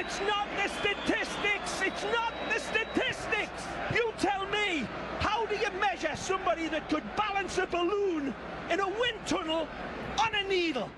it's not the statistics. It's not the statistics. You tell me, how do you measure somebody that could balance a balloon in a wind tunnel on a needle?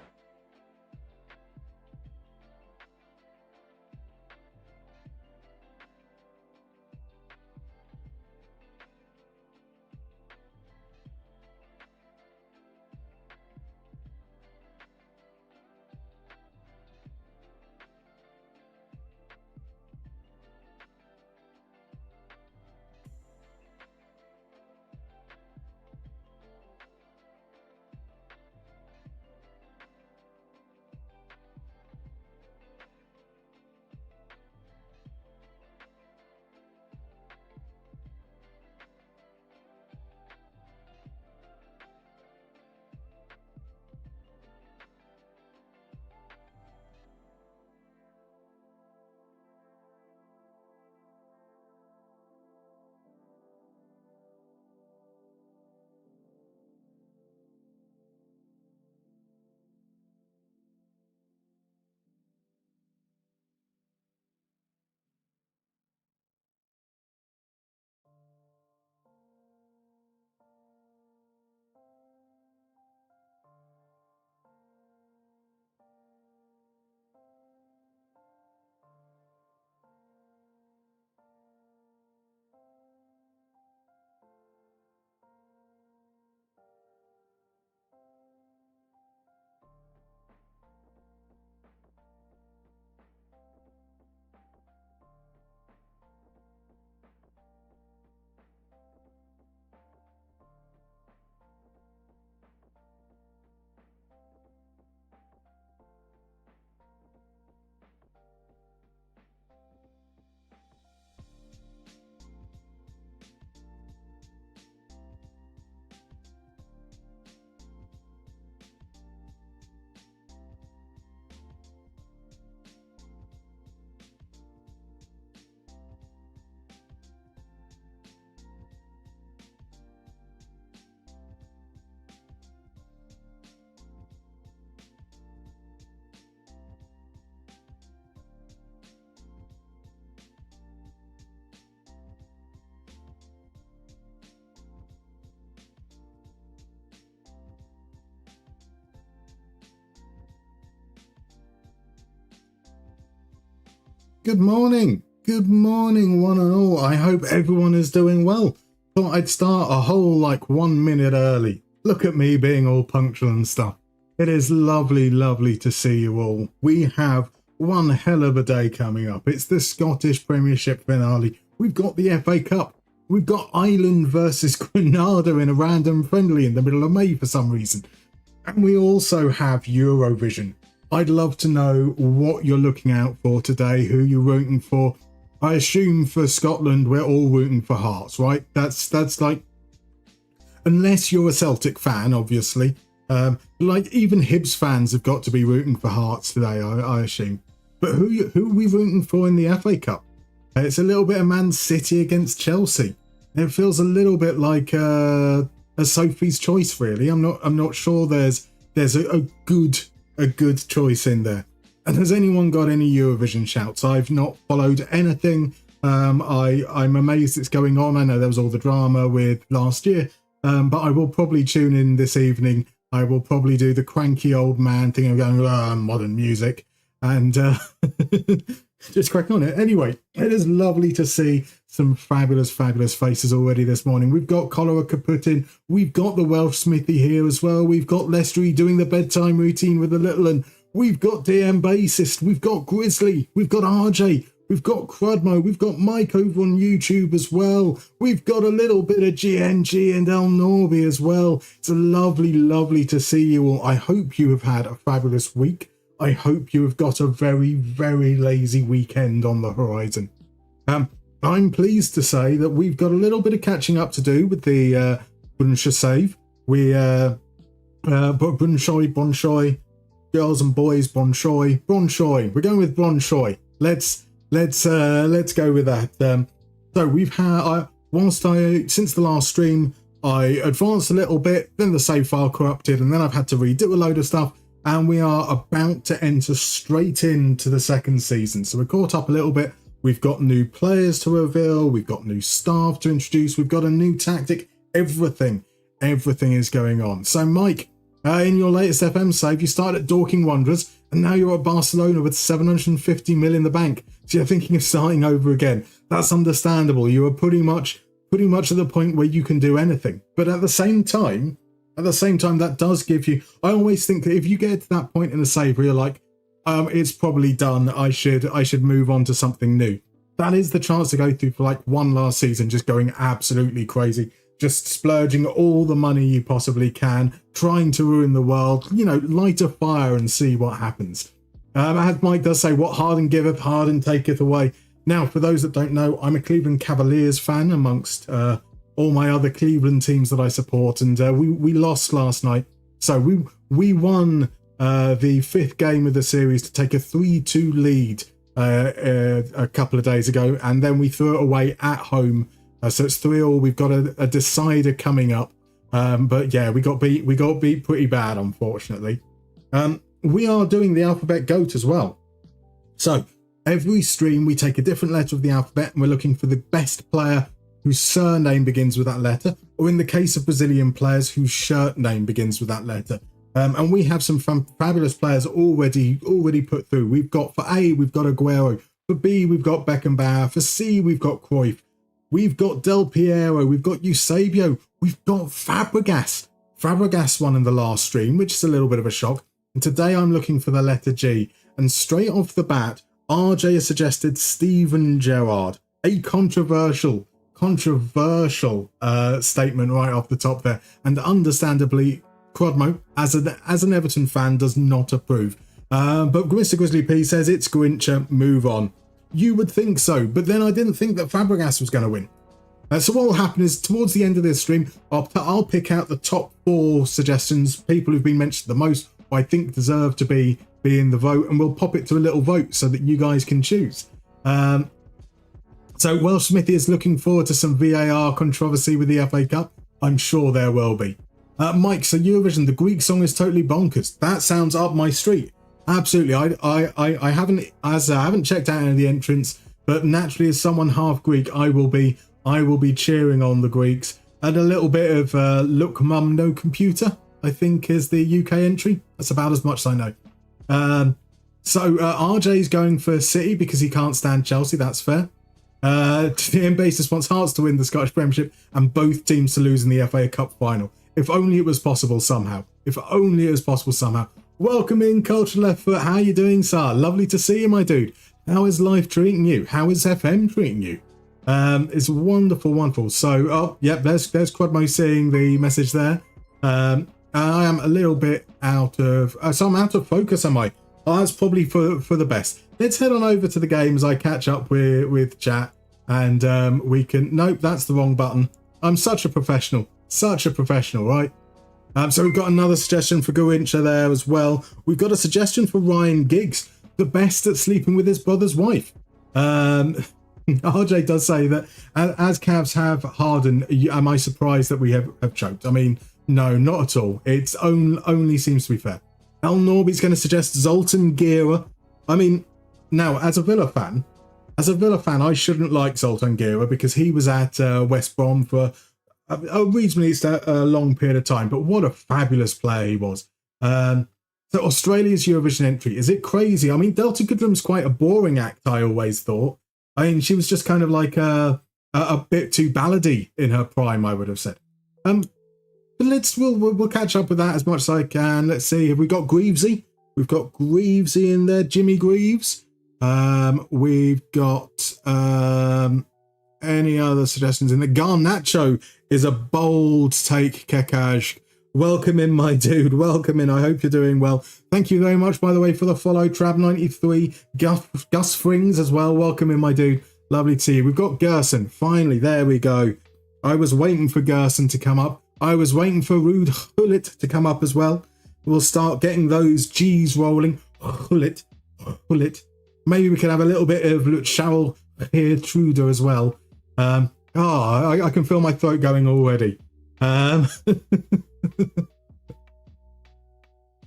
Good morning, one and all. I hope everyone is doing well. Thought I'd start a whole 1 minute early. Look at me being all punctual and stuff. It is lovely to see you all. We have one hell of a day coming up. It's the Scottish Premiership finale. We've got the FA Cup. We've got Ireland versus Grenada in a random friendly in the middle of May for some reason. And we also have Eurovision. I'd love to know what you're looking out for today, who you're rooting for. I assume for Scotland, we're all rooting for Hearts, right? That's unless you're a Celtic fan, obviously. Even Hibs fans have got to be rooting for Hearts today, I assume. But who are we rooting for in the FA Cup? It's a little bit of Man City against Chelsea. It feels a little bit like a Sophie's Choice, really. I'm not sure there's a good choice in there. And has anyone got any Eurovision shouts? I've not followed anything. I'm amazed it's going on. I know there was all the drama with last year, but I will probably tune in this evening. I will probably do the cranky old man thing of going, modern music, and just crack on it. Anyway, it is lovely to see some fabulous faces already this morning. We've got Cholera Kaputin. We've got the Welsh Smithy here as well. We've got Lestry doing the bedtime routine with the little one. We've got DM Bassist. We've got Grizzly. We've got RJ. We've got Crudmo. We've got Mike over on YouTube as well. We've got a little bit of GNG and El Norby as well. It's lovely to see you all. I hope you have had a fabulous week. I hope you have got a very lazy weekend on the horizon. I'm pleased to say that we've got a little bit of catching up to do with the Brønshøj save. Brønshøj, girls and boys, Brønshøj. We're going with Brønshøj. Let's go with that. So we've had since the last stream, I advanced a little bit, then the save file corrupted, and then I've had to redo a load of stuff. and we are about to enter straight into the second season. So we're caught up a little bit. We've got new players to reveal. We've got new staff to introduce. We've got a new tactic. Everything is going on. So Mike, in your latest FM save, you started at Dorking Wanderers, and now you're at Barcelona with 750 mil in the bank. So you're thinking of starting over again. That's understandable. You are pretty much at the point where you can do anything. But at the same time, that does give you, I always think that if you get to that point in the save where you're like, it's probably done, I should move on to something new. That is the chance to go through for like one last season, just going absolutely crazy, just splurging all the money you possibly can, trying to ruin the world, light a fire and see what happens. As Mike does say, what Harden giveth, Harden taketh away. Now, for those that don't know, I'm a Cleveland Cavaliers fan amongst all my other Cleveland teams that I support, and we lost last night. So we won the fifth game of the series to take a 3-2 lead a couple of days ago, and then we threw it away at home. So it's 3-3. We've got a decider coming up, but yeah, we got beat pretty bad, unfortunately. We are doing the alphabet GOAT as well. So every stream we take a different letter of the alphabet, and we're looking for the best player whose surname begins with that letter, or in the case of Brazilian players, whose shirt name begins with that letter. And we have some fabulous players already put through. We've got, for A, we've got Aguero. For B, we've got Beckenbauer. For C, we've got Cruyff. We've got Del Piero. We've got Eusebio. We've got Fabregas. Fabregas won in the last stream, which is a little bit of a shock. And today I'm looking for the letter G. And straight off the bat, RJ has suggested Steven Gerrard. A controversial statement right off the top there. And understandably, Crodmo, as an Everton fan, does not approve. But Mr. Grizzly P says it's Grincher, move on. You would think so, but then I didn't think that Fabregas was going to win. So what will happen is, towards the end of this stream, I'll pick out the top 4 suggestions, people who've been mentioned the most, who I think deserve to be in the vote, and we'll pop it to a little vote so that you guys can choose. So Welsh Smithy is looking forward to some VAR controversy with the FA Cup. I'm sure there will be. Mike, so Eurovision, the Greek song is totally bonkers. That sounds up my street. Absolutely. I haven't checked out any of the entrants, but naturally, as someone half Greek, I will be cheering on the Greeks. And a little bit of Look Mum No Computer, I think, is the UK entry. That's about as much as I know. So RJ's going for City because he can't stand Chelsea. That's fair. TM Basis wants Hearts to win the Scottish Premiership and both teams to lose in the FA Cup final. If only it was possible somehow. Welcome in, Culture Left Foot. How you doing, sir? Lovely to see you, my dude. How is life treating you? How is FM treating you? It's wonderful. So, there's Quadmo seeing the message there. I am a little bit out of... so I'm out of focus, am I? Oh, that's probably for the best. Let's head on over to the game as I catch up with chat. And we can... Nope, that's the wrong button. I'm such a professional, right? So we've got another suggestion for Garincha there as well. We've got a suggestion for Ryan Giggs, the best at sleeping with his brother's wife. RJ does say that, as Cavs have Harden, am I surprised that we have choked? I mean, no, not at all. It's only seems to be fair. El Norby's going to suggest Zoltan Gera. I mean, now, as a Villa fan, I shouldn't like Zoltan Gera because he was at West Brom for a reasonably long period of time, but what a fabulous player he was. So Australia's Eurovision entry, is it crazy? I mean, Delta Goodrum's quite a boring act, I always thought. I mean, she was just kind of like a bit too ballady in her prime, I would have said. But we'll catch up with that as much as I can. Let's see, have we got Greavesy? We've got Greavesy in there, Jimmy Greaves. We've got any other suggestions in the Garnacho is a bold take, Kekaj. Welcome in, my dude. Welcome in. I hope you're doing well. Thank you very much, by the way, for the follow. Trav93, Gus Frings as well. Welcome in, my dude. Lovely to see you. We've got Gerson. Finally, there we go. I was waiting for Gerson to come up. I was waiting for Rude Hullet to come up as well. We'll start getting those G's rolling. Hullet. Maybe we can have a little bit of Charles here, Truder as well. I can feel my throat going already.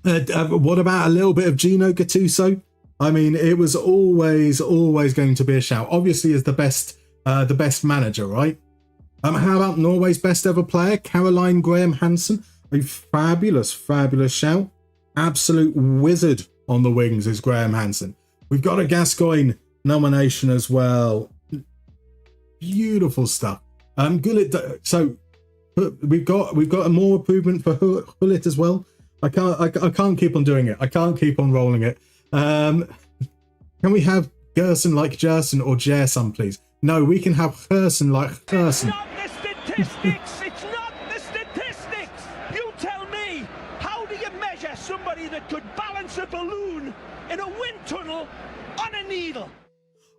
What about a little bit of Gino Gattuso? I mean, it was always going to be a shout. Obviously, as the best manager, right? How about Norway's best ever player, Caroline Graham Hansen? A fabulous shout. Absolute wizard on the wings is Graham Hansen. We've got a Gascoigne nomination as well. Beautiful stuff. So we've got a more improvement for Hullet as well. I can't keep on doing it. I can't keep on rolling it. Can we have Gerson like Jerson or Jerson, please? No, we can have Gerson like Gerson. It's not the statistics. It's not the statistics. You tell me, how do you measure somebody that could balance a balloon in a wind tunnel on a needle?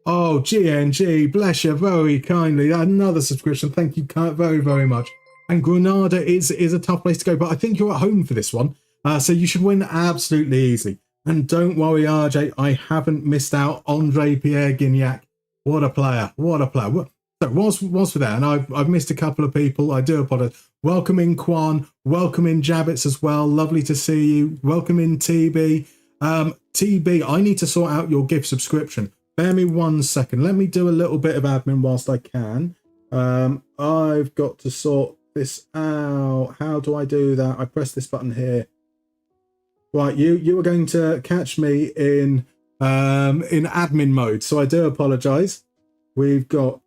Oh, GNG, bless you very kindly. Another subscription. Thank you very much. And Granada is a tough place to go, but I think you're at home for this one. So you should win absolutely easy. And don't worry, RJ, I haven't missed out. Andre Pierre Gignac. What a player. So whilst we're there, and I've missed a couple of people, I do apologize. Welcome in Quan, welcome in Jabbits as well. Lovely to see you. Welcome in TB. TB, I need to sort out your gift subscription. Bear me 1 second. Let me do a little bit of admin whilst I can. I've got to sort this out. How do I do that? I press this button here. Right, you are going to catch me in admin mode, so I do apologise. We've got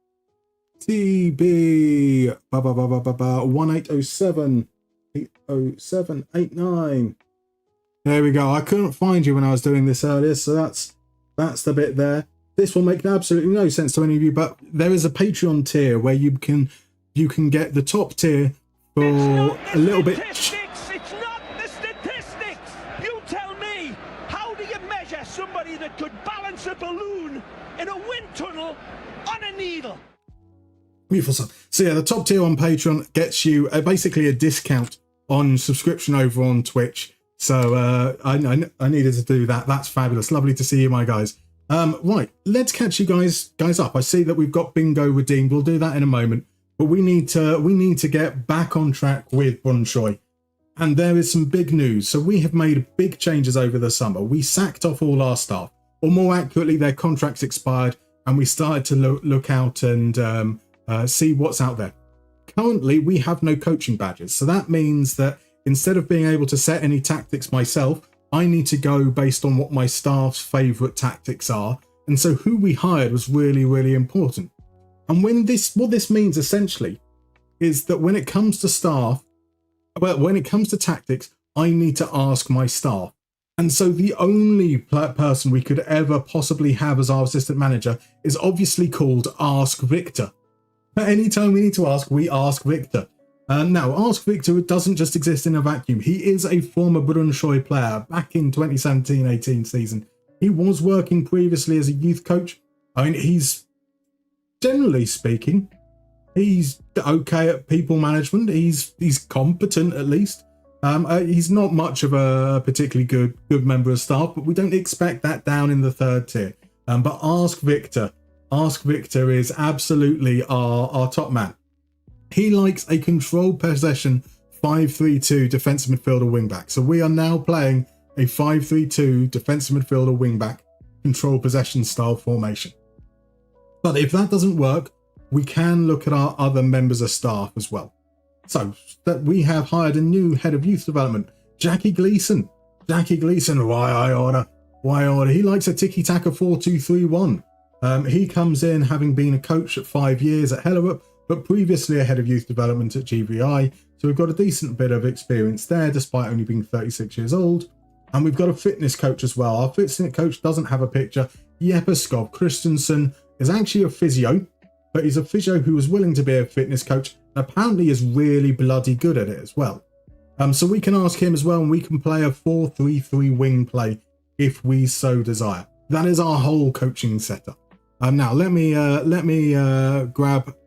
TB 1807 80789. There we go. I couldn't find you when I was doing this earlier, so that's the bit there. This will make absolutely no sense to any of you, but there is a Patreon tier where you can get the top tier for a little bit. It's not the statistics. You tell me, how do you measure somebody that could balance a balloon in a wind tunnel on a needle? Beautiful stuff. So yeah, the top tier on Patreon gets you basically a discount on subscription over on Twitch. So I needed to do that. That's fabulous. Lovely to see you, my guys. Right, let's catch you guys up. I see that we've got bingo redeemed. We'll do that in a moment. But we need to get back on track with Brønshøj. And there is some big news. So we have made big changes over the summer. We sacked off all our staff, or more accurately, their contracts expired, and we started to look out and see what's out there. Currently, we have no coaching badges. So that means that instead of being able to set any tactics myself, I need to go based on what my staff's favourite tactics are. And so who we hired was really important. And what this means essentially is that when it comes to staff, well, when it comes to tactics, I need to ask my staff. And so the only person we could ever possibly have as our assistant manager is obviously called Ask Victor. At any time we need to ask, we ask Victor. Now, Ask Victor doesn't just exist in a vacuum. He is a former Brønshøj player back in 2017-18 season. He was working previously as a youth coach. I mean, he's, generally speaking, he's okay at people management. He's competent, at least. He's not much of a particularly good member of staff, but we don't expect that down in the third tier. But Ask Victor is absolutely our top man. He likes a controlled possession 5-3-2 defensive midfielder wingback. So we are now playing a 5-3-2 defensive midfielder wingback controlled possession style formation. But if that doesn't work, we can look at our other members of staff as well. So that we have hired a new head of youth development, Jackie Gleeson. Why order? He likes a tiki-taka 4-2-3-1. He comes in having been a coach at 5 years at Hellerup, but previously a head of youth development at GVI. So we've got a decent bit of experience there, despite only being 36 years old. And we've got a fitness coach as well. Our fitness coach doesn't have a picture. Jeppe Skov Christensen is actually a physio, but he's a physio who was willing to be a fitness coach and apparently is really bloody good at it as well. So we can ask him as well, and we can play a 4-3-3 wing play if we so desire. That is our whole coaching setup. Now let me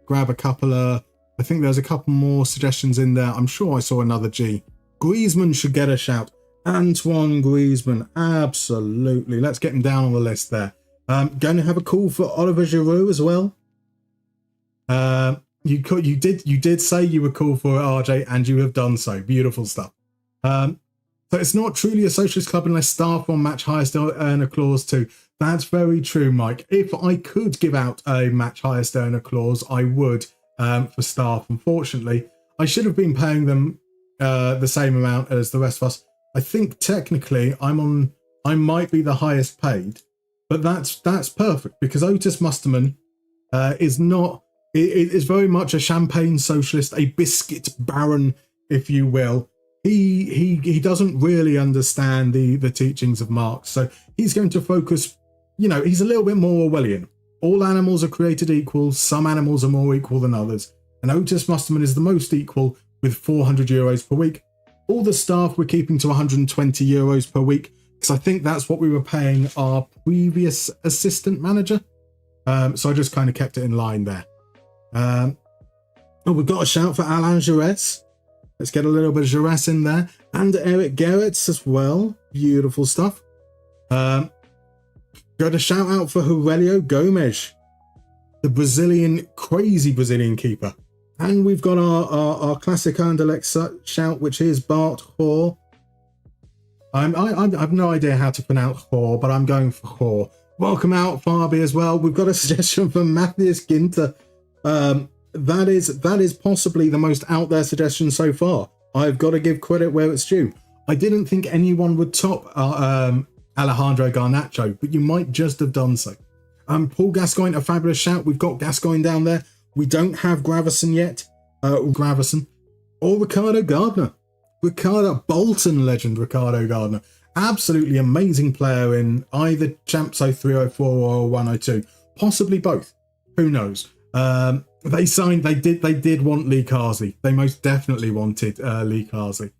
grab a couple of, I think there's a couple more suggestions in there. I'm sure I saw another G. Griezmann should get a shout. Antoine Griezmann, absolutely. Let's get him down on the list there. Going to have a call for Oliver Giroud as well. You did say you were cool for it, RJ, and you have done so. Beautiful stuff. So So it's not truly a socialist club unless staff will match highest earner clause too. That's very true, Mike. If I could give out a match highest earner clause, I would for staff. Unfortunately, I should have been paying them the same amount as the rest of us. I think technically I might be the highest paid, but that's perfect because Otis Musterman is not. It is very much a champagne socialist, a biscuit baron, if you will. He doesn't really understand the teachings of Marx, so he's going to focus. He's a little bit more Orwellian. All animals are created equal. Some animals are more equal than others, and Otis Musterman is the most equal with €400 per week. All the staff we're keeping to €120 per week because I think that's what we were paying our previous assistant manager. So I just kind of kept it in line there. We've got a shout for Alain Jaurès. Let's get a little bit of Jaurès in there. And Eric Gerrits as well. Beautiful stuff. Got a shout out for Aurelio Gomes, the crazy Brazilian keeper. And we've got our classic Anderlecht shout, which is Bart Hoare. I have no idea how to pronounce Hoare, but I'm going for Hoare. Welcome out, Fabi, as well. We've got a suggestion from Matthias Ginter. That is possibly the most out there suggestion so far. I've got to give credit where it's due. I didn't think anyone would top Alejandro Garnacho, but you might just have done so. Paul Gascoigne, a fabulous shout. We've got Gascoigne down there. We don't have Gravison yet. Gravison. Or Ricardo Gardner. Bolton legend Ricardo Gardner. Absolutely amazing player in either Champs 0304 or 102. Possibly both. Who knows? They did want Lee Carsley. They most definitely wanted Lee Carsley.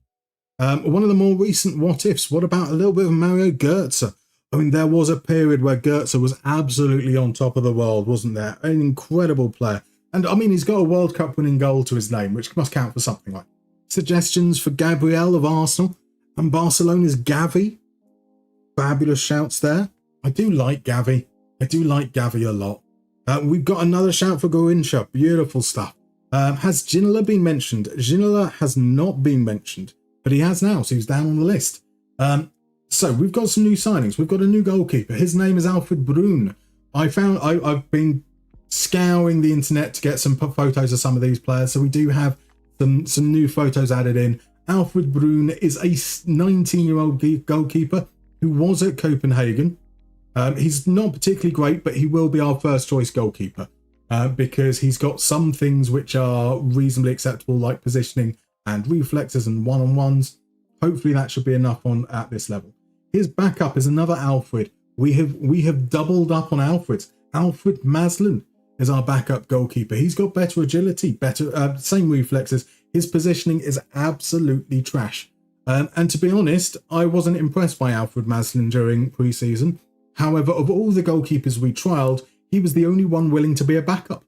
One of the more recent what ifs. What about a little bit of Mario Götze? I mean, there was a period where Götze was absolutely on top of the world, wasn't there? An incredible player. And I mean, he's got a World Cup winning goal to his name, which must count for something, right? Suggestions for Gabriel of Arsenal and Barcelona's Gavi. Fabulous shouts there. I do like Gavi. A lot. We've got another shout for Gorincha. Beautiful stuff. Has Ginola been mentioned? Ginola has not been mentioned, but he has now, so he's down on the list. So we've got some new signings. We've got a new goalkeeper. His name is Alfred Brun. I've been scouring the internet to get some photos of some of these players, so we do have some new photos added in. Alfred Brun is a 19-year-old goalkeeper who was at Copenhagen. He's not particularly great, but he will be our first choice goalkeeper because he's got some things which are reasonably acceptable, like positioning and reflexes and one-on-ones. Hopefully that should be enough at this level. His backup is another Alfred. We have doubled up on Alfreds. Alfred Maslin is our backup goalkeeper. He's got better agility, same reflexes. His positioning is absolutely trash. And to be honest, I wasn't impressed by Alfred Maslin during pre-season. However, of all the goalkeepers we trialled, he was the only one willing to be a backup.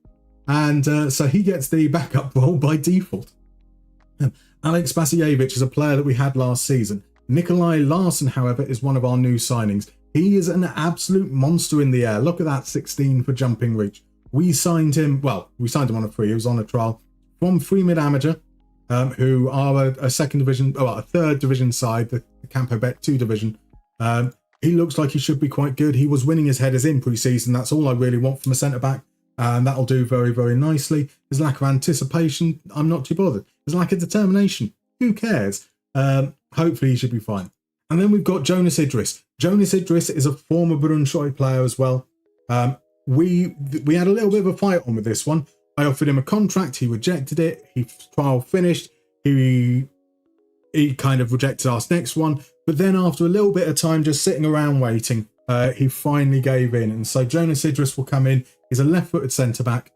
And so he gets the backup role by default. Alex Basijevic is a player that we had last season. Nikolai Larsen, however, is one of our new signings. He is an absolute monster in the air. Look at that 16 for jumping reach. We signed him on a free. He was on a trial from Free Mid Amateur, who are a third division side, the CampoBet 2 division. He looks like he should be quite good. He was winning his headers in pre-season. That's all I really want from a centre-back. And that'll do very, very nicely. His lack of anticipation, I'm not too bothered. His lack of determination, who cares? Hopefully he should be fine. And then we've got Jonas Idris. Jonas Idris is a former Brønshøj player as well. We had a little bit of a fight on with this one. I offered him a contract. He rejected it. His trial finished. He kind of rejected our next one. But then after a little bit of time just sitting around waiting, he finally gave in. And so Jonas Idris will come in. He's a left-footed centre-back,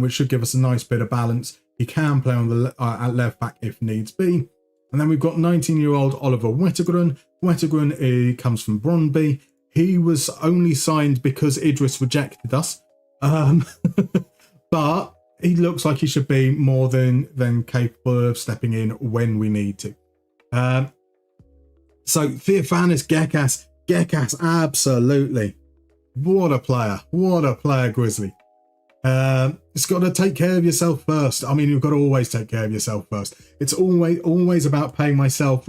which should give us a nice bit of balance. He can play on the at left-back if needs be. And then we've got 19-year-old Oliver Wettergren. Wettergren comes from Brøndby. He was only signed because Idris rejected us. But he looks like he should be more than capable of stepping in when we need to. So Theophanis Gekas, absolutely. What a player, Grizzly. It's got to take care of yourself first. I mean, you've got to always take care of yourself first. It's always about paying myself.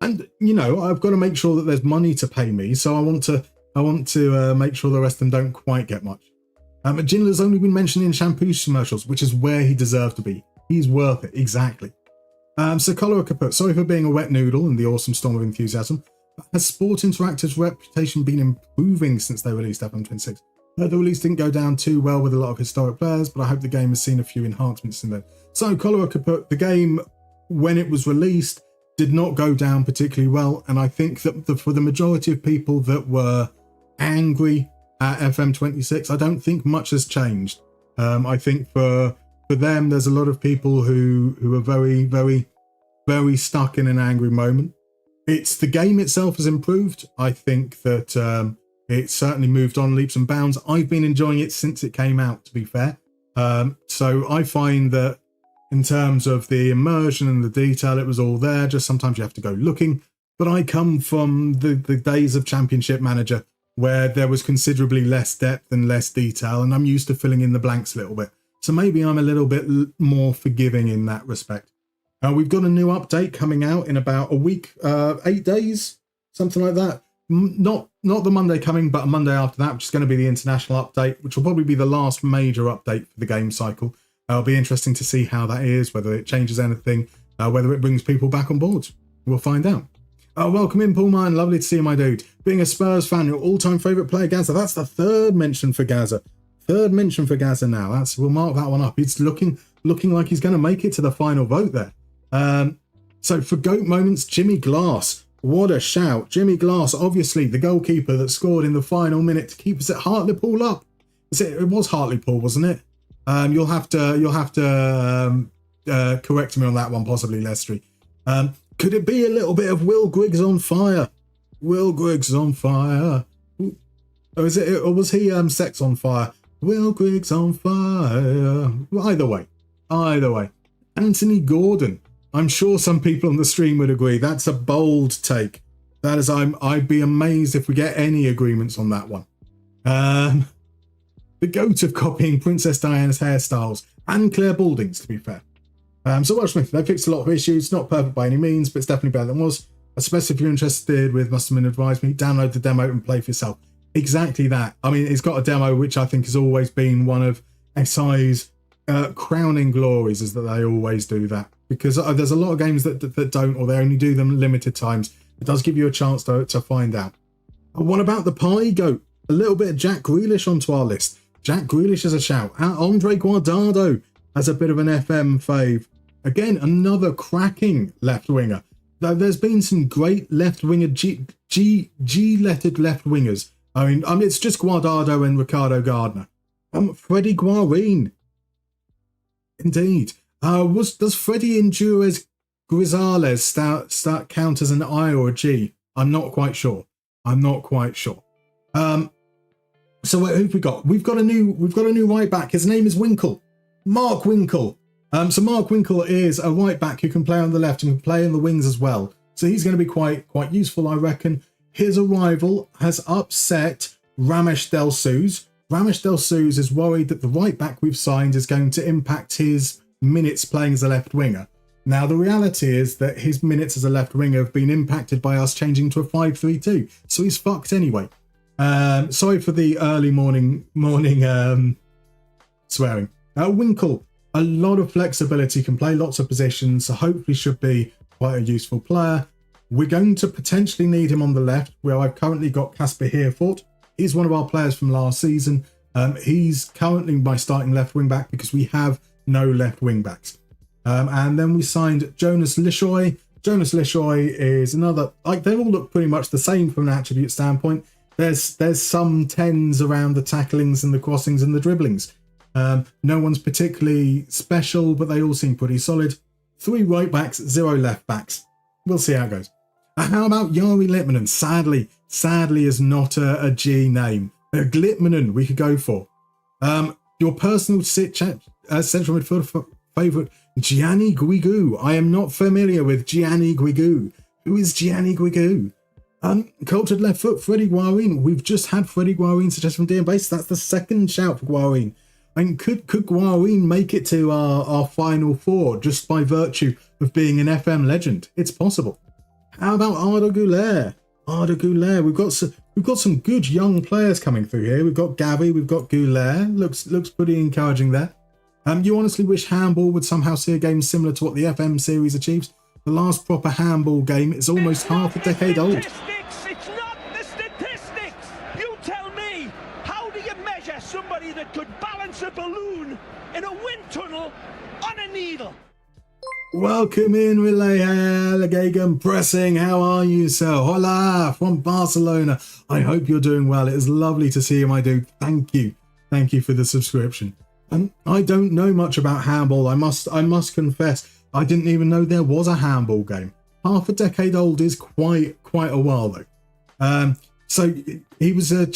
And, you know, I've got to make sure that there's money to pay me, so I want to make sure the rest of them don't quite get much. Ginler's only been mentioned in shampoo commercials, which is where he deserves to be. He's worth it, exactly. So Cholera Kaput, sorry for being a wet noodle in the awesome storm of enthusiasm. Has Sport Interactive's reputation been improving since they released FM26? The release didn't go down too well with a lot of historic players, but I hope the game has seen a few enhancements in there. So Cholera Kaput, the game, when it was released, did not go down particularly well, and I think that for the majority of people that were angry at FM26, I don't think much has changed. I think for them, there's a lot of people who are very, very, very stuck in an angry moment. It's the game itself has improved. I think that it's certainly moved on leaps and bounds. I've been enjoying it since it came out, to be fair. So I find that in terms of the immersion and the detail, it was all there. Just sometimes you have to go looking. But I come from the days of Championship Manager, where there was considerably less depth and less detail, and I'm used to filling in the blanks a little bit. So maybe I'm a little bit more forgiving in that respect. We've got a new update coming out in about a week, 8 days, something like that. Not the Monday coming, but a Monday after that, which is going to be the international update, which will probably be the last major update for the game cycle. It'll be interesting to see how that is, whether it changes anything, whether it brings people back on board. We'll find out. Welcome in, Paul Martin. Lovely to see you, my dude. Being a Spurs fan, your all-time favourite player, Gaza. That's the third mention for Gaza. Third mention for Gaza now. We'll mark that one up. It's looking like he's going to make it to the final vote there. So for GOAT moments, Jimmy Glass. What a shout. Jimmy Glass, obviously the goalkeeper that scored in the final minute to keep us at Hartlepool up. It was Hartlepool, wasn't it? You'll have to correct me on that one, possibly, Lestry. Could it be a little bit of Will Griggs on fire? Will Griggs on fire. Or was he Sex on fire? Will Griggs on fire. Either way. Anthony Gordon. I'm sure some people on the stream would agree. That's a bold take. That is, I'd be amazed if we get any agreements on that one. The goat of copying Princess Diana's hairstyles and Claire Balding's, to be fair. So watch me. They fixed a lot of issues. Not perfect by any means, but it's definitely better than it was. Especially if you're interested with Musterman Advise Me, download the demo and play for yourself. Exactly that. I mean, it's got a demo which I think has always been one of SI's crowning glories, is that they always do that. Because there's a lot of games that don't, or they only do them limited times. It does give you a chance to find out. What about the pie goat? A little bit of Jack Grealish onto our list. Jack Grealish is a shout. Andre Guardado as a bit of an FM fave. Again, another cracking left winger. Though there's been some great left winger, G-lettered left wingers. I mean, it's just Guardado and Ricardo Gardner. Freddie Guarin. Indeed. Does Freddie Indures Grisales start count as an I or a G? I'm not quite sure. So who've we got? We've got a new right back. His name is Winkle. Mark Winkle. So Mark Winkle is a right back who can play on the left and can play on the wings as well. So he's going to be quite useful, I reckon. His arrival has upset Ramesh Del Souza. Ramesh Del Souza is worried that the right back we've signed is going to impact his minutes playing as a left winger. Now, the reality is that his minutes as a left winger have been impacted by us changing to a 5-3-2. So he's fucked anyway. Sorry for the early morning swearing. Winkle, a lot of flexibility, can play lots of positions, so hopefully should be quite a useful player. We're going to potentially need him on the left, where I've currently got Casper Herford. He's one of our players from last season. He's currently my starting left wing back because we have no left wing backs. And then we signed Jonas Lishoy. Jonas Lishoy is another, they all look pretty much the same from an attribute standpoint. There's some 10s around the tacklings and the crossings and the dribblings. No one's particularly special, but they all seem pretty solid. 3 right backs, 0 left backs. We'll see how it goes. How about Jari Litmanen? Sadly is not a G name. Glitmanen we could go for. Your personal central midfielder favourite, Gianni Guigu. I am not familiar with Gianni Guigu. Who is Gianni Guigu? Cultured left foot, Freddie Guarin. We've just had Freddie Guarin suggested from DM Base. That's the second shout for Guarin. I mean, could Guarin make it to our final 4 just by virtue of being an FM legend? It's possible. How about Arda Güler? Arda Güler. We've got some good young players coming through here. We've got Gavi, we've got Güler. Looks pretty encouraging there. You honestly wish handball would somehow see a game similar to what the FM series achieves? The last proper handball game is almost half a decade old. It's not the statistics. You tell me. How do you measure somebody that could balance a balloon in a wind tunnel on a needle? Welcome in, Relay Alligator Pressing. How are you, sir? Hola from Barcelona. I hope you're doing well. It is lovely to see you, my dude. Thank you. Thank you for the subscription. I don't know much about handball. I must confess, I didn't even know there was a handball game. Half a decade old is quite a while though. So he was a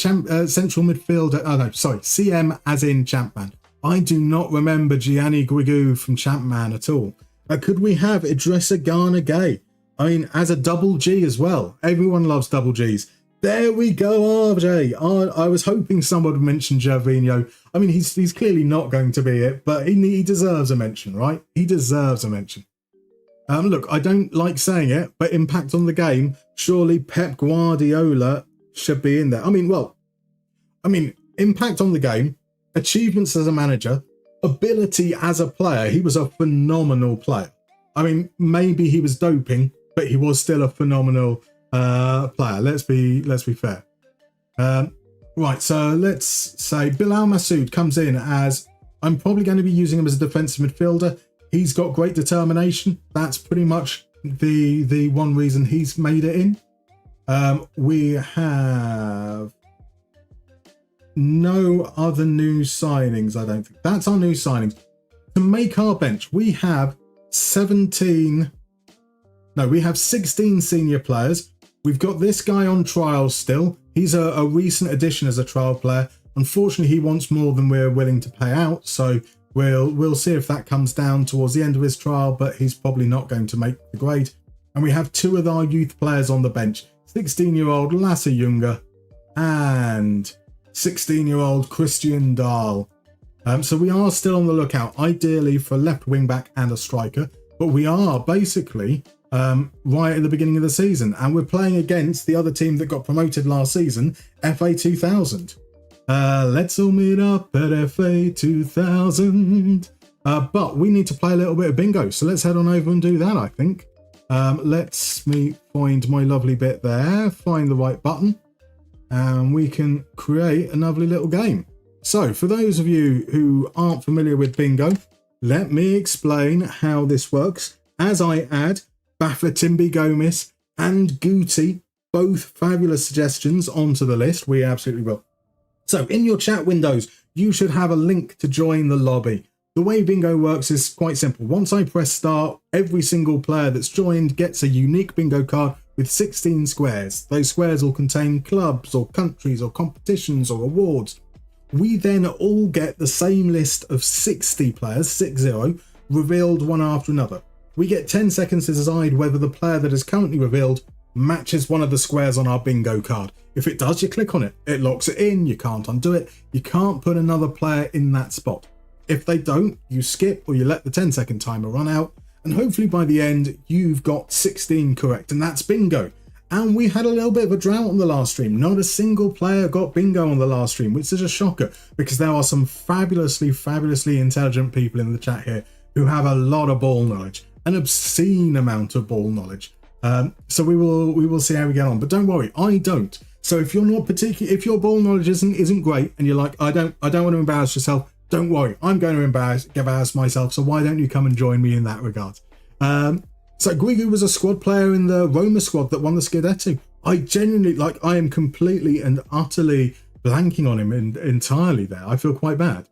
central midfielder. Oh no, sorry, CM as in Champman. I do not remember Gianni Guigu from Champman at all. Could we have Idrissa Gana Gay? I mean, as a double G as well. Everyone loves double Gs. There we go, RJ. I was hoping someone would mention Gervinho. I mean, he's clearly not going to be it, but he deserves a mention, right? He deserves a mention. Look, I don't like saying it, but impact on the game. Surely Pep Guardiola should be in there. I mean, impact on the game, achievements as a manager, ability as a player. He was a phenomenal player. I mean, maybe he was doping, but he was still a phenomenal player. Let's be fair. Right, so let's say Bilal Masood comes in as, I'm probably going to be using him as a defensive midfielder. He's got great determination. That's pretty much the one reason he's made it in. We have no other new signings, I don't think. That's our new signings. To make our bench, we have 16 senior players. We've got this guy on trial still. He's a recent addition as a trial player. Unfortunately, he wants more than we're willing to pay out, so we'll see if that comes down towards the end of his trial, but he's probably not going to make the grade. And we have two of our youth players on the bench, 16-year-old Lasse Junger and 16-year-old Christian Dahl. So we are still on the lookout, ideally for a left wing back and a striker, but we are basically right at the beginning of the season, and we're playing against the other team that got promoted last season, FA 2000. Let's all meet up at FA 2000. But we need to play a little bit of bingo, so let's head on over and do that, I think. Let's me find my lovely bit there, find the right button, and we can create a lovely little game. So for those of you who aren't familiar with bingo, let me explain how this works as I add Bafétimbi Gomis and Guti, both fabulous suggestions, onto the list. We absolutely will. So in your chat windows, you should have a link to join the lobby. The way bingo works is quite simple. Once I press start, every single player that's joined gets a unique bingo card with 16 squares. Those squares will contain clubs or countries or competitions or awards. We then all get the same list of 60 players, 6-0, revealed one after another. We get 10 seconds to decide whether the player that is currently revealed matches one of the squares on our bingo card. If it does, you click on it. It locks it in, you can't undo it. You can't put another player in that spot. If they don't, you skip or you let the 10-second timer run out, and hopefully by the end, you've got 16 correct, and that's bingo. And we had a little bit of a drought on the last stream. Not a single player got bingo on the last stream, which is a shocker, because there are some fabulously intelligent people in the chat here who have a lot of ball knowledge, an obscene amount of ball knowledge. So we will see how we get on. But don't worry, I don't. So if you're not if your ball knowledge isn't great, and you're like, I don't want to embarrass yourself, don't worry, I'm going to embarrass myself. So why don't you come and join me in that regard? So Guigu was a squad player in the Roma squad that won the Scudetto. I genuinely, I am completely and utterly blanking on him entirely there. I feel quite bad.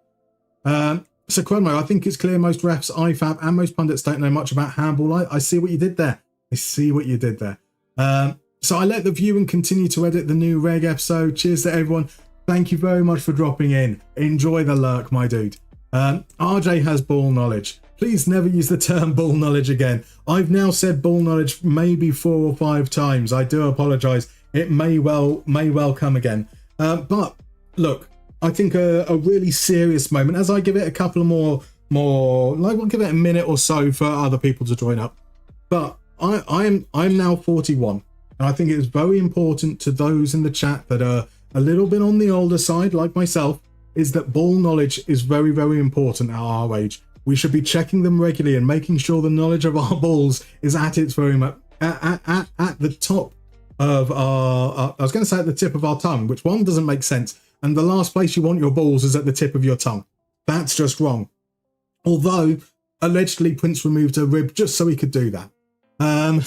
So Cronmo, I think it's clear most refs, IFAB and most pundits don't know much about handball. I see what you did there. So I let the view and continue to edit the new reg episode. Cheers to everyone. Thank you very much for dropping in. Enjoy the lurk, my dude. RJ has ball knowledge. Please never use the term ball knowledge again. I've now said ball knowledge maybe 4 or 5 times. I do apologise. It may well come again. But look, I think a really serious moment, as I give it a couple more, we'll give it a minute or so for other people to join up. But I'm now 41, and I think it is very important to those in the chat that are a little bit on the older side, like myself, is that ball knowledge is very, very important at our age. We should be checking them regularly and making sure the knowledge of our balls is at its very much at the top of our. I was going to say at the tip of our tongue, which one doesn't make sense. And the last place you want your balls is at the tip of your tongue. That's just wrong. Although allegedly Prince removed a rib just so he could do that. I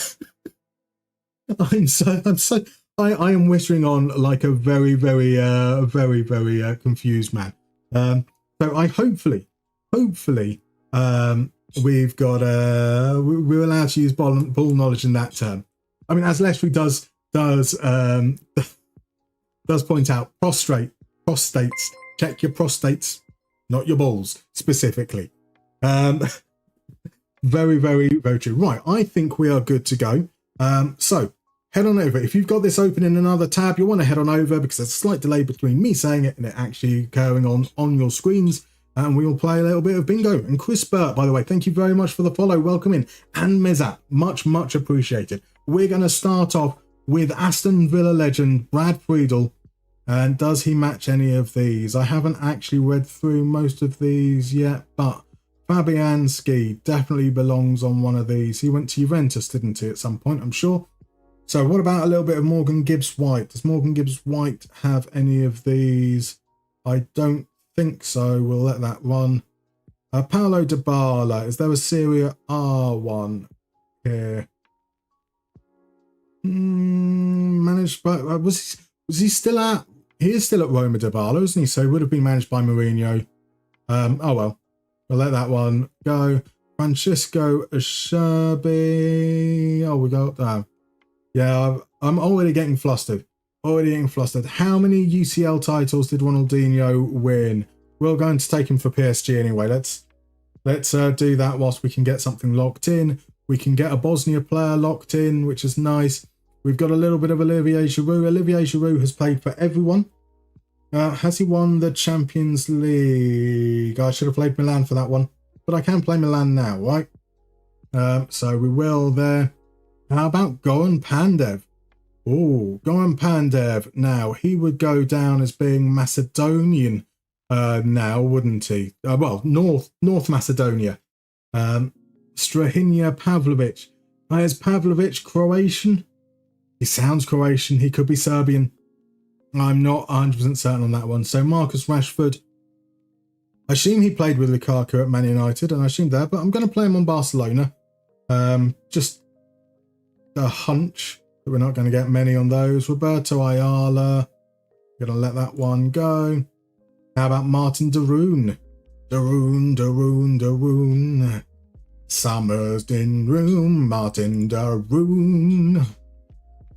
am whistling on like a very, very confused man. So I hopefully, we've got we're allowed to use ball knowledge in that term. I mean, as Leshry does point out, prostates. Check your prostates, not your balls specifically. Very, very, very true. Right, I think we are good to go. So head on over. If you've got this open in another tab, you want to head on over because there's a slight delay between me saying it and it actually occurring on your screens. And we will play a little bit of bingo. And Chris Burt, by the way, thank you very much for the follow. Welcome in. And Mezat, much appreciated. We're going to start off with Aston Villa legend Brad Friedel. And does he match any of these? I haven't actually read through most of these yet, but Fabianski definitely belongs on one of these. He went to Juventus, didn't he, at some point, I'm sure. So what about a little bit of Morgan Gibbs-White? Does Morgan Gibbs-White have any of these? I don't think so. We'll let that run. Paulo Dybala. Is there a Serie A one here? Managed by... was he still at... He is still at Roma, Dybala, isn't he? So he would have been managed by Mourinho. Oh well. We'll let that one go. Francisco Acerbi. Oh, we go. Yeah, I'm already getting flustered. How many UCL titles did Ronaldinho win? We're going to take him for PSG anyway. Let's do that whilst we can get something locked in. We can get a Bosnia player locked in, which is nice. We've got a little bit of Olivier Giroud. Olivier Giroud has played for everyone. Has he won the Champions League? I should have played Milan for that one, but I can play Milan now, right? So we will there. How about Goran Pandev? Oh, Goran Pandev. Now, he would go down as being Macedonian now, wouldn't he? Well, North Macedonia. Strahinja Pavlovic. Is Pavlovic Croatian? He sounds Croatian. He could be Serbian. I'm not 100% certain on that one. So Marcus Rashford. I assume he played with Lukaku at Man United, and I assume that, but I'm going to play him on Barcelona. Just a hunch that we're not going to get many on those. Roberto Ayala. Going to let that one go. How about Martin Daroon? Daroon. Summers in room. Martin Daroon.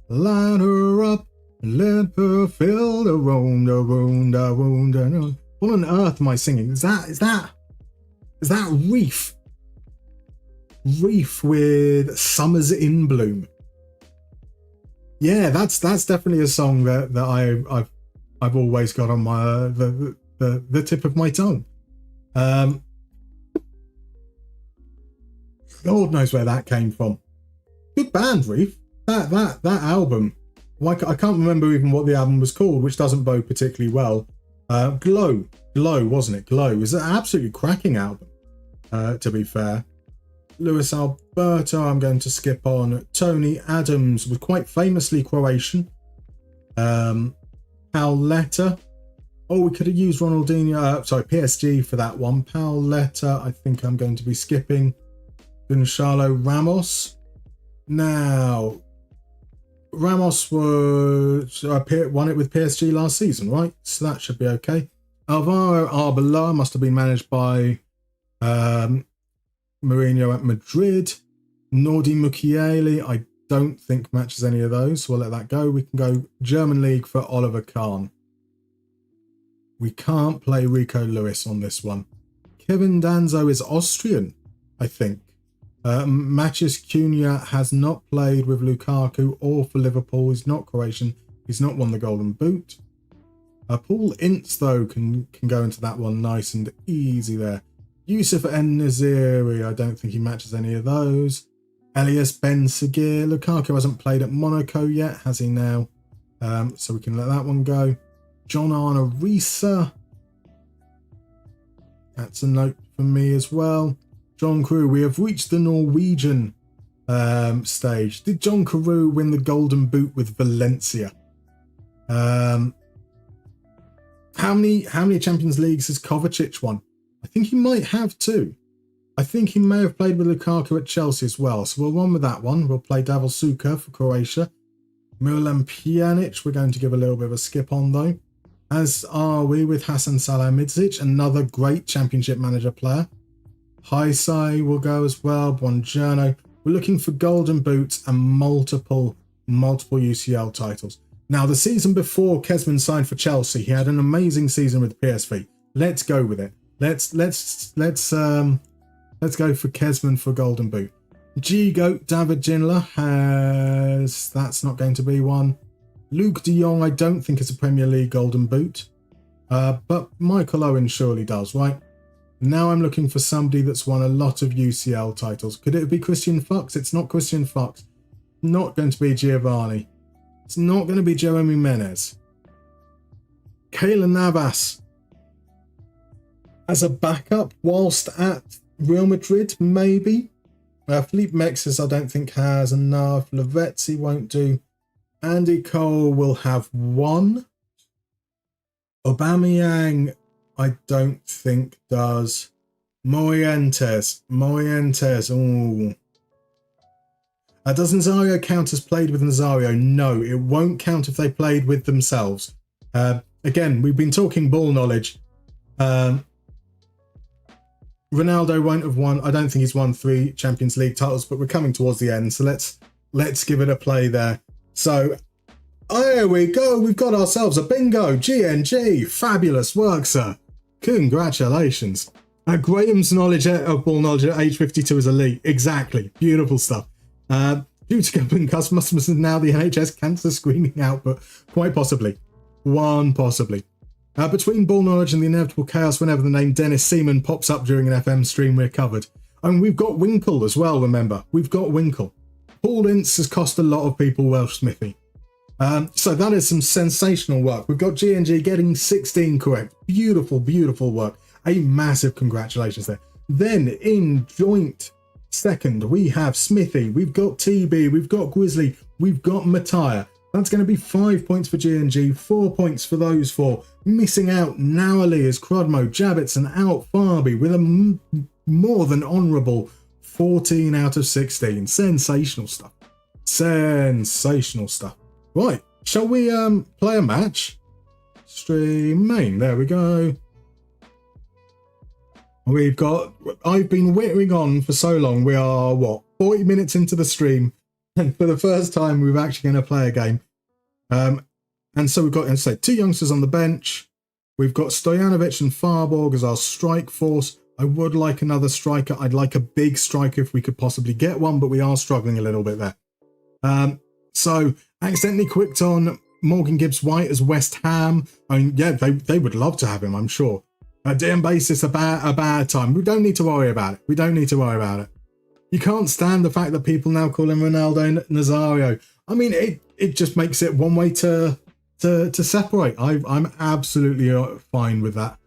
Line her up. Let her fill the room. What on earth am I singing? Is that Reef? Reef with Summers in Bloom. Yeah, that's definitely a song that I've always got on my the tip of my tongue. God knows where that came from. Good band, Reef. That album. I can't remember even what the album was called, which doesn't bode particularly well. Glow, wasn't it? Glow is an absolutely cracking album, to be fair. Luis Alberto, I'm going to skip on. Tony Adams was quite famously Croatian. Pauletta. Oh, we could have used Ronaldinho, PSG for that one. Pauletta, I think I'm going to be skipping. Gonçalo Ramos. Now, Ramos was won it with PSG last season, right? So that should be okay. Alvaro Arbeloa must have been managed by Mourinho at Madrid. Nordi Mukiele, I don't think matches any of those, so we'll let that go. We can go German League for Oliver Kahn. We can't play Rico Lewis on this one. Kevin Danzo is Austrian, I think. Maciej Cunha has not played with Lukaku or for Liverpool. He's not Croatian. He's not won the Golden Boot. Paul Ince, though, can go into that one nice and easy there. Yusuf En-Naziri, I don't think he matches any of those. Elias Ben Seguir. Lukaku hasn't played at Monaco yet, has he now? So we can let that one go. John Arne Riise. That's a note for me as well. John Carew. We have reached the Norwegian stage. Did John Carew win the Golden Boot with Valencia? How many Champions Leagues has Kovacic won? I think he might have too. I think he may have played with Lukaku at Chelsea as well. So we'll run with that one. We'll play Davor Suker for Croatia. Milan Pjanic, we're going to give a little bit of a skip on though. As are we with Hasan Salihamidzic, another great Championship Manager player. Haisai will go as well. Buongiorno. We're looking for Golden Boots and multiple UCL titles. Now, the season before Kezman signed for Chelsea, he had an amazing season with PSV. Let's go with it. Let's go for Kezman for Golden Boot. G-Goat David Ginola has... That's not going to be one. Luke de Jong, I don't think it's a Premier League Golden Boot. But Michael Owen surely does, right? Now I'm looking for somebody that's won a lot of UCL titles. Could it be Christian Fox? It's not Christian Fox. Not going to be Giovanni. It's not going to be Jeremy Menez. Keylor Navas as a backup whilst at Real Madrid, maybe. Philippe Mexes I don't think has enough. Lavezzi won't do. Andy Cole will have one. Aubameyang I don't think does. Morientes. Ooh. Does Nazario count as played with Nazario? No, it won't count if they played with themselves. Again, we've been talking ball knowledge. Ronaldo won't have won. I don't think he's won 3 Champions League titles, but we're coming towards the end, so let's give it a play there. So, there we go. We've got ourselves a bingo. GNG. Fabulous work, sir. Congratulations. Graham's knowledge of ball knowledge at age 52 is elite. Exactly. Beautiful stuff. Due to government customers and now the NHS cancer screening output, quite possibly. One possibly. Between ball knowledge and the inevitable chaos whenever the name Dennis Seaman pops up during an FM stream, we're covered. And we've got Winkle as well, remember. We've got Winkle. Paul Ince has cost a lot of people Welsh Smithy. So that is some sensational work. We've got G&G getting 16 correct. Beautiful, beautiful work. A massive congratulations there. Then in joint second, we have Smithy. We've got TB. We've got Grizzly. We've got Mattia. That's going to be 5 points for G&G, 4 points for those 4. Missing out narrowly is Crudmo, Jabbits and out Farby with a more than honourable 14 out of 16. Sensational stuff. Sensational stuff. Right, shall we play a match? Stream main, there we go. We've got, I've been whittering on for so long. We are, what, 40 minutes into the stream. And for the first time, we're actually going to play a game. And so we've got, as I say, 2 youngsters on the bench. We've got Stojanovic and Farborg as our strike force. I would like another striker. I'd like a big striker if we could possibly get one, but we are struggling a little bit there. So accidentally clicked on Morgan Gibbs-White as West Ham. I mean, yeah, they would love to have him, I'm sure. DM basis, a bad time. We don't need to worry about it. We don't need to worry about it. You can't stand the fact that people now call him Ronaldo Nazario. I mean, it just makes it one way to separate. I'm absolutely fine with that.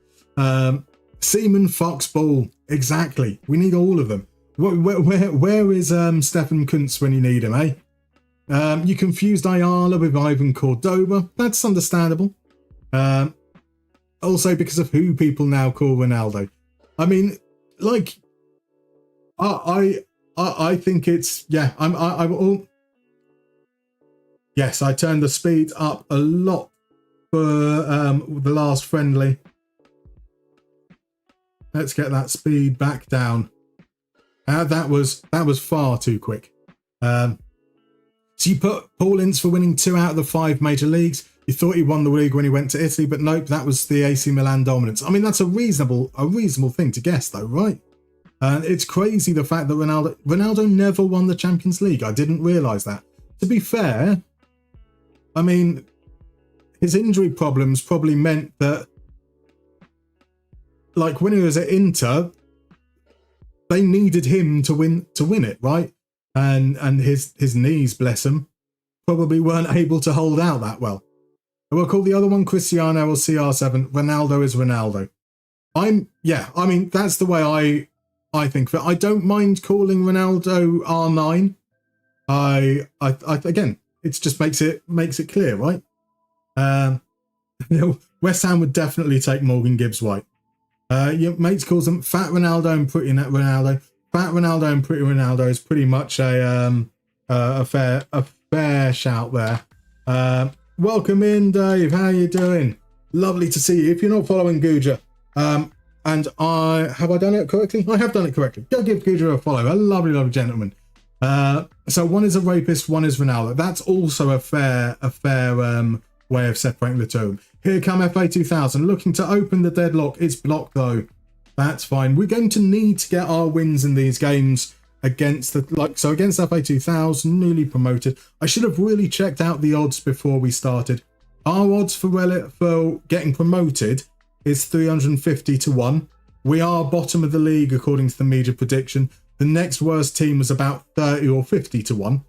Seaman, Fox, Ball, exactly. We need all of them. Where is Stefan Kuntz when you need him, eh? You confused Ayala with Ivan Cordoba. That's understandable. Also because of who people now call Ronaldo. I mean, like, I think it's, yeah, yes, I turned the speed up a lot for the last friendly. Let's get that speed back down. That was far too quick. So you put Paul Ince for winning 2 out of the 5 major leagues. You thought he won the league when he went to Italy, but nope, that was the AC Milan dominance. I mean, that's a reasonable thing to guess, though, right? It's crazy the fact that Ronaldo never won the Champions League. I didn't realise that. To be fair, I mean, his injury problems probably meant that, like, when he was at Inter, they needed him to win it, right? and his knees, bless him, probably weren't able to hold out that well. We'll call the other one Cristiano or CR7. Ronaldo is Ronaldo. I mean, that's the way I think of it. I don't mind calling Ronaldo R9. I again, it just makes it clear, right? West Ham would definitely take Morgan Gibbs-White. Your mates calls them Fat Ronaldo and Pretty Ronaldo. Fat Ronaldo and Pretty Ronaldo is pretty much a fair shout there. Welcome in, Dave. How you doing? Lovely to see you. If you're not following Guja, and have I done it correctly? I have done it correctly. Go give Guja a follow. A lovely, lovely gentleman. So one is a rapist, one is Ronaldo. That's also a fair way of separating the two. Here come FA2000 looking to open the deadlock. It's blocked though. That's fine. We're going to need to get our wins in these games against against FA2000, newly promoted. I should have really checked out the odds before we started. Our odds for getting promoted is 350 to 1. We are bottom of the league according to the media prediction. The next worst team was about 30 or 50 to 1,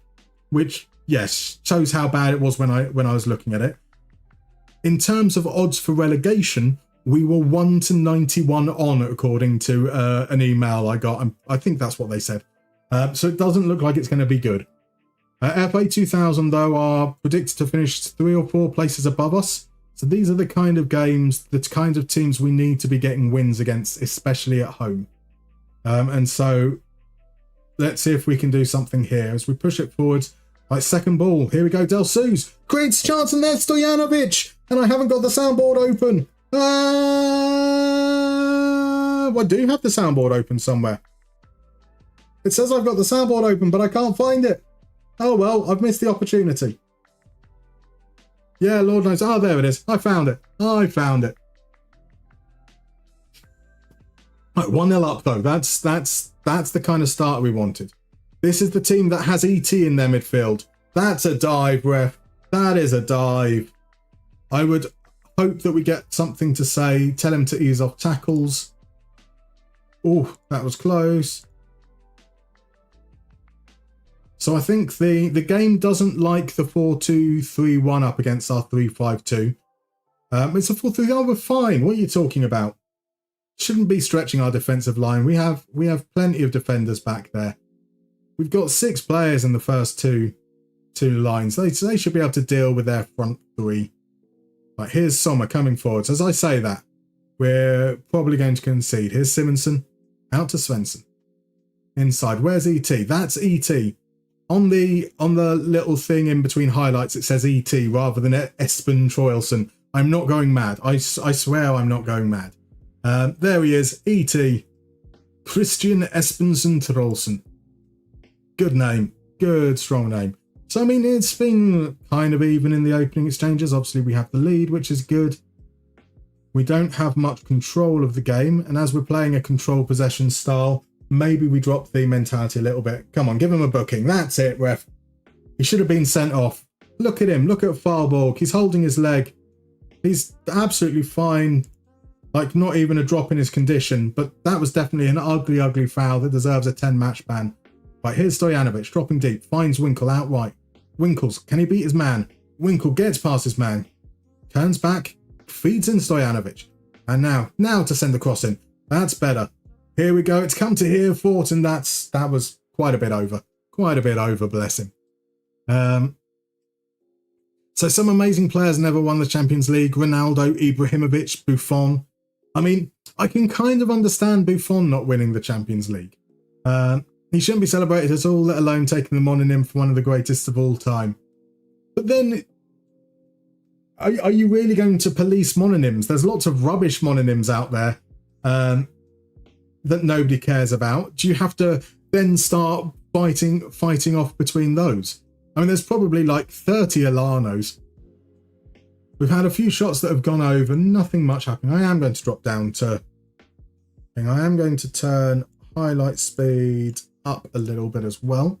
which, yes, shows how bad it was when I was looking at it. In terms of odds for relegation, we were 1 to 91 on, according to an email I got. I think that's what they said. So it doesn't look like it's going to be good. FA2000, though, are predicted to finish 3 or 4 places above us. So these are the kind of games, the kinds of teams we need to be getting wins against, especially at home. And so let's see if we can do something here as we push it forwards. Right, second ball. Here we go. Del Suze creates chance, and there's Stojanovic. And I haven't got the soundboard open. I do have the soundboard open somewhere. It says I've got the soundboard open, but I can't find it. Oh well, I've missed the opportunity. Yeah, Lord knows. Oh, there it is. I found it. Right, 1-0 up though. That's the kind of start we wanted. This is the team that has ET in their midfield. That's a dive, ref. That is a dive. I would hope that we get something to say. Tell him to ease off tackles. Oh, that was close. So I think the game doesn't like the 4-2-3-1 up against our 3-5-2. It's a 4-3. Oh, we're fine. What are you talking about? Shouldn't be stretching our defensive line. We have plenty of defenders back there. We've got 6 players in the first two lines. They should be able to deal with their front 3. Right, here's Sommer coming forwards. As I say that, we're probably going to concede. Here's Simonson. Out to Svensson. Inside. Where's ET? That's ET. On the little thing in between highlights, it says ET rather than Espen Troilson. I'm not going mad. I swear I'm not going mad. There he is. ET. Christian Espensen Troilson. Good name. Good, strong name. So, I mean, it's been kind of even in the opening exchanges. Obviously, we have the lead, which is good. We don't have much control of the game. And as we're playing a control possession style, maybe we drop the mentality a little bit. Come on, give him a booking. That's it, ref. He should have been sent off. Look at him. Look at Farborg. He's holding his leg. He's absolutely fine. Like, not even a drop in his condition. But that was definitely an ugly, ugly foul that deserves a 10-match ban. Right, here's Stojanovic, dropping deep, finds Winkle outright. Winkles, can he beat his man? Winkle gets past his man, turns back, feeds in Stojanovic. And now to send the cross in. That's better. Here we go, it's come to here, Fort, and that was quite a bit over. Quite a bit over, bless him. So some amazing players never won the Champions League. Ronaldo, Ibrahimovic, Buffon. I mean, I can kind of understand Buffon not winning the Champions League. He shouldn't be celebrated at all, let alone taking the mononym for one of the greatest of all time. But then, are you really going to police mononyms? There's lots of rubbish mononyms out there that nobody cares about. Do you have to then start fighting off between those? I mean, there's probably like 30 Alanos. We've had a few shots that have gone over, nothing much happening. I am going to drop down to... I am going to turn highlight speed up a little bit as well.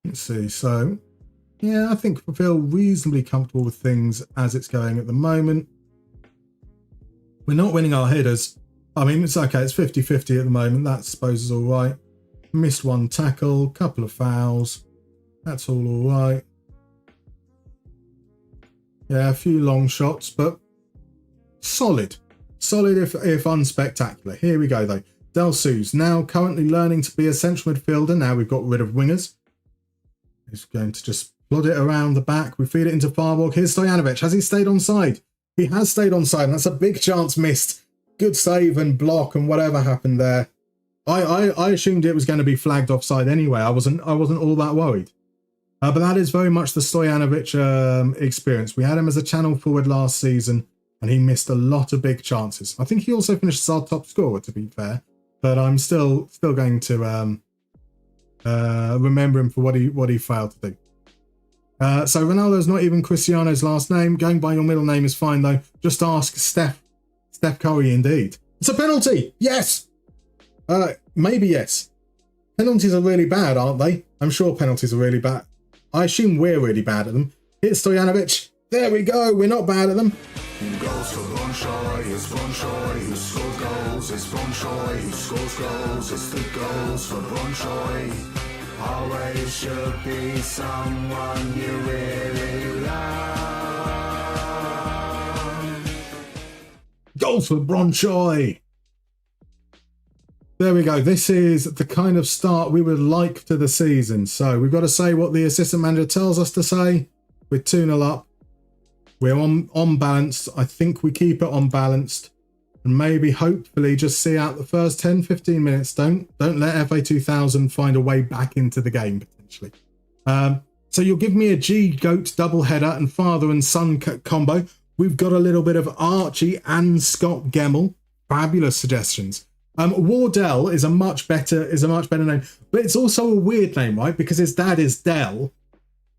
Let's see, so yeah, I think I feel reasonably comfortable with things as it's going at the moment. We're not winning our headers. I mean, it's okay, it's 50-50 at the moment. That I suppose is all right. Missed one tackle, couple of fouls. That's all right. Yeah, a few long shots, but solid. Solid if unspectacular. Here we go though. Del Sue's now currently learning to be a central midfielder. Now we've got rid of wingers. He's going to just plod it around the back. We feed it into Farborg. Here's Stojanovic. Has he stayed onside? He has stayed onside, and that's a big chance missed. Good save and block and whatever happened there. I assumed it was going to be flagged offside anyway. I wasn't all that worried. But that is very much the Stojanovic experience. We had him as a channel forward last season, and he missed a lot of big chances. I think he also finished as our top scorer, to be fair. But I'm still going to remember him for what he failed to do. So Ronaldo's not even Cristiano's last name. Going by your middle name is fine though. Just ask Steph Curry indeed. It's a penalty. Yes. Maybe yes. Penalties are really bad, aren't they? I'm sure penalties are really bad. I assume we're really bad at them. Here's Stojanovic. There we go. We're not bad at them. Goals for Brønshøj, it's Brønshøj who scores goals, it's Brønshøj who scores goals, it's the goals for Brønshøj. Always should be someone you really love. Goals for Brønshøj. There we go. This is the kind of start we would like to the season. So we've got to say what the assistant manager tells us to say. We're 2-0 up. We're on balanced. I think we keep it on balanced. And maybe, hopefully, just see out the first 10-15 minutes. Don't let FA2000 find a way back into the game, potentially. So you'll give me a G-Goat doubleheader and father and son combo. We've got a little bit of Archie and Scott Gemmell. Fabulous suggestions. Wardell is a much better name, but it's also a weird name, right? Because his dad is Dell.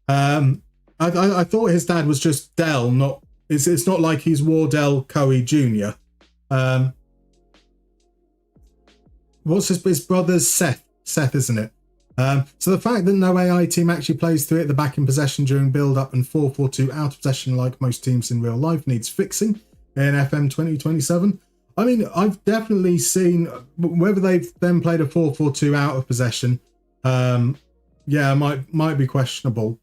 I thought his dad was just Dell, not it's not like he's Wardell Curry Jr. What's his brother's Seth, isn't it? So the fact that no AI team actually plays through it at the back in possession during build-up and 4-4-2 out of possession like most teams in real life needs fixing in FM27. I mean, I've definitely seen whether they've then played a 4-4-2 out of possession. Yeah, might be questionable.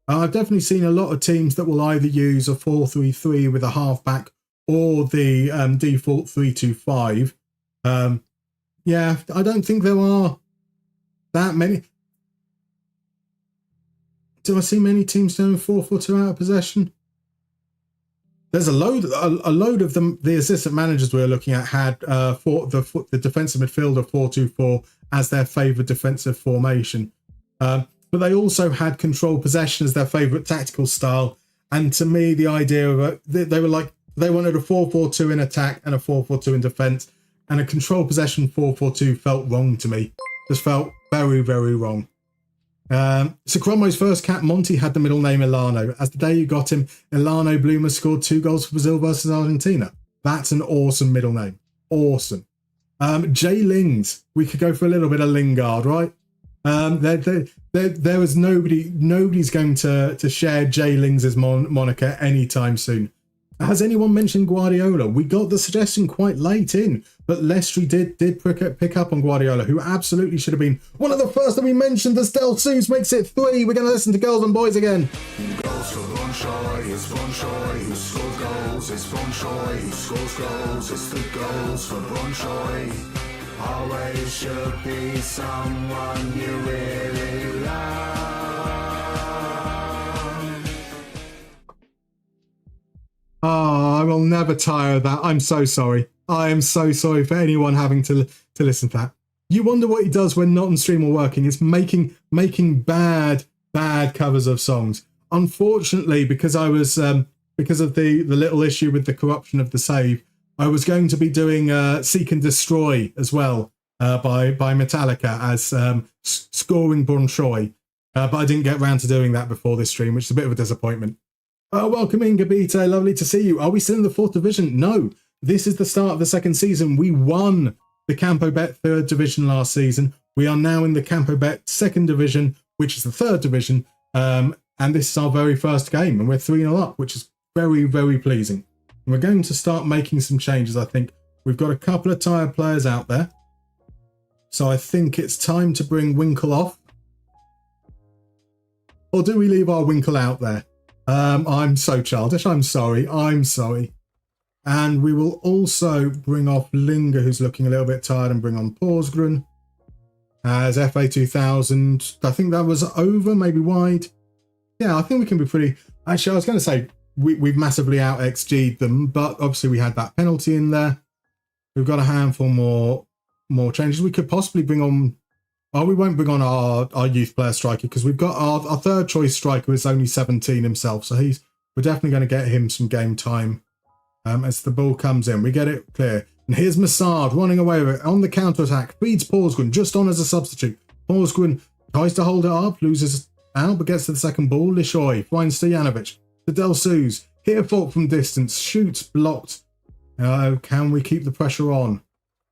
I've definitely seen a lot of teams that will either use a 4-3-3 with a halfback or the default 3-2-5. Yeah, I don't think there are that many. Do I see many teams doing 4-4-2 out of possession? There's a load of them. The assistant managers we were looking at had the defensive midfielder 4-2-4 as their favourite defensive formation. But they also had control possession as their favourite tactical style. And to me, the idea of they wanted a 4-4-2 in attack and a 4-4-2 in defence. And a control possession 4-4-2 felt wrong to me. Just felt very, very wrong. So Cromwell's first cap, Monty, had the middle name Elano. As the day you got him, Elano Bloomer scored 2 goals for Brazil versus Argentina. That's an awesome middle name. Awesome. Jay Lings. We could go for a little bit of Lingard, right? There was nobody's going to share Jay Lings' moniker anytime soon. Has anyone mentioned Guardiola? We got the suggestion quite late in, but Lestri did pick up on Guardiola, who absolutely should have been one of the first that we mentioned. As Del Suze makes it 3. We're going to listen to girls and boys again. Goals for Brønshøj, it's Brønshøj who scores goals, it's Brønshøj who scores goals, it's the goals for Brønshøj. Always should be someone you really love. Oh, I will never tire of that. I'm so sorry. I am so sorry for anyone having to listen to that. You wonder what he does when not on stream or working. It's making bad covers of songs. Unfortunately, because I was because of the little issue with the corruption of the save, I was going to be doing Seek and Destroy as well by Metallica as scoring Brønshøj, but I didn't get around to doing that before this stream, which is a bit of a disappointment. Welcome in, Gabita. Lovely to see you. Are we still in the 4th division? No. This is the start of the 2nd season. We won the CampoBet 3rd division last season. We are now in the CampoBet 2nd division, which is the 3rd division. And this is our very first game, and we're 3-0 up, which is very, very pleasing. And we're going to start making some changes, I think. We've got a couple of tired players out there. So I think it's time to bring Winkle off. Or do we leave our Winkle out there? I'm so childish. I'm sorry. I'm sorry. And we will also bring off Linger, who's looking a little bit tired, and bring on Porsgrunn as FA2000. I think that was over, maybe wide. Yeah, I think we can be pretty... Actually, I was going to say we've massively out-XG'd them, but obviously we had that penalty in there. We've got a handful more changes. We could possibly bring on... Oh, we won't bring on our youth player striker because we've got our third choice striker is only 17 himself. So we're definitely going to get him some game time as the ball comes in. We get it clear. And here's Massard running away with it on the counter-attack. Feeds Porsgrunn just on as a substitute. Porsgrunn tries to hold it up, loses out, but gets to the second ball. Lishoy finds Stojanovic. To Del Suze. Here fault from distance. Shoots blocked. Can we keep the pressure on?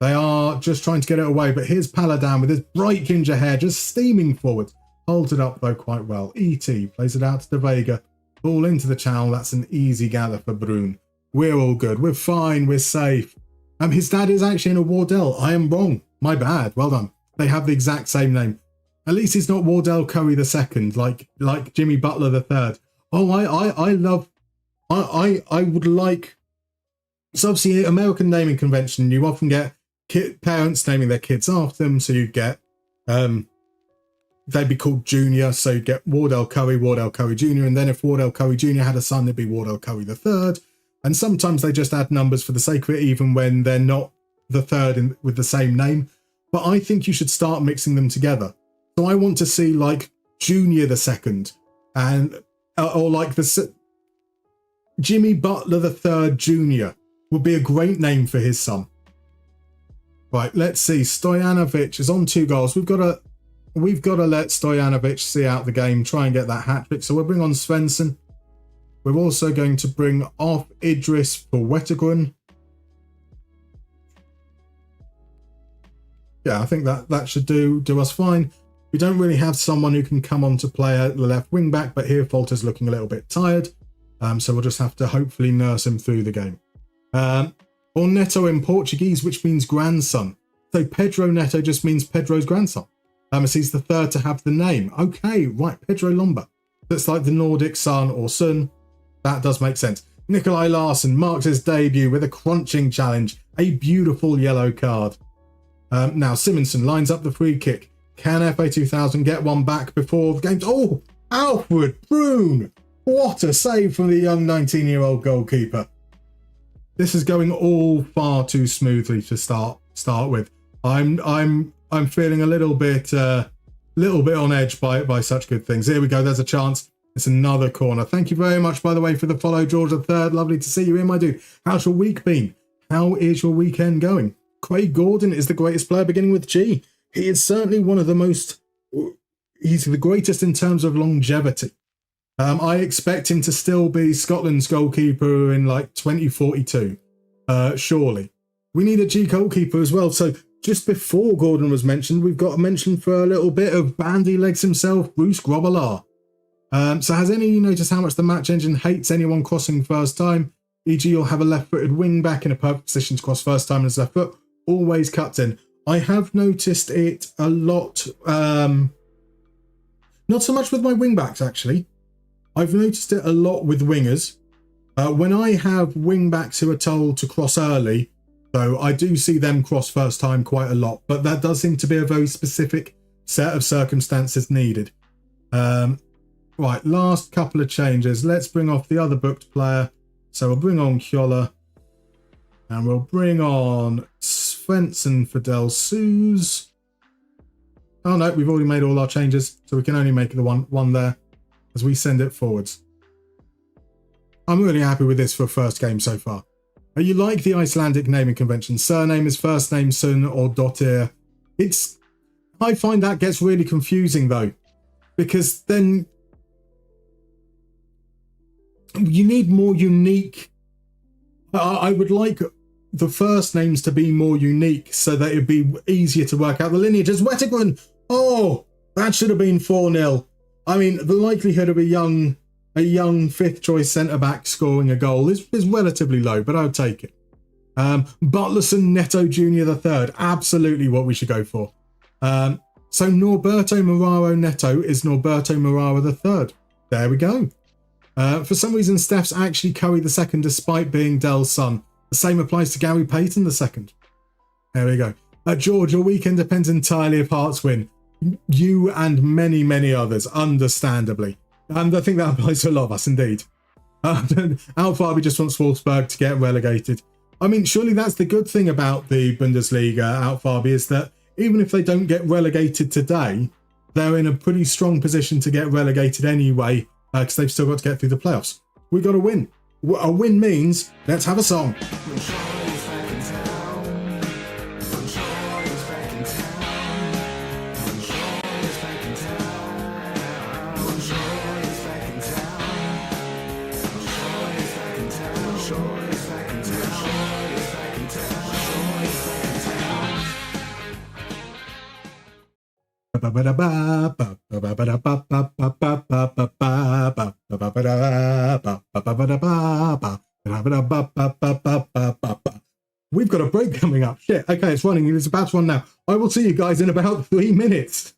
They are just trying to get it away, but here's Paladin with his bright ginger hair just steaming forward. Holds it up, though, quite well. E.T. plays it out to De Vega. Ball into the channel. That's an easy gather for Brun. We're all good. We're fine. We're safe. His dad is actually in a Wardell. I am wrong. My bad. Well done. They have the exact same name. At least he's not Wardell Curry II, like Jimmy Butler III. Oh, I would like... So obviously, American naming convention, you often get parents naming their kids after them. So you get, they'd be called Junior. So you get Wardell Curry Jr. And then if Wardell Curry Jr. had a son, it'd be Wardell Curry III. And sometimes they just add numbers for the sake of it, even when they're not the third with the same name. But I think you should start mixing them together. So I want to see like Junior II and, or like the Jimmy Butler III Jr. would be a great name for his son. Right, let's see. Stojanovic is on 2 goals. We've got to let Stojanovic see out the game, try and get that hat trick. So we'll bring on Svensson. We're also going to bring off Idris for Wettergren. Yeah, I think that should do us fine. We don't really have someone who can come on to play at the left wing back, but here Folter's looking a little bit tired. So we'll just have to hopefully nurse him through the game. Or Neto in Portuguese, which means grandson. So Pedro Neto just means Pedro's grandson. As he's the third to have the name. Okay, right, Pedro Lomba. That's like the Nordic son or son. That does make sense. Nikolai Larsson marks his debut with a crunching challenge. A beautiful yellow card. Now Simonson lines up the free kick. Can FA2000 get one back before the game's... Oh, Alfred Brun! What a save from the young 19-year-old goalkeeper. This is going all far too smoothly to start with. I'm feeling a little bit on edge by such good things. Here we go. There's a chance. It's another corner. Thank you very much, by the way, for the follow, George III. Lovely to see you here, my dude. How's your week been? How is your weekend going? Craig Gordon is the greatest player beginning with G. He is certainly one of the most... He's the greatest in terms of longevity. I expect him to still be Scotland's goalkeeper in like 2042, surely. We need a G goalkeeper as well. So just before Gordon was mentioned, we've got a mention for a little bit of bandy legs himself, Bruce Grobbelaar. So has any of you noticed how much the match engine hates anyone crossing first time? E.g. you'll have a left-footed wing back in a perfect position to cross first time and his left foot always cuts in. I have noticed it a lot, not so much with my wing backs actually. I've noticed it a lot with wingers. When I have wing backs who are told to cross early, though, I do see them cross first time quite a lot, but that does seem to be a very specific set of circumstances needed. Right, last couple of changes. Let's bring off the other booked player. So we'll bring on Kjola and we'll bring on Svensson for Del Suze. Oh no, we've already made all our changes, so we can only make the one there as we send it forwards. I'm really happy with this for a first game so far. You like the Icelandic naming convention? Surname is first name Sun or Dottir. I find that gets really confusing though, because then you need more unique. I would like the first names to be more unique so that it'd be easier to work out the lineages. Wettergren! Oh, that should have been 4-0. I mean, the likelihood of a young fifth choice centre-back scoring a goal is relatively low, but I would take it. Butlerson Neto Jr. III, absolutely what we should go for. So Norberto Moraro Neto is Norberto Moraro III. There we go. For some reason, Steph's actually Curry II despite being Dell's son. The same applies to Gary Payton II. There we go. George, your weekend depends entirely if Hearts win. You and many, many others, understandably. And I think that applies to a lot of us, indeed. Al Farby just wants Wolfsburg to get relegated. I mean, surely that's the good thing about the Bundesliga, Al Farby, is that even if they don't get relegated today, they're in a pretty strong position to get relegated anyway, because they've still got to get through the playoffs. We've got to win. A win means, let's have a song. We've got a break coming up. Shit. Okay, it's running. It's about to run now. I will see you guys in about 3 minutes.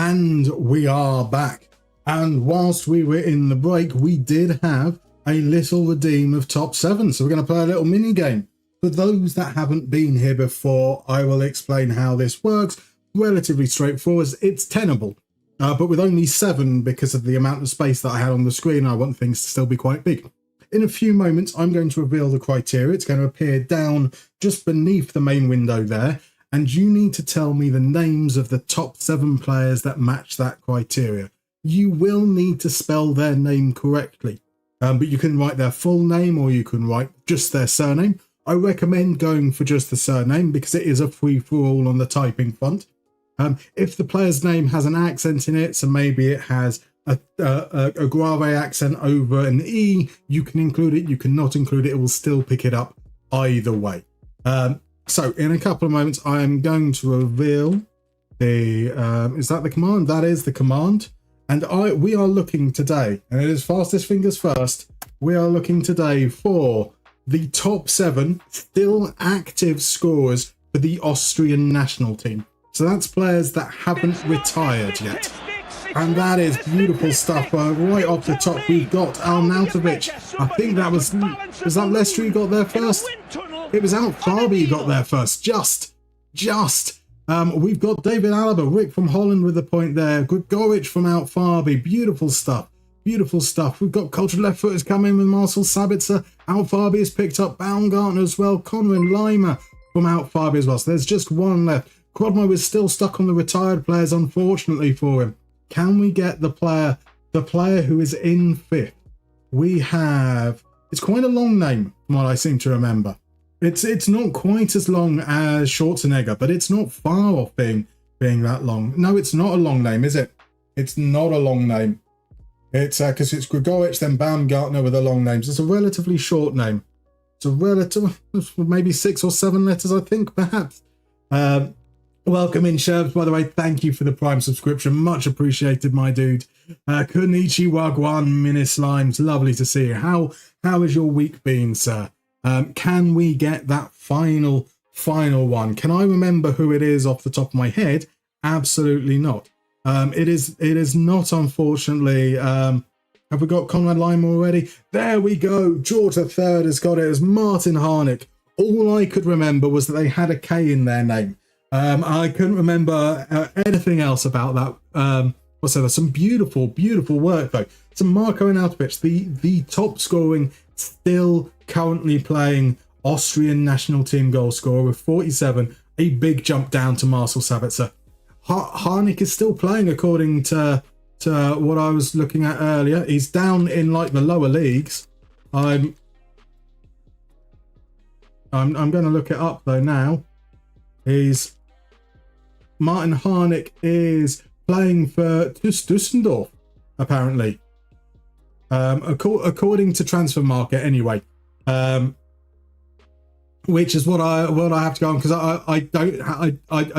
And we are back. And whilst we were in the break, we did have a little redeem of top 7. So we're going to play a little mini game. For those that haven't been here before, I will explain how this works. Relatively straightforward. It's tenable. But with only 7, because of the amount of space that I had on the screen, I want things to still be quite big. In a few moments, I'm going to reveal the criteria. It's going to appear down just beneath the main window there. And you need to tell me the names of the top 7 players that match that criteria. You will need to spell their name correctly, but you can write their full name or you can write just their surname. I recommend going for just the surname because it is a free-for-all on the typing font. If the player's name has an accent in it, so maybe it has a grave accent over an E, you can include it, you cannot include it, it will still pick it up either way. So in a couple of moments, I am going to reveal the, is that the command? That is the command. And we are looking today, and it is fastest fingers first, we are looking today for the top 7 still active scorers for the Austrian national team. So that's players that haven't retired yet. And that is beautiful stuff. Right off the top, we've got Arnautovic. I think that was that Leicester who got there first? It was Alfarby who got there first. Just. We've got David Alaba, Rick from Holland with the point there. Grigoric from Alfarby. Beautiful stuff. Beautiful stuff. We've got cultured left footers coming with Marcel Sabitzer. Alfarby has picked up Baumgartner as well. Conrad Lima from Alfarby as well. So there's just one left. Crodmo is still stuck on the retired players, unfortunately for him. Can we get the player who is in 5th? We have, it's quite a long name from what I seem to remember. It's not quite as long as Schwarzenegger, but it's not far off being that long. No, it's not a long name, is it? It's not a long name. It's because it's Grigoric, then Baumgartner with the long names. It's a relatively short name. It's a relative, maybe 6 or 7 letters, I think, perhaps. Welcome in, Sherbs, by the way. Thank you for the Prime subscription. Much appreciated, my dude. Kunichi Wagwan, Mini Slimes. Lovely to see you. How has your week been, sir? Can we get that final one? Can I remember who it is off the top of my head? Absolutely not. It is not, unfortunately. Have we got Conrad Lima already? There we go. George III has got it as Martin Harnick. All I could remember was that they had a K in their name. I couldn't remember anything else about that whatsoever. Some beautiful work, though. Some Marko Arnautovic, the top scoring, still currently playing Austrian national team goal scorer with 47, a big jump down to Marcel Sabitzer. Harnick is still playing according to what I was looking at earlier. He's down in like the lower leagues. I'm going to look it up though now. Martin Harnick is playing for Düsseldorf, apparently. According to Transfer Market, anyway. Which is what I have to go on, because I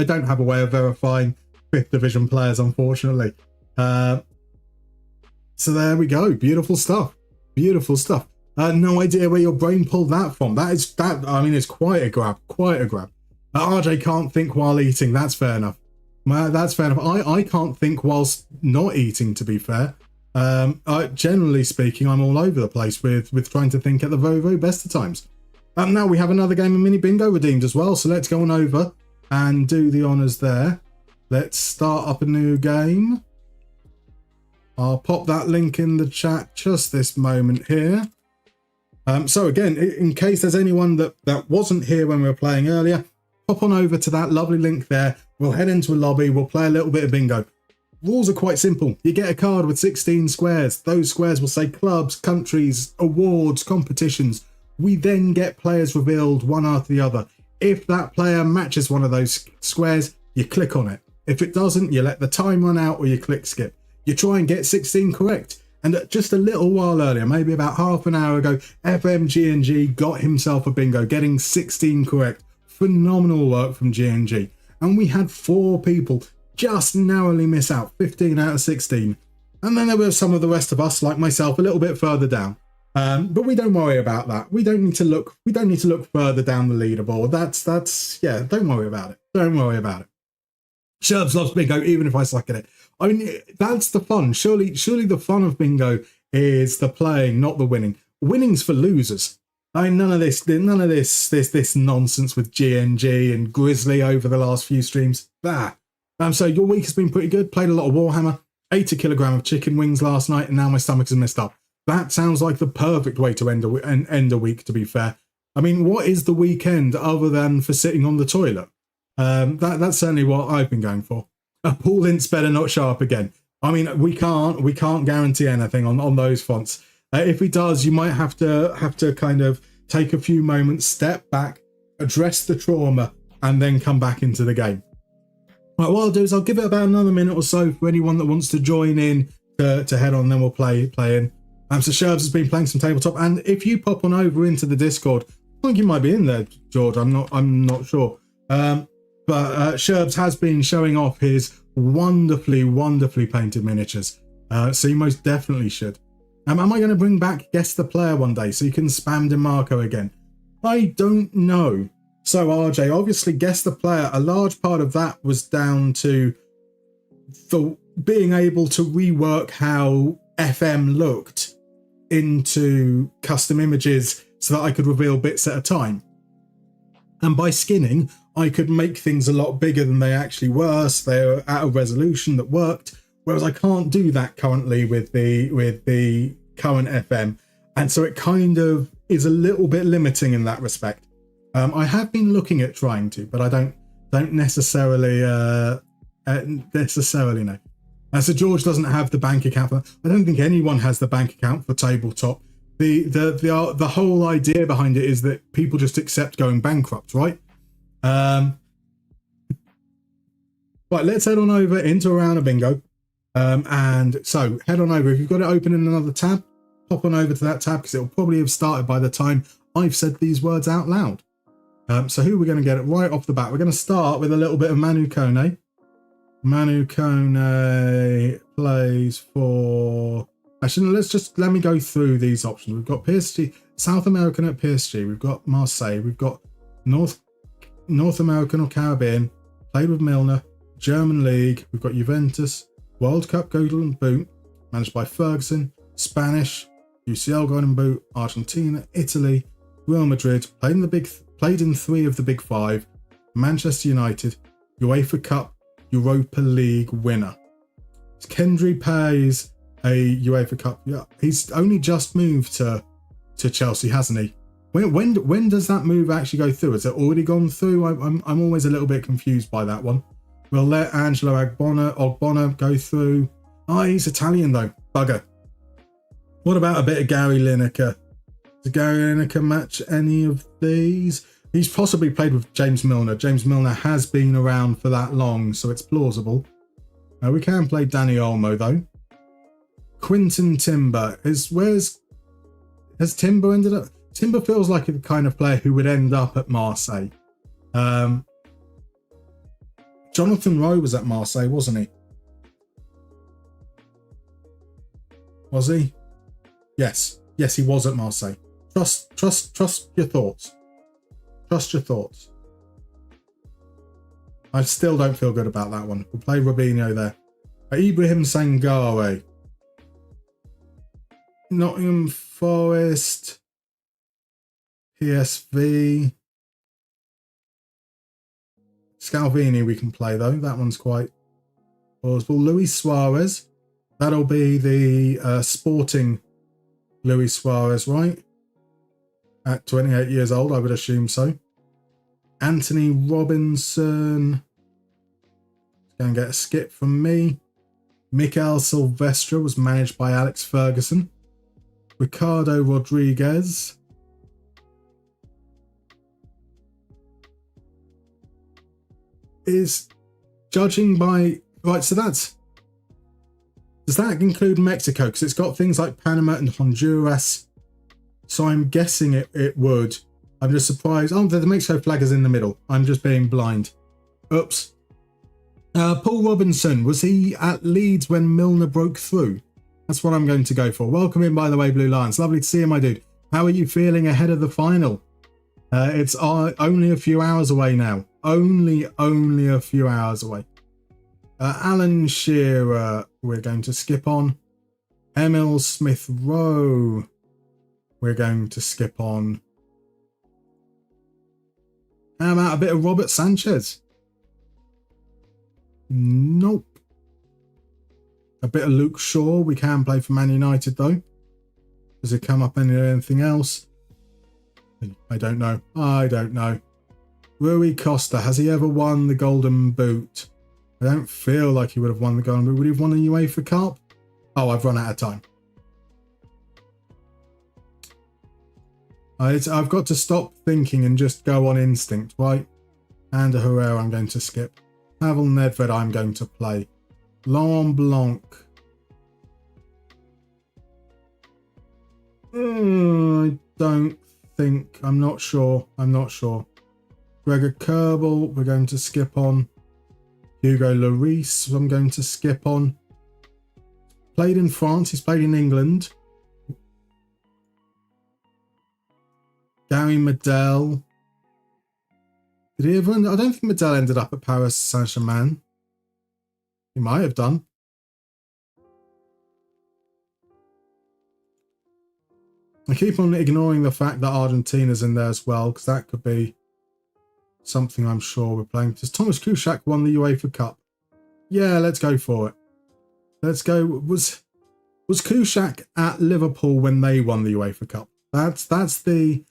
don't have a way of verifying 5th division players, unfortunately. So there we go. Beautiful stuff. No idea where your brain pulled that from. I mean, it's quite a grab. RJ can't think while eating. That's fair enough. I can't think whilst not eating, to be fair. Generally speaking, I'm all over the place with trying to think at the very, very best of times. Now we have another game of mini bingo redeemed as well, so let's go on over and do the honours there. Let's start up a new game. I'll pop that link in the chat just this moment here. So again, in case there's anyone that wasn't here when we were playing earlier, pop on over to that lovely link there. We'll head into a lobby, we'll play a little bit of bingo. Rules are quite simple. You get a card with 16 squares. Those squares will say clubs, countries, awards, competitions. We then get players revealed one after the other. If that player matches one of those squares, you click on it. If it doesn't, you let the time run out or you click skip. You try and get 16 correct. And just a little while earlier, maybe about half an hour ago, FMGNG got himself a bingo, getting 16 correct. Phenomenal work from GNG. And we had 4 people just narrowly miss out, 15 out of 16. And then there were some of the rest of us, like myself, a little bit further down. But we don't worry about that. We don't need to look further down the leaderboard. That's yeah, don't worry about it. Sherbs loves bingo, even if I suck at it. I mean, that's the fun. Surely the fun of bingo is the playing, not the winning. Winning's for losers. I mean, none of this nonsense with GNG and Grizzly over the last few streams. So your week has been pretty good. Played a lot of Warhammer. Ate a kilogram of chicken wings last night, and now my stomach is messed up. That sounds like the perfect way to end a week, to be fair. I mean, what is the weekend other than for sitting on the toilet? That's certainly what I've been going for. Paul Ince better not show up again. I mean, we can't guarantee anything on those fonts. If he does, you might have to kind of take a few moments, step back, address the trauma, and then come back into the game. Right, what I'll do is I'll give it about another minute or so for anyone that wants to join in to head on, then we'll play in. So Sherbs has been playing some tabletop, and if you pop on over into the Discord, I think you might be in there, George. I'm not sure. But Sherbs has been showing off his wonderfully painted miniatures. So you most definitely should. Am I going to bring back Guess the Player one day so you can spam DeMarco again? I don't know. So RJ, obviously Guess the Player, a large part of that was down to being able to rework how FM looked into custom images so that I could reveal bits at a time. And by skinning, I could make things a lot bigger than they actually were, so they were at a resolution that worked, whereas I can't do that currently with the current FM. And so it kind of is a little bit limiting in that respect. I have been looking at trying to, but I don't necessarily know. So George doesn't have the bank account for. I don't think anyone has the bank account for tabletop. The whole idea behind it is that people just accept going bankrupt, right? Right, let's head on over into a round of bingo. And so head on over. If you've got it open in another tab, pop on over to that tab because it'll probably have started by the time I've said these words out loud. So who are we going to get it right off the bat? We're going to start with a little bit of Manu Kone. Manu Kone plays for... Actually, let me go through these options. We've got PSG, South American at PSG. We've got Marseille. We've got North American or Caribbean. Played with Milner. German League. We've got Juventus. World Cup Golden Boot. Managed by Ferguson. Spanish. UCL Golden Boot. Argentina. Italy. Real Madrid. Played in 3 of the big 5. Manchester United. UEFA Cup. Europa League winner. Kendry plays a UEFA Cup. Yeah, he's only just moved to Chelsea, hasn't he? When does that move actually go through? Has it already gone through? I'm always a little bit confused by that one. We'll let Angelo Ogbonna go through. Oh, he's Italian though. Bugger. What about a bit of Gary Lineker? Does Gary Lineker match any of these? He's possibly played with James Milner. James Milner has been around for that long, so it's plausible. We can play Danny Olmo though. Quinton Timber has Timber ended up? Timber feels like the kind of player who would end up at Marseille. Jonathan Rowe was at Marseille, wasn't he? Was he? Yes, he was at Marseille. Trust your thoughts. Trust your thoughts. I still don't feel good about that one. We'll play Robinho there. Ibrahim Sangare. Nottingham Forest. PSV. Scalvini we can play though. That one's quite plausible. Luis Suarez. That'll be the Sporting Luis Suarez, right? At 28 years old, I would assume so. Anthony Robinson. Going to get a skip from me. Mikel Silvestre was managed by Alex Ferguson. Ricardo Rodriguez. Is judging by... Right, so that's... Does that include Mexico? Because it's got things like Panama and Honduras. So I'm guessing it would. I'm just surprised. Oh, the Mexico flag is in the middle. I'm just being blind. Oops. Paul Robinson. Was he at Leeds when Milner broke through? That's what I'm going to go for. Welcome in, by the way, Blue Lions. Lovely to see you, my dude. How are you feeling ahead of the final? It's only a few hours away now. Only a few hours away. Alan Shearer, we're going to skip on. Emil Smith Rowe, we're going to skip on. How about a bit of Robert Sanchez? Nope. A bit of Luke Shaw. We can play for Man United though. Does it come up anything else? I don't know. I don't know. Rui Costa, has he ever won the Golden Boot? I don't feel like he would have won the Golden Boot. Would he have won a UEFA Cup? Oh, I've run out of time. I've got to stop thinking and just go on instinct, right? And a Herrera I'm going to skip. Pavel Nedved I'm going to play. Laurent Blanc. I don't think. I'm not sure. Gregor Kerbal we're going to skip on. Hugo Lloris I'm going to skip on. Played in France. He's played in England. Gary Medel. Did he ever? I don't think Medel ended up at Paris Saint-Germain. He might have done. I keep on ignoring the fact that Argentina's in there as well, because that could be something I'm sure we're playing. Does Thomas Kuszczak won the UEFA Cup? Yeah, let's go for it. Let's go. Was Kuszczak at Liverpool when they won the UEFA Cup? That's the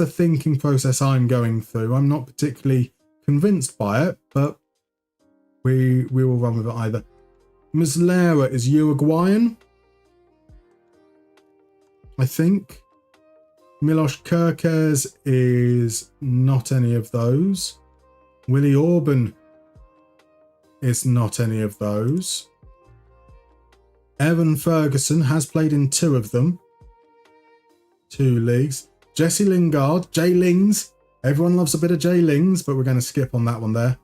thinking process I'm going through. I'm not particularly convinced by it, but we will run with it either. Muslera is Uruguayan, I think. Milos Kerkez is not any of those. Willie Orban is not any of those. Evan Ferguson has played in 2 of them. 2 leagues. Jesse Lingard, J Lings. Everyone loves a bit of J Lings, but we're going to skip on that one there.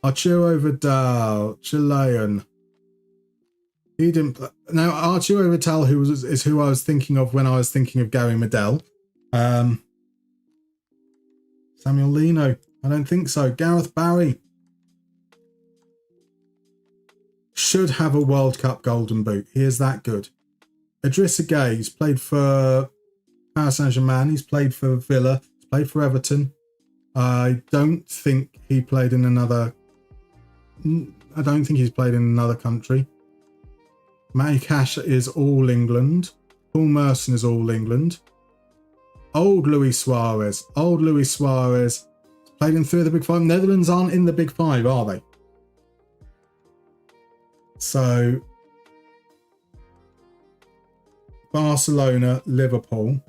Arturo Vidal, Chilean. He didn't. Now Arturo Vidal, is who I was thinking of when I was thinking of Gary Medel. Samuel Lino, I don't think so. Gareth Barry should have a World Cup Golden Boot. He is that good. Idrissa Gueye, he's played for Paris Saint-Germain. He's played for Villa. He's played for Everton. I don't think he played in another. I don't think he's played in another country. Matty Cash is all England. Paul Merson is all England. Old Luis Suarez. Played in 3 of the Big 5. Netherlands aren't in the Big 5, are they? So, Barcelona, Liverpool.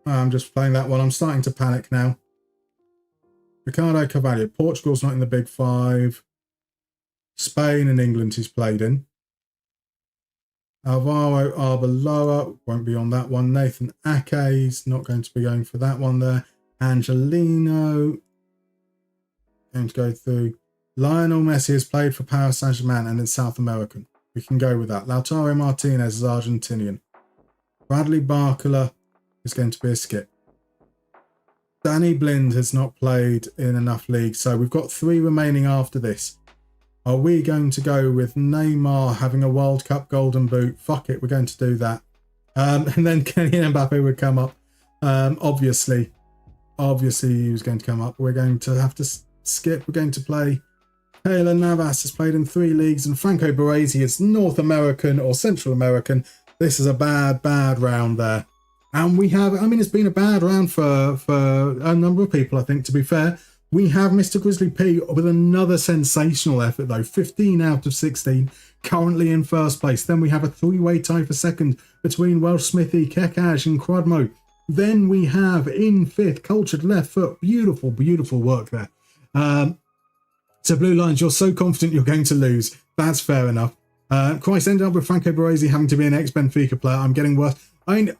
I'm just playing that one. I'm starting to panic now. Ricardo Carvalho. Portugal's not in the Big 5. Spain and England he's played in. Alvaro Arbeloa won't be on that one. Nathan Ake's not going to be going for that one there. Angelino. Going to go through. Lionel Messi has played for Paris Saint-Germain and is South American. We can go with that. Lautaro Martinez is Argentinian. Bradley Barcola is going to be a skip. Danny Blind has not played in enough leagues, so we've got 3 remaining after this. Are we going to go with Neymar having a World Cup Golden Boot? Fuck it, we're going to do that. And then Kylian Mbappe would come up. Obviously he was going to come up. We're going to have to skip. We're going to play. Keylor Navas has played in 3 leagues, and Franco Baresi is North American or Central American. This is a bad round there. And we have, I mean, it's been a bad round for a number of people, I think, to be fair. We have Mr. Grizzly P with another sensational effort, though. 15 out of 16, currently in first place. Then we have a 3-way tie for second between Welsh Smithy, Kekash and Crudmo. Then we have in 5th, Cultured Left Foot. Beautiful work there. So Blue Lions, you're so confident you're going to lose. That's fair enough. Christ ended up with Franco Baresi having to be an ex-Benfica player. I'm getting worse. I mean,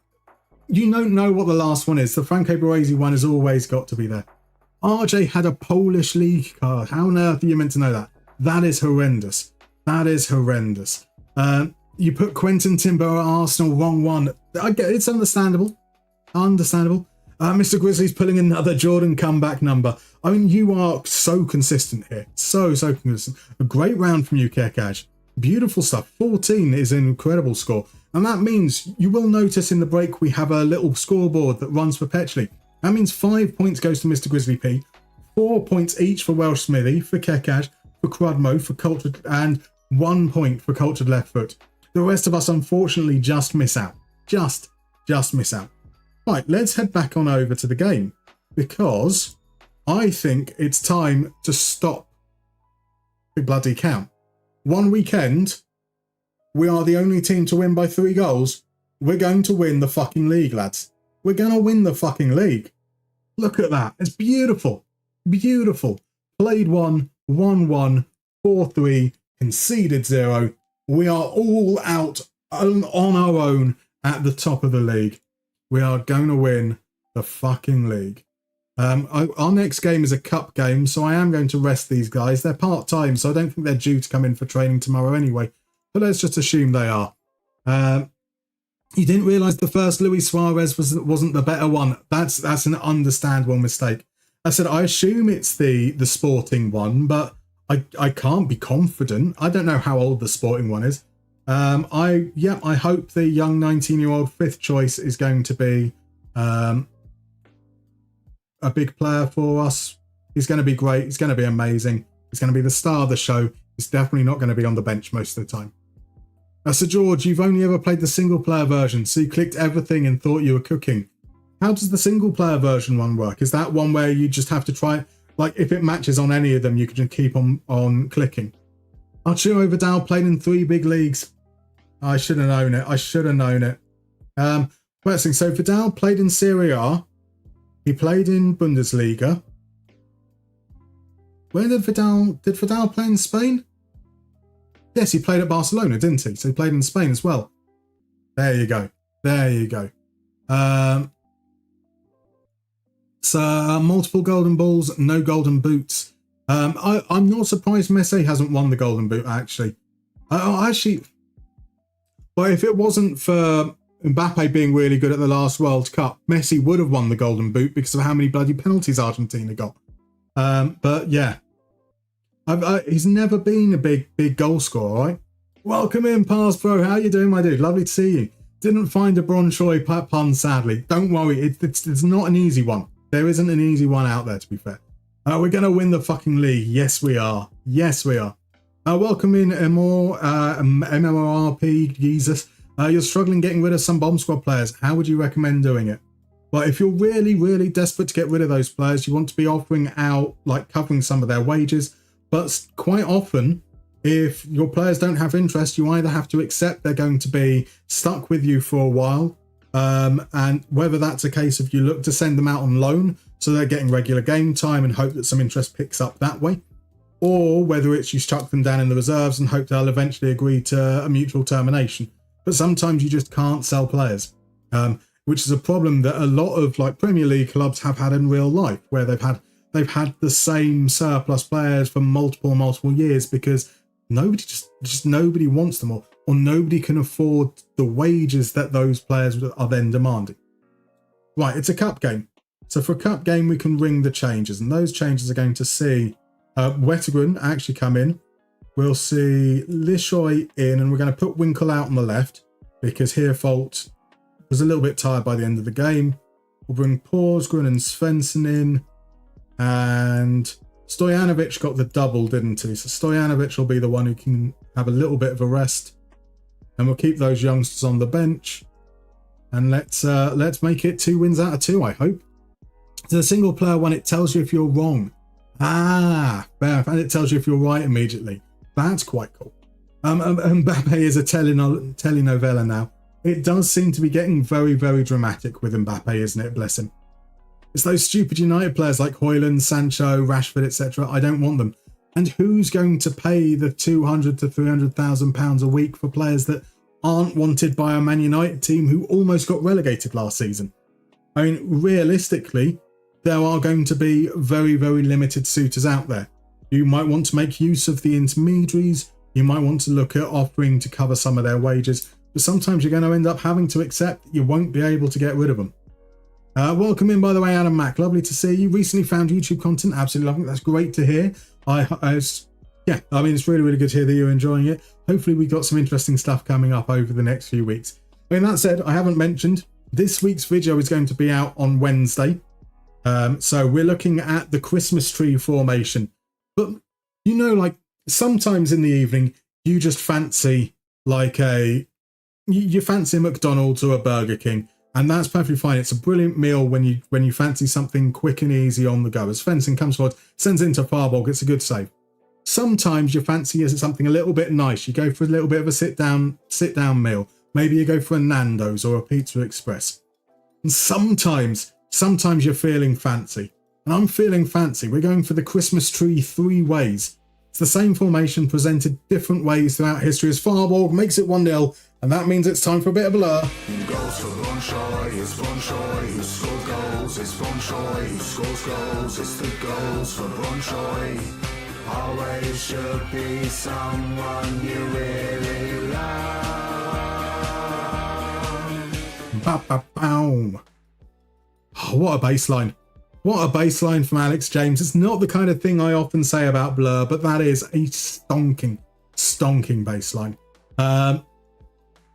you don't know what the last one is. The Franco Baresi one has always got to be there. RJ had a Polish league card. How on earth are you meant to know that? That is horrendous. You put Quentin Timber at Arsenal, wrong one. I get it's understandable. Mr. Grizzly's pulling another Jordan comeback number. I mean, you are so consistent here. So consistent. A great round from you, Kekash. Beautiful stuff. 14 is an incredible score. And that means you will notice in the break we have a little scoreboard that runs perpetually. That means 5 points goes to Mr. Grizzly P, 4 points each for Welsh Smithy, for Kekash, for Crudmo, for Cultured, and 1 point for Cultured Left Foot. The rest of us, unfortunately, just miss out. Just miss out. Right, let's head back on over to the game, because I think it's time to stop the bloody count. One weekend, we are the only team to win by 3 goals. We're going to win the fucking league, lads. We're going to win the fucking league. Look at that. It's beautiful. Beautiful. Played 1, won 1, 4-3, conceded 0. We are all out on our own at the top of the league. We are going to win the fucking league. Our next game is a cup game, so I am going to rest these guys. They're part-time, so I don't think they're due to come in for training tomorrow anyway. But let's just assume they are. You didn't realise the first Luis Suarez wasn't the better one. That's an understandable mistake. I said I assume it's the Sporting one, but I can't be confident. I don't know how old the Sporting one is. I hope the young 19-year-old 5th choice is going to be a big player for us. He's going to be great. He's going to be amazing. He's going to be the star of the show. He's definitely not going to be on the bench most of the time. Sir George, you've only ever played the single-player version, so you clicked everything and thought you were cooking. How does the single-player version one work? Is that one where you just have to try, like if it matches on any of them, you can just keep on clicking? Arturo Vidal played in 3 big leagues. I should have known it. First thing, so Vidal played in Serie A. He played in Bundesliga. Where did Vidal play in Spain? Yes, he played at Barcelona, didn't he? So he played in Spain as well. There you go. So multiple golden balls, no golden boots. I'm not surprised Messi hasn't won the golden boot, actually. But if it wasn't for Mbappe being really good at the last World Cup, Messi would have won the golden boot because of how many bloody penalties Argentina got. But yeah, he's never been a big goal scorer, right? Welcome in, Pars Pro. How you doing, my dude? Lovely to see you. Didn't find a Brønshøj pun, sadly. Don't worry, it's not an easy one. There isn't an easy one out there, to be fair. We're going to win the fucking league. Yes, we are. Welcome in, MMORP, Jesus. You're struggling getting rid of some bomb squad players. How would you recommend doing it? Well, if you're really, really desperate to get rid of those players, you want to be offering out, like covering some of their wages. But quite often, if your players don't have interest, you either have to accept they're going to be stuck with you for a while. And whether that's a case of you look to send them out on loan, so they're getting regular game time and hope that some interest picks up that way. Or whether it's you chuck them down in the reserves and hope they'll eventually agree to a mutual termination. But sometimes you just can't sell players, which is a problem that a lot of like Premier League clubs have had in real life, where they've had the same surplus players for multiple years because nobody wants them, or nobody can afford the wages that those players are then demanding. Right, it's a cup game. So for a cup game, we can ring the changes, and those changes are going to see Wettergren actually come in. We'll see Lishoy in, and we're going to put Winkle out on the left because Herfold was a little bit tired by the end of the game. We'll bring Porsgren and Svensson in, and Stojanovic got the double, didn't he? So Stojanovic will be the one who can have a little bit of a rest, and we'll keep those youngsters on the bench. And let's make it 2 wins out of 2, I hope. So the single player one, it tells you if you're wrong. Fair enough. And it tells you if you're right immediately. That's quite cool. Mbappe is a telenovela now. It does seem to be getting very, very dramatic with Mbappe, isn't it? Bless him. It's those stupid United players like Højlund, Sancho, Rashford, etc. I don't want them. And who's going to pay the £200,000 to £300,000 a week for players that aren't wanted by a Man United team who almost got relegated last season? I mean, realistically, there are going to be very, very limited suitors out there. You might want to make use of the intermediaries. You might want to look at offering to cover some of their wages. But sometimes you're going to end up having to accept that you won't be able to get rid of them. Welcome in, by the way, Adam Mack. Lovely to see you. Recently found YouTube content. Absolutely loving it. That's great to hear. It's really, really good to hear that you're enjoying it. Hopefully we got some interesting stuff coming up over the next few weeks. I mean, that said, I haven't mentioned this week's video is going to be out on Wednesday. So we're looking at the Christmas tree formation. But, you know, like sometimes in the evening, you just fancy you fancy a McDonald's or a Burger King. And that's perfectly fine. It's a brilliant meal when you fancy something quick and easy on the go. As fencing comes forward, sends it into Farbog, it's a good save. Sometimes you fancy something a little bit nice. You go for a little bit of a sit down meal. Maybe you go for a Nando's or a Pizza Express. And sometimes you're feeling fancy. And I'm feeling fancy. We're going for the Christmas tree 3 ways. It's the same formation presented different ways throughout history as Farbog makes it 1-0. And that means it's time for a bit of a blur. Goals for Brønshøj, it's Brønshøj who scores goals, it's Brønshøj who scores goals, it's the goals for Brønshøj. Always should be someone you really love. Ba-ba-bow. Oh, what a baseline. What a baseline from Alex James. It's not the kind of thing I often say about Blur, but that is a stonking baseline.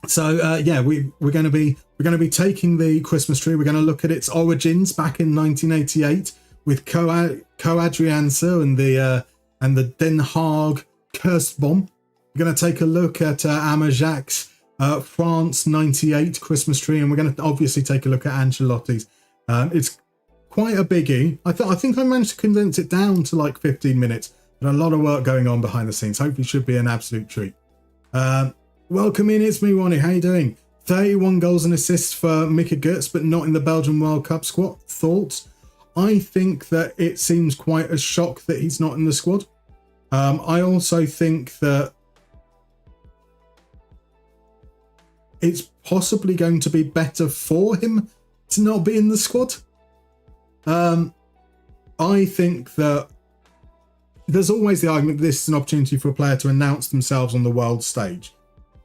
We're going to be taking the Christmas tree. We're going to look at its origins back in 1988 with Coadriansa and the Den Haag Kerstboom. We're going to take a look at Amajac's France 98 Christmas tree, and we're going to obviously take a look at Ancelotti's. It's quite a biggie. I think I managed to condense it down to like 15 minutes, but a lot of work going on behind the scenes. Hopefully should be an absolute treat. Welcome in, it's me, Ronnie. How you doing? 31 goals and assists for Mika Götze, but not in the Belgian World Cup squad. Thoughts? I think that it seems quite a shock that he's not in the squad. I also think that it's possibly going to be better for him to not be in the squad. I think that there's always the argument that this is an opportunity for a player to announce themselves on the world stage.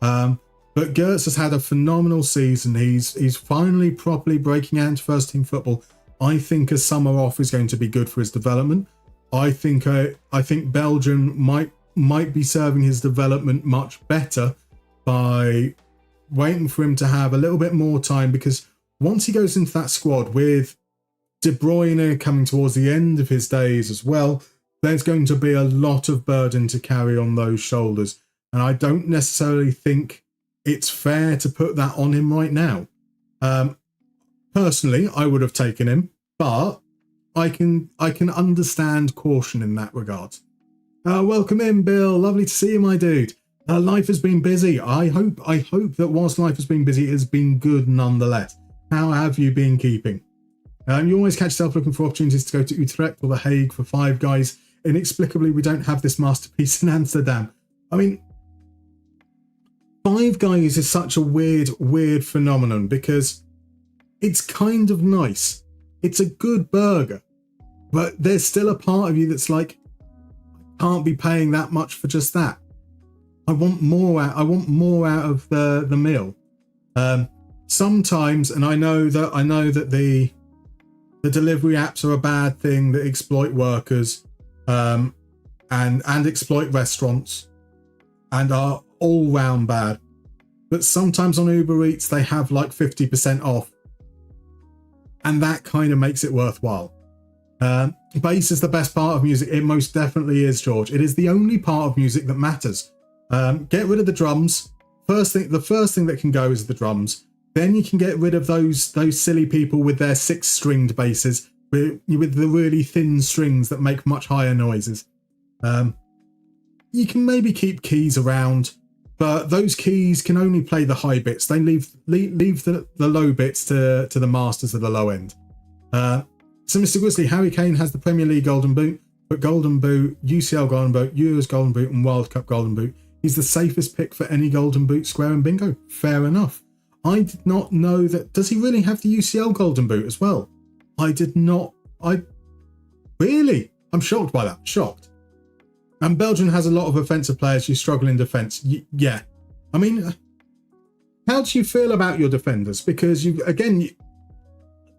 But Götze has had a phenomenal season. He's finally properly breaking out into first team football. I think a summer off is going to be good for his development. I think Belgium might be serving his development much better by waiting for him to have a little bit more time, because once he goes into that squad with De Bruyne coming towards the end of his days as well, there's going to be a lot of burden to carry on those shoulders. And I don't necessarily think it's fair to put that on him right now. Personally, I would have taken him, but I can understand caution in that regard. Welcome in, Bill. Lovely to see you, my dude. Life has been busy. I hope that whilst life has been busy, it has been good nonetheless. How have you been keeping? You always catch yourself looking for opportunities to go to Utrecht or The Hague for Five Guys. Inexplicably, we don't have this masterpiece in Amsterdam. I mean, Five Guys is such a weird phenomenon because it's kind of nice. It's a good burger, but there's still a part of you that's like, I can't be paying that much for just that. I want more out of the meal. Sometimes, and I know that the delivery apps are a bad thing that exploit workers, and exploit restaurants, and are all round bad. But sometimes on Uber Eats they have like 50% off, and that kind of makes it worthwhile. Bass is the best part of music. It most definitely is, George. It is the only part of music that matters. Get rid of the drums. The first thing that can go is the drums. Then you can get rid of those silly people with their 6-stringed basses with the really thin strings that make much higher noises. You can maybe keep keys around, but those keys can only play the high bits. They leave the low bits to the masters of the low end. So Mr. Grizzly, Harry Kane has the Premier League Golden Boot, but Golden Boot, UCL Golden Boot, Euros Golden Boot and World Cup Golden Boot. He's the safest pick for any Golden Boot, square and bingo. Fair enough. I did not know that. Does he really have the UCL Golden Boot as well? I did not. Really? I'm shocked by that. Shocked. And Belgium has a lot of offensive players who struggle in defence. Yeah. I mean, how do you feel about your defenders? Because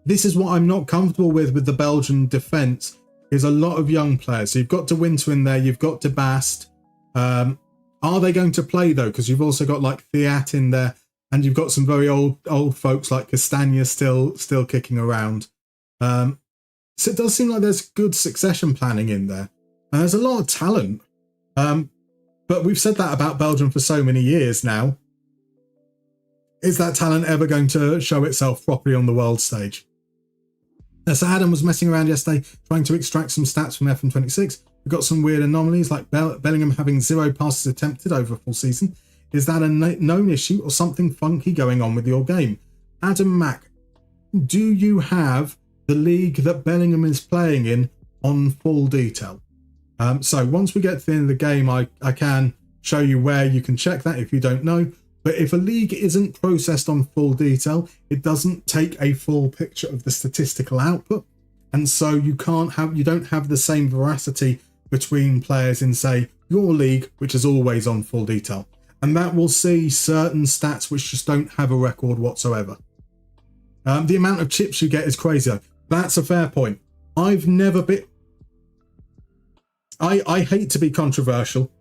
this is what I'm not comfortable with the Belgian defence, is a lot of young players. So you've got De Winter in there, you've got De Bast. Are they going to play though? Because you've also got like Thiat in there, and you've got some very old folks like Castagna still kicking around. So it does seem like there's good succession planning in there, and there's a lot of talent. But we've said that about Belgium for so many years now. Is that talent ever going to show itself properly on the world stage? So Adam was messing around yesterday trying to extract some stats from FM26. We've got some weird anomalies like Bellingham having 0 passes attempted over a full season. Is that a known issue or something funky going on with your game? Adam Mack, do you have the league that Bellingham is playing in on full detail? So once we get to the end of the game, I can show you where you can check that if you don't know. But if a league isn't processed on full detail, it doesn't take a full picture of the statistical output. And so you don't have the same veracity between players in, say, your league, which is always on full detail. And that will see certain stats which just don't have a record whatsoever. The amount of chips you get is crazy though. That's a fair point. I've never been... I hate to be controversial,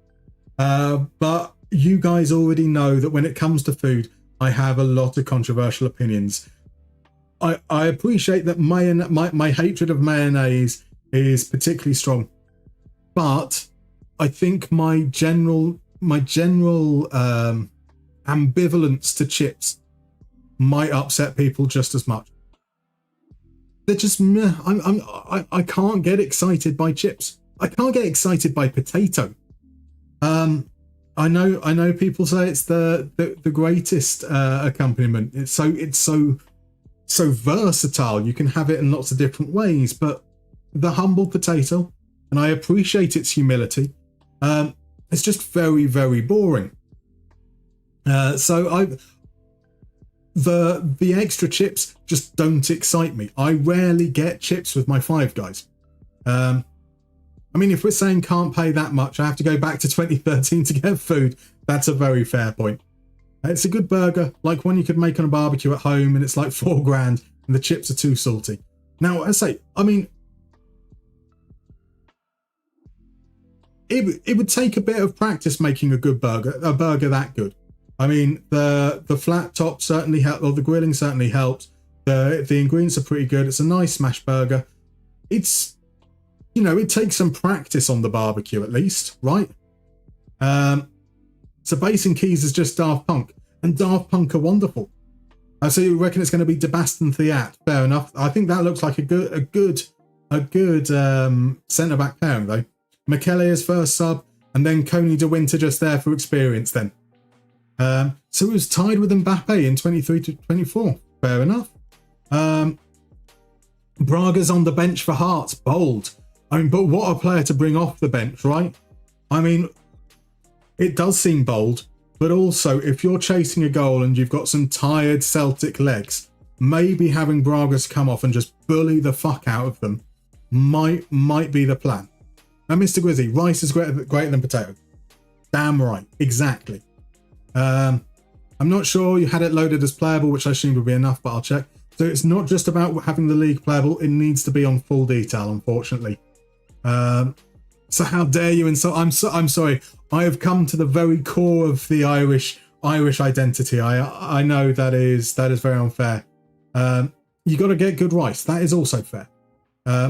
but you guys already know that when it comes to food, I have a lot of controversial opinions. I appreciate that my hatred of mayonnaise is particularly strong, but I think my general ambivalence to chips might upset people just as much. They're just I can't get excited by chips. I can't get excited by potato. I know people say it's the greatest accompaniment. It's so versatile. You can have it in lots of different ways, but the humble potato, and I appreciate its humility, it's just very, very boring. So the extra chips just don't excite me. I rarely get chips with my Five Guys. I mean, if we're saying can't pay that much, I have to go back to 2013 to get food. That's a very fair point. It's a good burger, like one you could make on a barbecue at home, and it's like $4,000, and the chips are too salty. Now, I mean, it would take a bit of practice making a burger that good. I mean, the flat top certainly helped, or the grilling certainly helped. The ingredients are pretty good. It's a nice smash burger. It's, it takes some practice on the barbecue at least, right? So Bass and Keys is just Daft Punk, and Daft Punk are wonderful. So you reckon it's going to be De Bast and Thiat? Fair enough. I think that looks like a good centre back pairing though. Michele is first sub, and then Coney De Winter just there for experience then. So it was tied with Mbappe in 23-24. Fair enough. Braga's on the bench for Hearts. Bold. I mean, but what a player to bring off the bench, right? I mean, it does seem bold, but also if you're chasing a goal and you've got some tired Celtic legs, maybe having Braga's come off and just bully the fuck out of them might be the plan. Now, Mr. Grizzy, rice is greater than potato. Damn right. Exactly. I'm not sure you had it loaded as playable, which I assume would be enough, but I'll check. So it's not just about having the league playable, it needs to be on full detail, unfortunately. So how dare you insult? I'm sorry. I have come to the very core of the Irish identity. I know that is very unfair. You got to get good rice. That is also fair.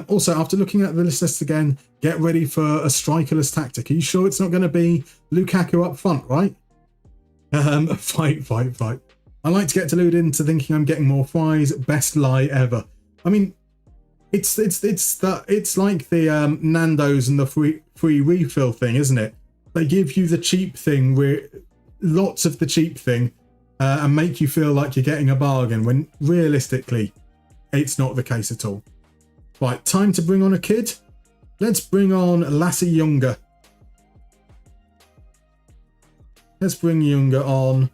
Also, after looking at the list again, get ready for a strikerless tactic. Are you sure it's not going to be Lukaku up front, right? Fight. I like to get deluded into thinking I'm getting more fries. Best lie ever. I mean, it's like the Nando's and the free refill thing, isn't it? They give you the cheap thing, lots of the cheap thing, and make you feel like you're getting a bargain when realistically, it's not the case at all. Right, time to bring on a kid. Let's bring on Lasse Younger. Let's bring Younger on.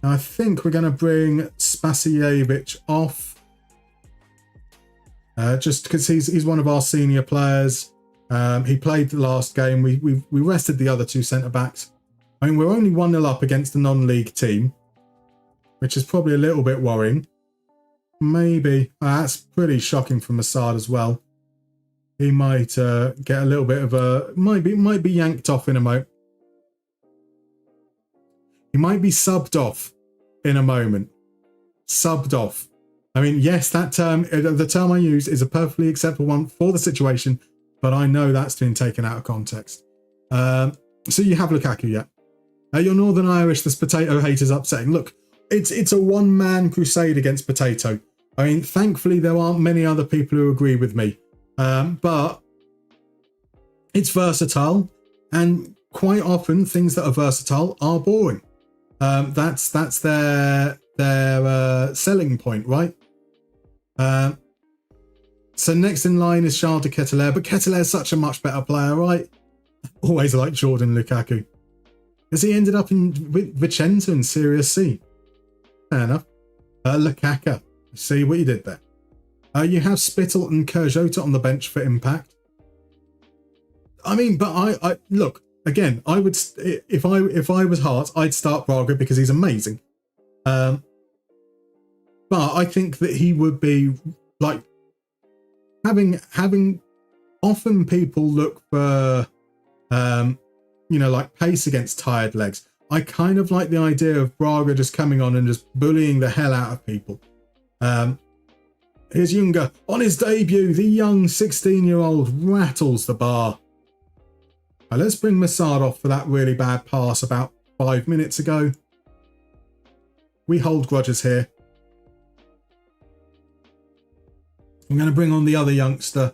Now, I think we're going to bring Spasijevic off. Just because he's one of our senior players. He played the last game. We rested the other two centre-backs. I mean, we're only 1-0 up against a non-league team. which is probably a little bit worrying. Maybe. That's pretty shocking from Assad as well. He might get a little bit of a... Might be yanked off in a moment. He might be subbed off in a moment. Subbed off. I mean, yes, that term, the term I use is a perfectly acceptable one for the situation, but I know that's been taken out of context. So you have Lukaku, yeah. Your Northern Irish, this potato haters upsetting. Look, it's a one-man crusade against potato. I mean, thankfully, there aren't many other people who agree with me. But it's versatile, and quite often things that are versatile are boring. That's their selling point, right? So next in line is Charles de Ketelaere, but Ketelaere is such a much better player, right? Always like Jordan Lukaku. Has he ended up in Vicenza in Serie C? Fair enough. Lukaku. See what you did there. You have Spittle and Kurjota on the bench for Impact. I mean, but I look again. I would if I was Hearts, I'd start Braga because he's amazing. But I think that he would be like having often people look for like pace against tired legs. I kind of like the idea of Braga just coming on and just bullying the hell out of people. Here's Junga on his debut. The young 16-year-old rattles the bar. Right, let's bring Massad off for that really bad pass about 5 minutes ago. We hold grudges here. I'm going to bring on the other youngster.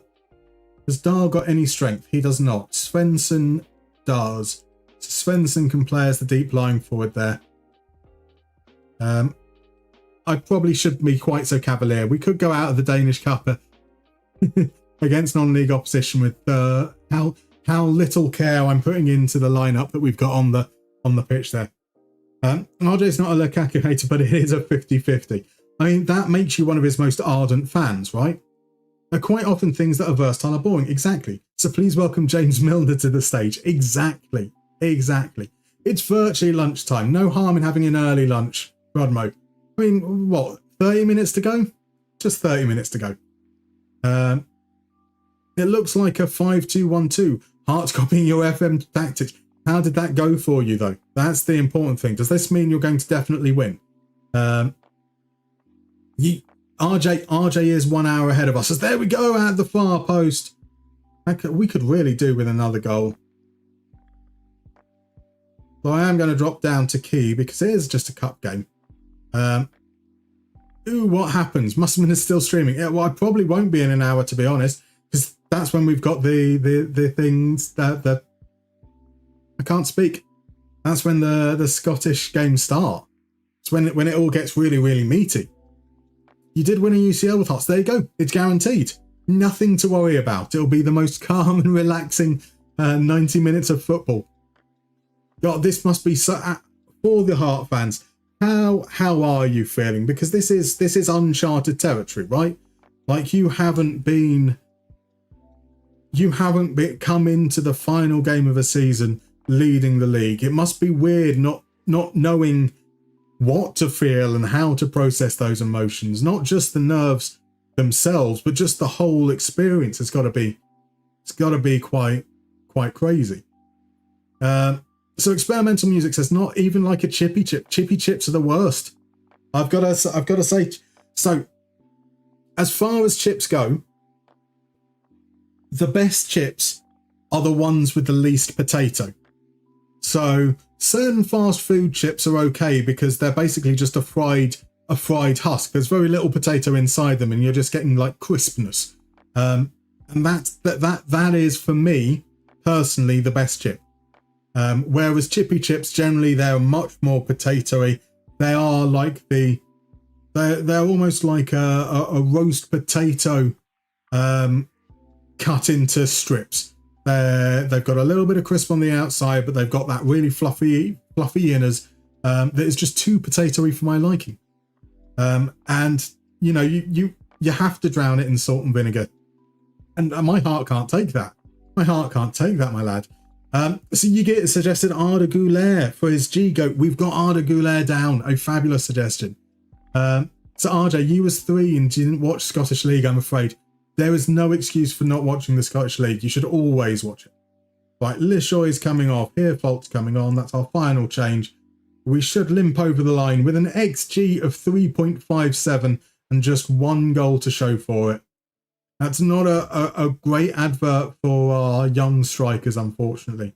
Has Dahl got any strength? He does not. Svensson does. Svensson can play as the deep lying forward there. I probably shouldn't be quite so cavalier. We could go out of the Danish Cup against non-league opposition with how little care I'm putting into the lineup that we've got on the pitch there. RJ's not a Lukaku hater, but it is a 50-50. I mean, that makes you one of his most ardent fans, right? Quite often things that are versatile are boring. Exactly. So please welcome James Milner to the stage. Exactly. It's virtually lunchtime. No harm in having an early lunch, Rodmo. I mean, what, 30 minutes to go? Just 30 minutes to go. It looks like a 5-2-1-2. Hearts copying your FM tactics. How did that go for you, though? That's the important thing. Does this mean you're going to definitely win? RJ is 1 hour ahead of us. As there we go at the far post. We could really do with another goal. So I am going to drop down to Key because it is just a cup game. Ooh, what happens? Musterman is still streaming. Yeah, well, I probably won't be in an hour, to be honest, because that's when we've got the things that I can't speak. That's when the Scottish games start. It's when it all gets really, really meaty. You did win a UCL with Hearts. There you go. It's guaranteed. Nothing to worry about. It'll be the most calm and relaxing 90 minutes of football. God, this must be so for the Heart fans. How are you feeling? Because this is uncharted territory, right? Like you haven't come into the final game of a season leading the league. It must be weird not knowing what to feel and how to process those emotions. Not just the nerves themselves, but just the whole experience. It's got to be quite crazy. So experimental music says not even like a chippy chip. Chippy chips are the worst. I've got to say. So as far as chips go, the best chips are the ones with the least potato. So certain fast food chips are okay because they're basically just a fried husk. There's very little potato inside them, and you're just getting like crispness. And that is for me personally the best chip. Whereas chippy chips generally they're much more potatoey. They are like they're almost like a roast potato cut into strips. They've got a little bit of crisp on the outside, but they've got that really fluffy inners that is just too potatoey for my liking. And you know you have to drown it in salt and vinegar, and my heart can't take that. My heart can't take that, my lad. So you get suggested Arda Güler for his G-Goat. We've got Arda Güler down. A fabulous suggestion. So RJ, you was 3 and you didn't watch Scottish League, I'm afraid. There is no excuse for not watching the Scottish League. You should always watch it. Right, Lishoy's coming off. Hirfolt's coming on. That's our final change. We should limp over the line with an XG of 3.57 and just 1 goal to show for it. That's not a great advert for our young strikers, unfortunately.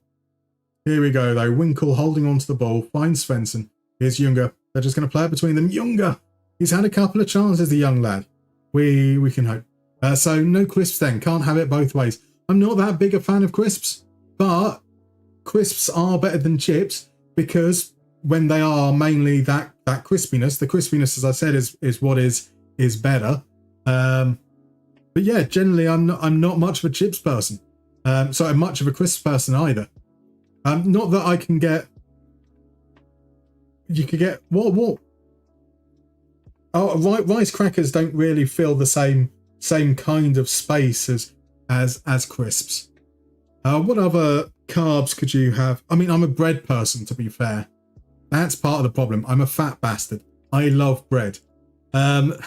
Here we go, though. Winkle holding on to the ball. Finds Svensson. Here's Junge. They're just going to play it between them. Junge! He's had a couple of chances, the young lad. We can hope. So no crisps then. Can't have it both ways. I'm not that big a fan of crisps, but crisps are better than chips because when they are mainly that crispiness, the crispiness, as I said, is what is better. But yeah, generally, I'm not much of a chips person. So I'm much of a crisps person either. Not that I can get. You could get what? Oh, rice crackers don't really fill the same kind of space as crisps. What other carbs could you have? I mean, I'm a bread person, to be fair. That's part of the problem. I'm a fat bastard. I love bread. So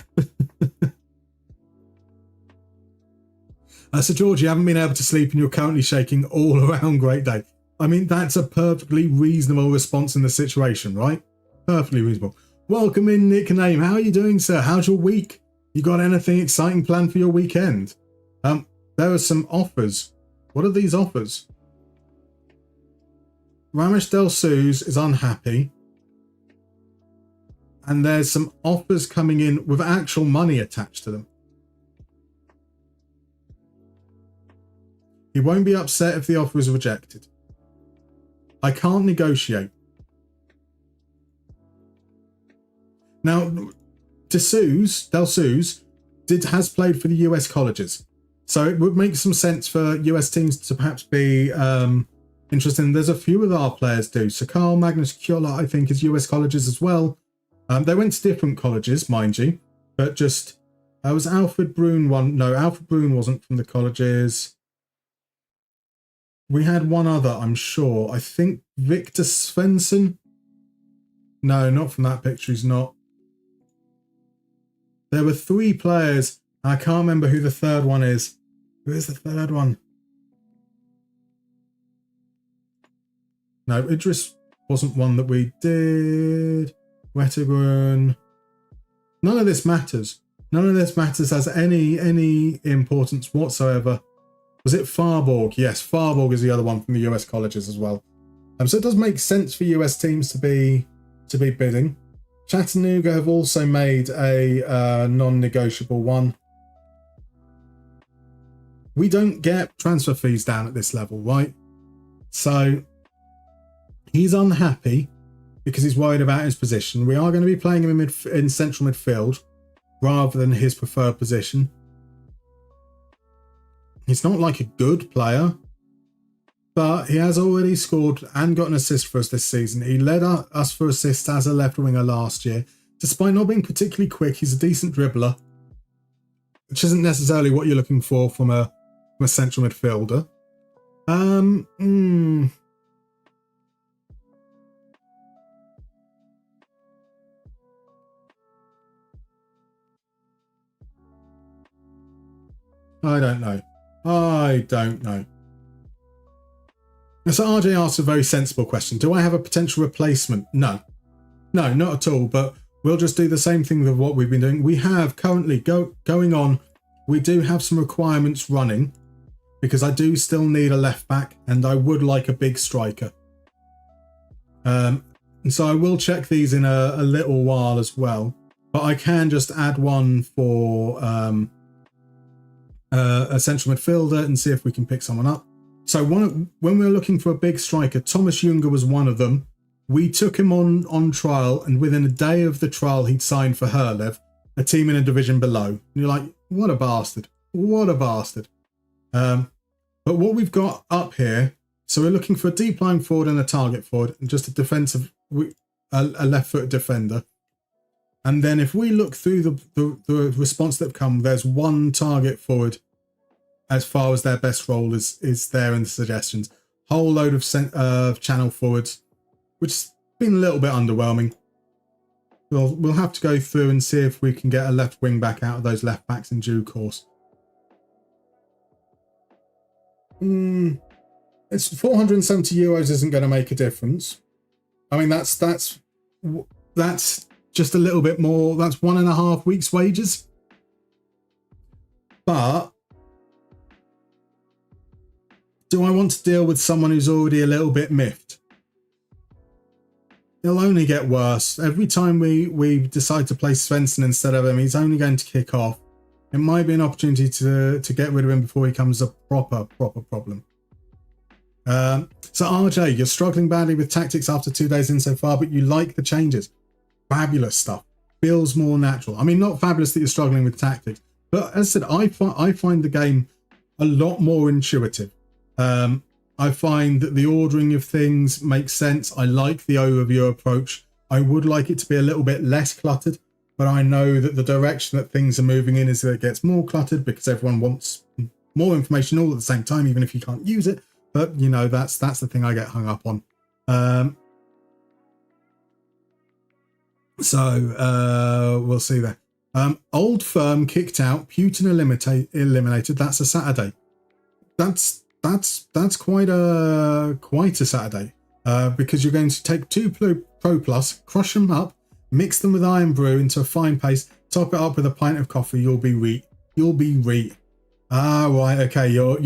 George, you haven't been able to sleep and you're currently shaking all around. Great day. I mean, that's a perfectly reasonable response in the situation, right? Perfectly reasonable. Welcome in, nickname. How are you doing, sir? How's your week? You got anything exciting planned for your weekend? There are some offers. What are these offers? Ramesh Del Suz is unhappy. And there's some offers coming in with actual money attached to them. He won't be upset if the offer is rejected. I can't negotiate. Now, Del Suz has played for the US colleges. So it would make some sense for US teams to perhaps be interested. There's a few of our players do. So Carl Magnus Kjola, I think, is US colleges as well. They went to different colleges, mind you. But just, was Alfred Brun one? No, Alfred Brun wasn't from the colleges. We had one other, I'm sure. I think Victor Svensson. No, not from that picture. He's not. There were 3 players. I can't remember who the third one is. Who is the third one? No, Idris wasn't one that we did. Wettergren. None of this matters. None of this matters as any importance whatsoever. Was it Farborg? Yes, Farborg is the other one from the US colleges as well. So it does make sense for US teams to be bidding. Chattanooga have also made a non-negotiable one. We don't get transfer fees down at this level, right? So he's unhappy because he's worried about his position. We are going to be playing him in central midfield rather than his preferred position. He's not like a good player, but he has already scored and got an assist for us this season. He led us for assists as a left winger last year. Despite not being particularly quick, he's a decent dribbler, which isn't necessarily what you're looking for from a central midfielder. I don't know. So RJ asked a very sensible question. Do I have a potential replacement? No, not at all. But we'll just do the same thing with what we've been doing. We have currently going on. We do have some requirements running because I do still need a left back and I would like a big striker. And so I will check these in a little while as well. But I can just add one for a central midfielder and see if we can pick someone up. So when we were looking for a big striker, Thomas Junge was one of them. We took him on trial, and within a day of the trial, he'd signed for Herlev, a team in a division below. And you're like, what a bastard. What a bastard. But what we've got up here, so we're looking for a deep line forward and a target forward, and just a left-footed defender. And then if we look through the response that have come, there's one target forward as far as their best role is there in the suggestions. whole load of channel forwards, which has been a little bit underwhelming. We'll have to go through and see if we can get a left wing back out of those left backs in due course. It's €470 isn't going to make a difference. I mean, that's just a little bit more. That's 1.5 weeks' wages. But do I want to deal with someone who's already a little bit miffed? It'll only get worse. Every time we decide to play Svensson instead of him, he's only going to kick off. It might be an opportunity to get rid of him before he becomes a proper problem. So RJ, you're struggling badly with tactics after 2 days in so far, but you like the changes. Fabulous stuff. Feels more natural. I mean, not fabulous that you're struggling with tactics, but as I said, I find the game a lot more intuitive. I find that the ordering of things makes sense. I like the overview approach. I would like it to be a little bit less cluttered, but I know that the direction that things are moving in is that it gets more cluttered because everyone wants more information all at the same time, even if you can't use it. But, you know, that's the thing I get hung up on. We'll see there. Old Firm kicked out, Putin eliminated. That's a Saturday. That's quite a Saturday, because you're going to take 2 Pro Plus, crush them up, mix them with iron brew into a fine paste, top it up with a pint of coffee. You'll be reet. Ah, right, okay. You're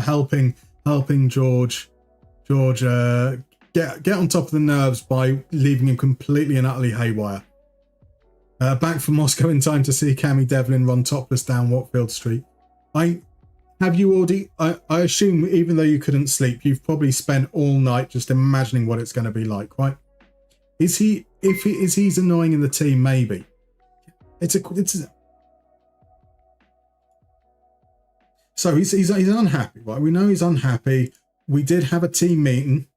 helping George get on top of the nerves by leaving him completely and utterly haywire. Back from Moscow in time to see Cammy Devlin run topless down Watfield Street. I assume, even though you couldn't sleep, you've probably spent all night just imagining what it's going to be like, right? Is he's annoying in the team? Maybe. So he's unhappy, right? We know he's unhappy. We did have a team meeting.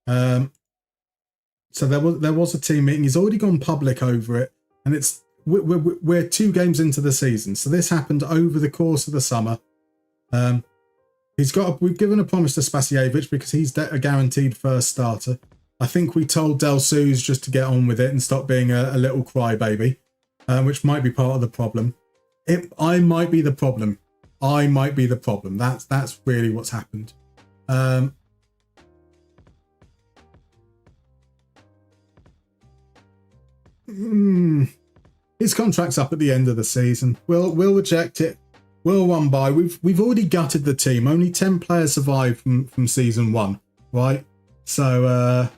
So there was a team meeting. He's already gone public over it, and we're 2 games into the season. So this happened over the course of the summer. We've given a promise to Spasievich because he's a guaranteed first starter. I think we told Del Suze just to get on with it and stop being a little crybaby, which might be part of the problem. I might be the problem. That's really what's happened. His contract's up at the end of the season. We'll reject it. We'll run by. We've already gutted the team. Only 10 players survived from season 1, right? So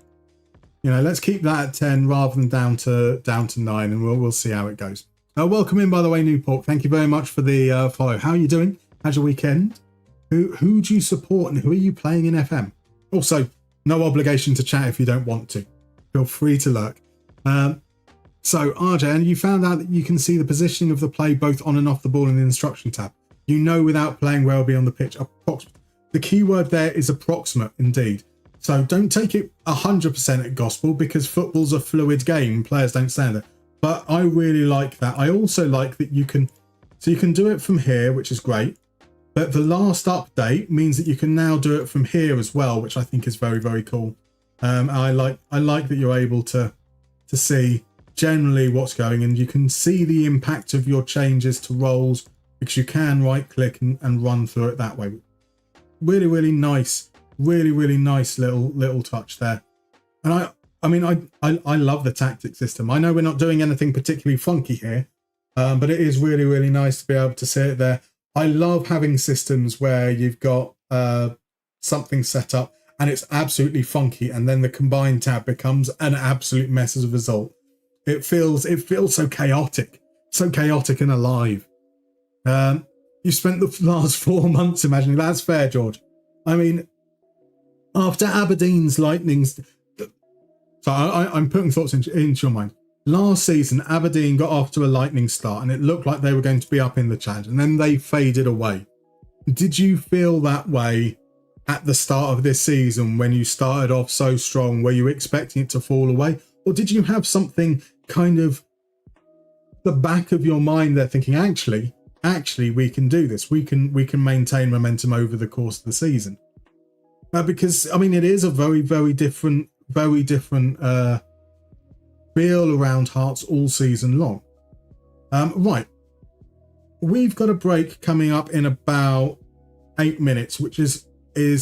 let's keep that at 10 rather than down to 9, and we'll see how it goes. Welcome in, by the way, Newport. Thank you very much for the follow. How are you doing? How's your weekend? Who do you support and who are you playing in FM? Also, no obligation to chat if you don't want to. Feel free to lurk. So, RJ, and you found out that you can see the positioning of the play both on and off the ball in the instruction tab. You know without playing well beyond the pitch. The key word there is approximate, indeed. So don't take it 100% at gospel, because football's a fluid game. Players don't stand there. But I really like that. I also like that you can do it from here, which is great. But the last update means that you can now do it from here as well, which I think is very, very cool. I like that you're able to see generally what's going, and you can see the impact of your changes to roles because you can right click and run through it that way. Really, really nice, really nice little touch there. And I love the tactic system. I know we're not doing anything particularly funky here, but it is really, really nice to be able to see it there. I love having systems where you've got something set up and it's absolutely funky, and then the combined tab becomes an absolute mess as a result. It feels so chaotic and alive. You spent the last 4 months imagining. That's fair, George. I mean, after Aberdeen's Lightning's... So I'm putting thoughts into your mind. Last season, Aberdeen got off to a lightning start and it looked like they were going to be up in the challenge, and then they faded away. Did you feel that way at the start of this season when you started off so strong? Were you expecting it to fall away? Or did you have something kind of the back of your mind there thinking, actually, actually we can do this. We can maintain momentum over the course of the season. Because I mean, it is a very, very different feel around Hearts all season long. Right, we've got a break coming up in about 8 minutes, which is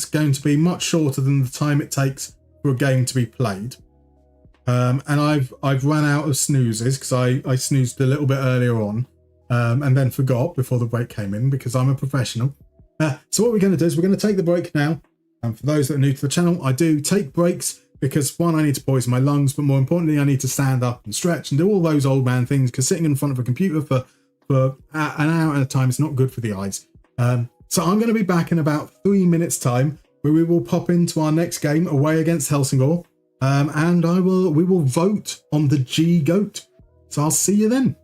going to be much shorter than the time it takes for a game to be played. And I've run out of snoozes because I snoozed a little bit earlier on, and then forgot before the break came in because I'm a professional. So what we're going to do is we're going to take the break now. And for those that are new to the channel, I do take breaks because, one, I need to poison my lungs, but more importantly, I need to stand up and stretch and do all those old man things, because sitting in front of a computer for an hour at a time is not good for the eyes. So I'm going to be back in about 3 minutes time, where we will pop into our next game away against Helsingør, and we will vote on the G GOAT. So I'll see you then.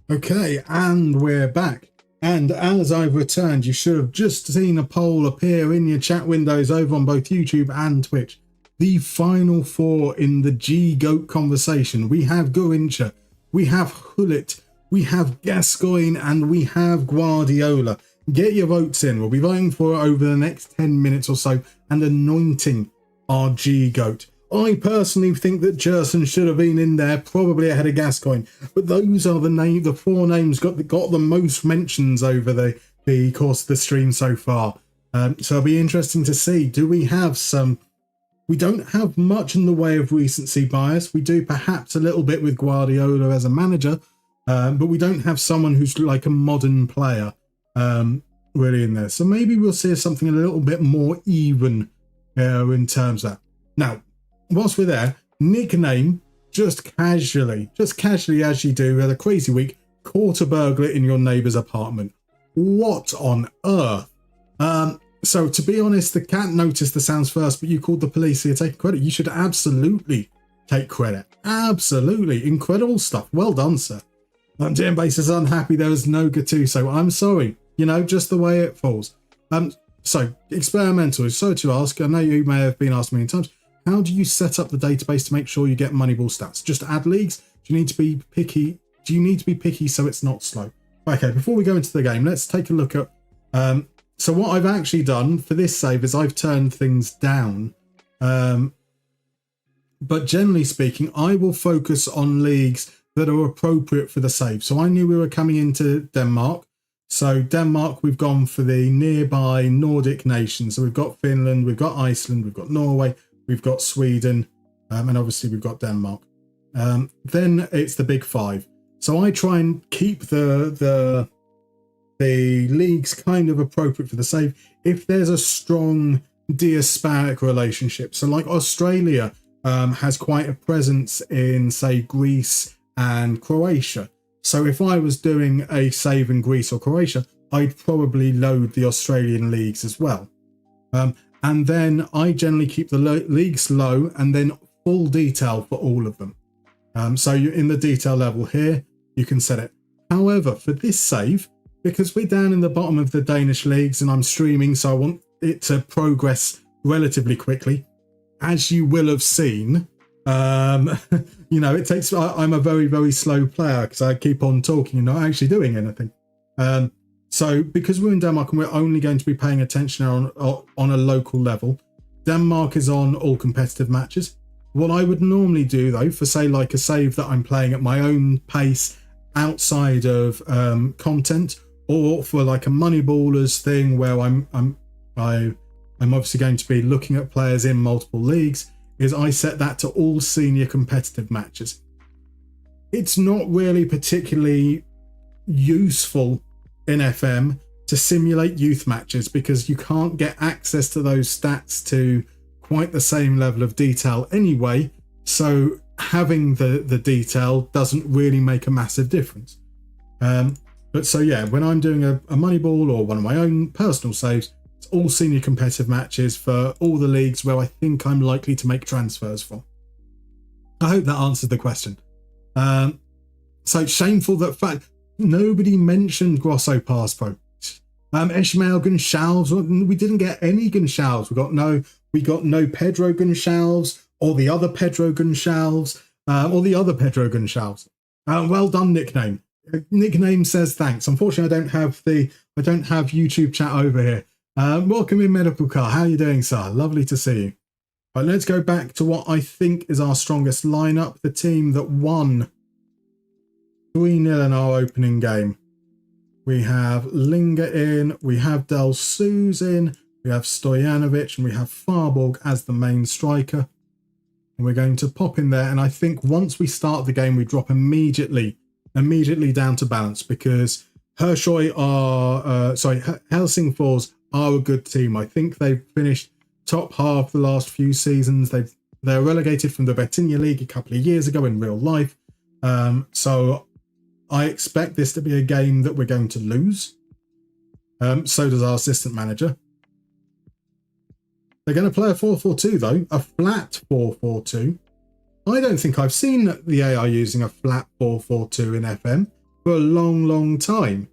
Okay, and we're back. And as I've returned, you should have just seen a poll appear in your chat windows over on both YouTube and Twitch. The final four in the G GOAT conversation. We have Gorincha, we have Hullet, we have Gascoigne, and we have Guardiola. Get your votes in. We'll be voting for it over the next 10 minutes or so and anointing our G GOAT. I personally think that Jerson should have been in there, probably ahead of Gascoigne. But those are the 4 names got the most mentions over the course of the stream so far. So it'll be interesting to see. Do we have some... We don't have much in the way of recency bias. We do perhaps a little bit with Guardiola as a manager, but we don't have someone who's like a modern player really in there. So maybe we'll see something a little bit more even in terms of that. Now, whilst we're there, nickname, just casually as you do, had a crazy week, caught a burglar in your neighbour's apartment. What on earth? So to be honest, the cat noticed the sounds first, but you called the police, so you're taking credit. You should absolutely take credit. Absolutely. Incredible stuff. Well done, sir. DM Base is unhappy there was no Gattuso. I'm sorry. You know, just the way it falls. So, experimental. So to ask, I know you may have been asked many times, how do you set up the database to make sure you get Moneyball stats? Just add leagues? Do you need to be picky? Do you need to be picky so it's not slow? Okay, before we go into the game, let's take a look at... So what I've actually done for this save is I've turned things down. But generally speaking, I will focus on leagues that are appropriate for the save. So I knew we were coming into Denmark. So Denmark, we've gone for the nearby Nordic nations. So we've got Finland, we've got Iceland, we've got Norway, we've got Sweden, and obviously we've got Denmark. Then it's the big 5. So I try and keep the leagues kind of appropriate for the save if there's a strong diasporic relationship. So like Australia has quite a presence in, say, Greece and Croatia. So if I was doing a save in Greece or Croatia, I'd probably load the Australian leagues as well. And then I generally keep the leagues low and then full detail for all of them. So you're in the detail level here, you can set it. However, for this save, because we're down in the bottom of the Danish leagues and I'm streaming, so I want it to progress relatively quickly. As you will have seen, you know, it takes... I'm a very, very slow player because I keep on talking and not actually doing anything. So because we're in Denmark and we're only going to be paying attention on a local level, Denmark is on all competitive matches. What I would normally do, though, for say like a save that I'm playing at my own pace outside of content, or for like a Moneyballers thing where I'm obviously going to be looking at players in multiple leagues, is I set that to all senior competitive matches. It's not really particularly useful in FM to simulate youth matches because you can't get access to those stats to quite the same level of detail anyway, so having the detail doesn't really make a massive difference. But so yeah, when I'm doing a Moneyball or one of my own personal saves, it's all senior competitive matches for all the leagues where I think I'm likely to make transfers for. I hope that answered the question. So shameful that fact nobody mentioned Grosso Pass Pro. Ishmael Gonçalves, we didn't get any Gonçalves. We got no Pedro Gonçalves or the other Pedro Gonçalves well done, nickname. Nickname says thanks. Unfortunately, I don't have YouTube chat over here. Welcome in, Medical Car. How are you doing, sir? Lovely to see you. Right, let's go back to what I think is our strongest lineup. The team that won 3-0 in our opening game. We have Linga in, we have Del Suze in, we have Stojanovic, and we have Farborg as the main striker. And we're going to pop in there. And I think once we start the game, we drop immediately down to balance because Helsingfors are a good team. I think they've finished top half the last few seasons. They're relegated from the Bettinia League a couple of years ago in real life. So I expect this to be a game that we're going to lose. So does our assistant manager. They're going to play a 4-4-2 though, a flat 4-4-2. I don't think I've seen the AI using a flat 4-4-2 in FM for a long, long time.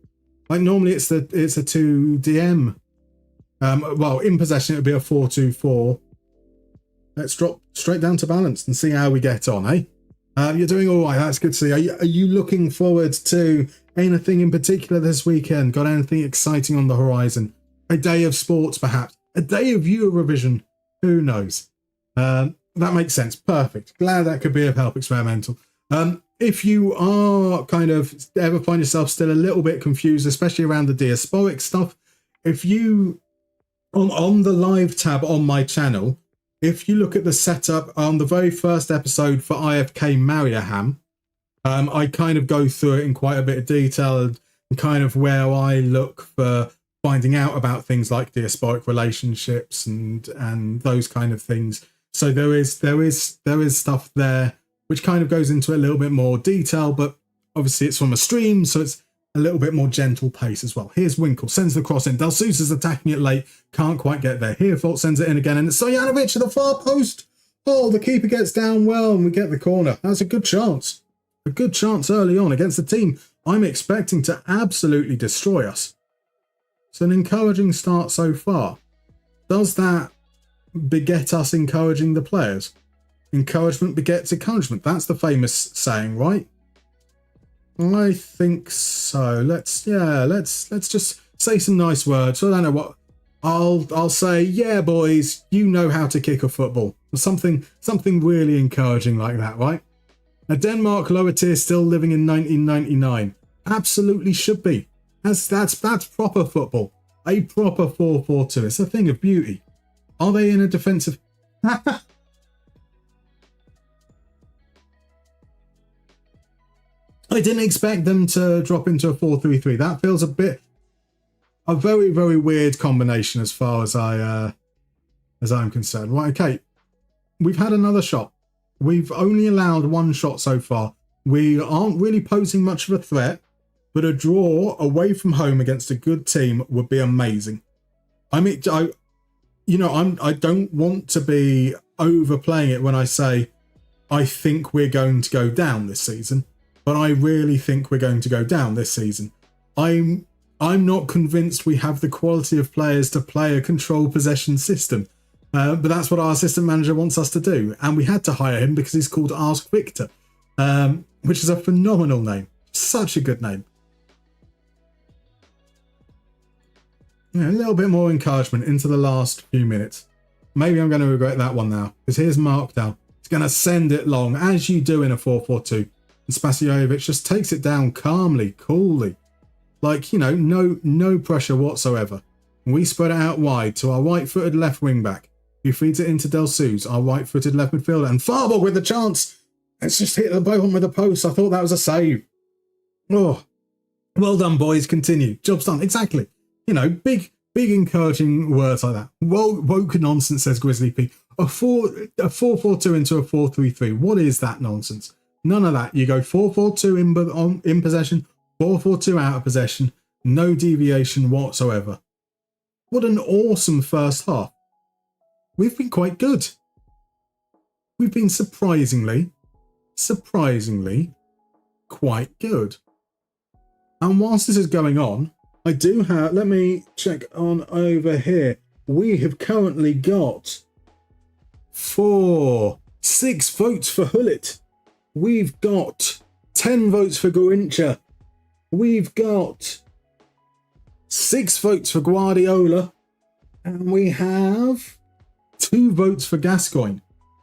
Like normally it's a 2DM. Well, in possession it would be a 4-2-4. Let's drop straight down to balance and see how we get on, eh? You're doing all right. That's good to see. Are you looking forward to anything in particular this weekend? Got anything exciting on the horizon? A day of sports, perhaps? A day of Eurovision? Who knows? That makes sense. Perfect. Glad that could be of help, Experimental. If you are kind of ever find yourself still a little bit confused, especially around the diasporic stuff, if you, on the live tab on my channel, if you look at the setup on the very first episode for IFK Mariaham, I kind of go through it in quite a bit of detail and kind of where I look for finding out about things like diasporic relationships and those kind of things. So there is stuff there which kind of goes into a little bit more detail, but obviously it's from a stream, so it's a little bit more gentle pace as well. Here's Winkle, sends the cross in. Del Sousa's attacking it late, can't quite get there. Herford sends it in again, and it's Stojanovic at the far post. Oh, the keeper gets down well, and we get the corner. That's a good chance. A good chance early on against the team I'm expecting to absolutely destroy us. It's an encouraging start so far. Does that beget us encouraging the players? Encouragement begets encouragement. That's the famous saying, right? I think so. Let's just say some nice words. I don't know what I'll say. Yeah, boys, you know how to kick a football. Something really encouraging like that, right? Now, Denmark lower tier still living in 1999. Absolutely should be. That's proper football. A proper 4-4-2. It's a thing of beauty. Are they in a defensive? I didn't expect them to drop into a 4-3-3. That feels a very, very weird combination as far as I'm concerned. Right, okay. We've had another shot. We've only allowed one shot so far. We aren't really posing much of a threat, but a draw away from home against a good team would be amazing. I mean, I don't want to be overplaying it when I say I think we're going to go down this season. But I really think we're going to go down this season. I'm not convinced we have the quality of players to play a control possession system. But that's what our assistant manager wants us to do. And we had to hire him because he's called Ask Victor, which is a phenomenal name. Such a good name. Yeah, a little bit more encouragement into the last few minutes. Maybe I'm going to regret that one now. Because here's Markdown. He's going to send it long, as you do in a 4-4-2. And Spasijovic just takes it down calmly, coolly. Like, no pressure whatsoever. And we spread it out wide to our right-footed left wing-back, who feeds it into Del Sousa, our right-footed left midfielder. And Farborg with the chance. It's just hit the bottom with the post. I thought that was a save. Oh, well done, boys. Continue. Job's done. Exactly. Big encouraging words like that. Woke nonsense, says Grizzly P. A 4-4-2 into a 4-3-3. What is that nonsense? None of that. You go 4-4-2 in possession, 4-4-2 out of possession, no deviation whatsoever. What an awesome first half. We've been quite good. We've been surprisingly quite good. And whilst this is going on, I do have, let me check on over here. We have currently got 6 votes for Hullet. We've got 10 votes for Gorincha. We've got 6 votes for Guardiola. And we have 2 votes for Gascoigne.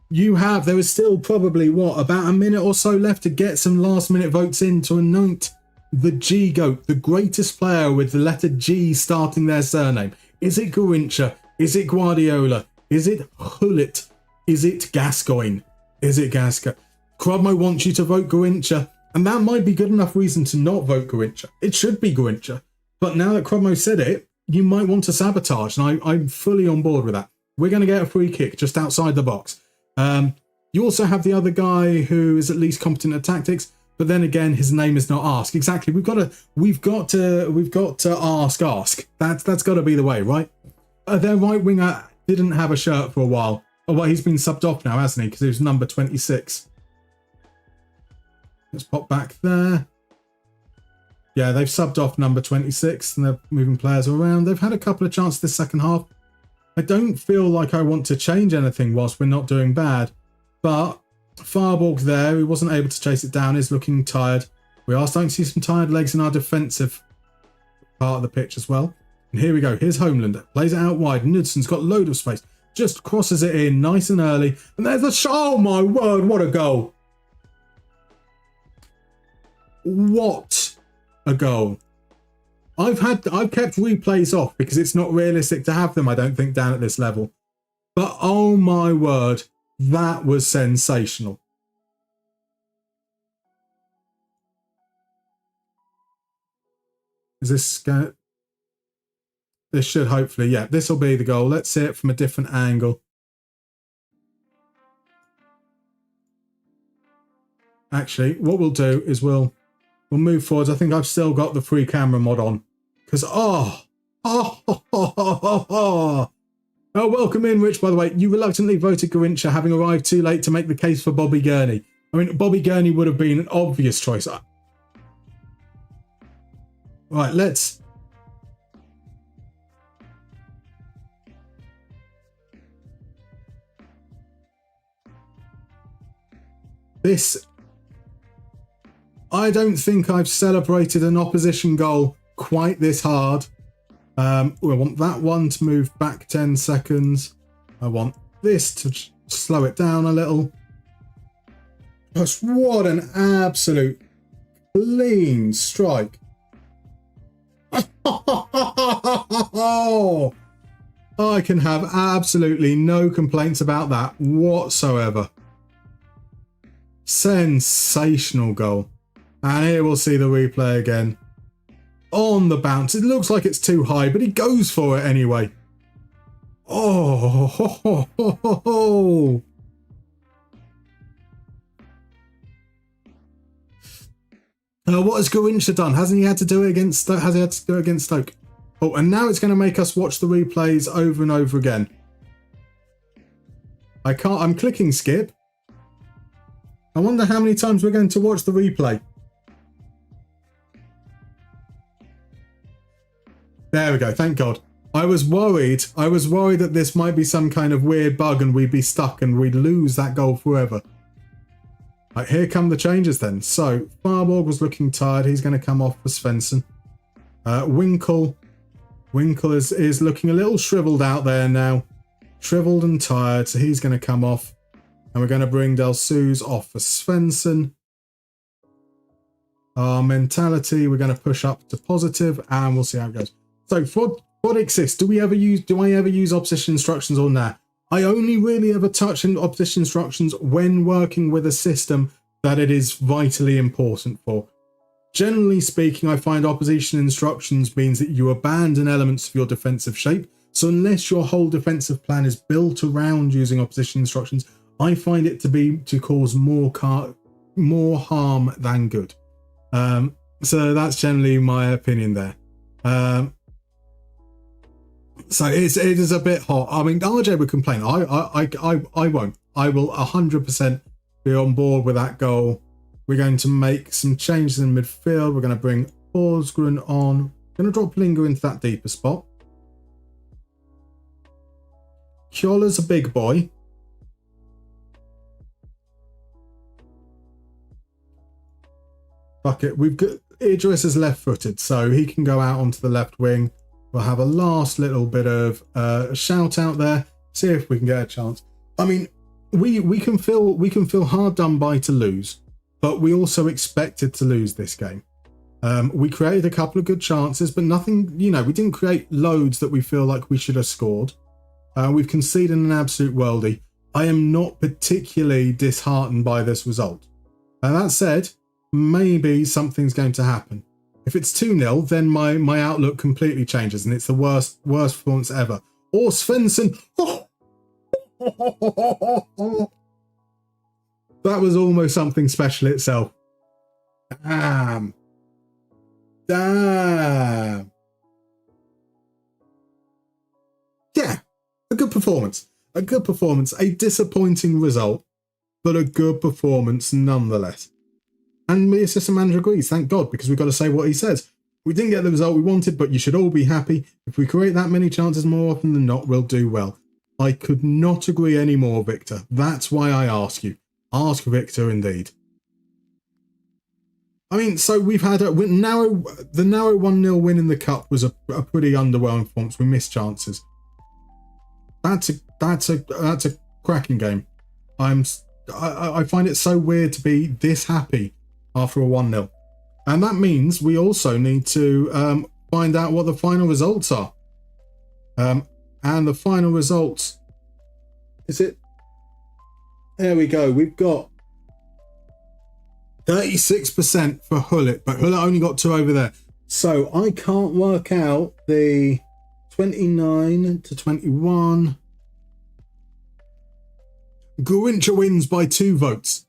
There is still probably, about a minute or so left to get some last minute votes in to anoint the G-GOAT, the greatest player with the letter G starting their surname. Is it Gorincha? Is it Guardiola? Is it Hullet? Is it Gascoigne? Is it Gascoigne? Crobmo wants you to vote Gorincha, and that might be good enough reason to not vote Gorincha. It should be Gorincha. But now that Crobmo said it, you might want to sabotage, and I'm fully on board with that. We're going to get a free kick just outside the box. You also have the other guy who is at least competent at tactics, but then again, his name is not Ask. Exactly. We've got to ask. That's got to be the way, right? Their right winger didn't have a shirt for a while. Oh, well, he's been subbed off now, hasn't he? Because he was number 26. Let's pop back there. Yeah, they've subbed off number 26 and they're moving players around. They've had a couple of chances this second half. I don't feel like I want to change anything whilst we're not doing bad. But Farborg there, who wasn't able to chase it down, is looking tired. We are starting to see some tired legs in our defensive part of the pitch as well. And here we go. Here's Homeland. Plays it out wide. Knudsen's got a load of space. just crosses it in nice and early. And there's a shot. Oh my word, what a goal. What a goal. I've kept replays off because it's not realistic to have them, I don't think, down at this level. But oh my word, that was sensational. Is this going? This should hopefully, yeah, this will be the goal. Let's see it from a different angle. Actually, what we'll do is we'll move forwards. I think I've still got the free camera mod on. Because, welcome in, Rich, by the way. You reluctantly voted Garincha, having arrived too late to make the case for Bobby Gurney. I mean, Bobby Gurney would have been an obvious choice. Right, let's... This... I don't think I've celebrated an opposition goal quite this hard. I want that one to move back 10 seconds. I want this to slow it down a little. Just what an absolute clean strike. Oh, I can have absolutely no complaints about that whatsoever. Sensational goal. And here we'll see the replay again. On the bounce. It looks like it's too high, but he goes for it anyway. Oh. What has Garincha done? Hasn't he had to do it against Stoke? Has he had to do it against Stoke? Oh, and now it's going to make us watch the replays over and over again. I'm clicking skip. I wonder how many times we're going to watch the replay. There we go, thank God. I was worried that this might be some kind of weird bug and we'd be stuck and we'd lose that goal forever. Right, here come the changes then. So, Farborg was looking tired. He's going to come off for Svensson. Winkle is looking a little shriveled out there now. Shriveled and tired, so he's going to come off. And we're going to bring Del Suze off for Svensson. Our mentality, we're going to push up to positive, and we'll see how it goes. So, for Xis, do I ever use opposition instructions on that? I only really ever touch in opposition instructions when working with a system that it is vitally important for. Generally speaking, I find opposition instructions means that you abandon elements of your defensive shape. So unless your whole defensive plan is built around using opposition instructions, I find it to cause more harm than good. So that's generally my opinion there. So it is a bit hot. I mean, RJ would complain. I won't. I will 100% be on board with that goal. We're going to make some changes in midfield. We're going to bring Forsgren on. Going to drop Linger into that deeper spot. Kjola's a big boy. Fuck it. We've got Idris is left-footed, so he can go out onto the left wing. We'll have a last little bit of a shout out there. See if we can get a chance. I mean, we can feel hard done by to lose, but we also expected to lose this game. We created a couple of good chances, but nothing. We didn't create loads that we feel like we should have scored. We've conceded an absolute worldie. I am not particularly disheartened by this result. That said, maybe something's going to happen. If it's 2-0, then my outlook completely changes, and it's the worst performance ever. Or Svensson. That was almost something special itself. Damn. Yeah, a good performance. A disappointing result, but a good performance nonetheless. And the assistant manager agrees, thank God, because we've got to say what he says. We didn't get the result we wanted, but you should all be happy. If we create that many chances more often than not, we'll do well. I could not agree any more, Victor. That's why I ask you. Ask Victor, indeed. I mean, so we've had the narrow 1-0 win in the Cup was a pretty underwhelming performance. We missed chances. that's a cracking game. I find it so weird to be this happy after a 1-0. And that means we also need to find out what the final results are. And the final results, is it? There we go. We've got 36% for Hullet, but Hullet only got 2 over there. So I can't work out the 29 to 21. Garincha wins by 2 votes.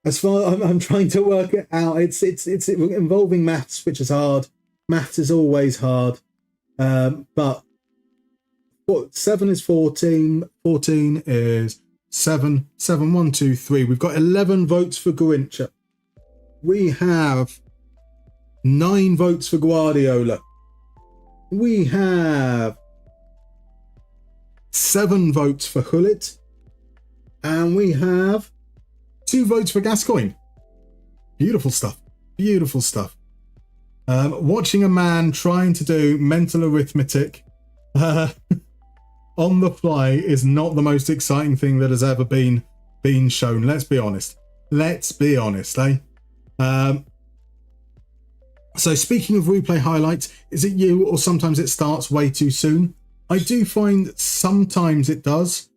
As far as I'm trying to work it out, it's involving maths, which is hard. Maths is always hard. But 7 is 14. 14 is 7. 7, 1, 2, 3. We've got 11 votes for Garincha. We have 9 votes for Guardiola. We have 7 votes for Hullet. And we have 2 votes for Gascoigne. Beautiful stuff. Beautiful stuff. Watching a man trying to do mental arithmetic on the fly is not the most exciting thing that has ever been shown. Let's be honest. Let's be honest, eh? So speaking of replay highlights, is it you or sometimes it starts way too soon? I do find sometimes it does,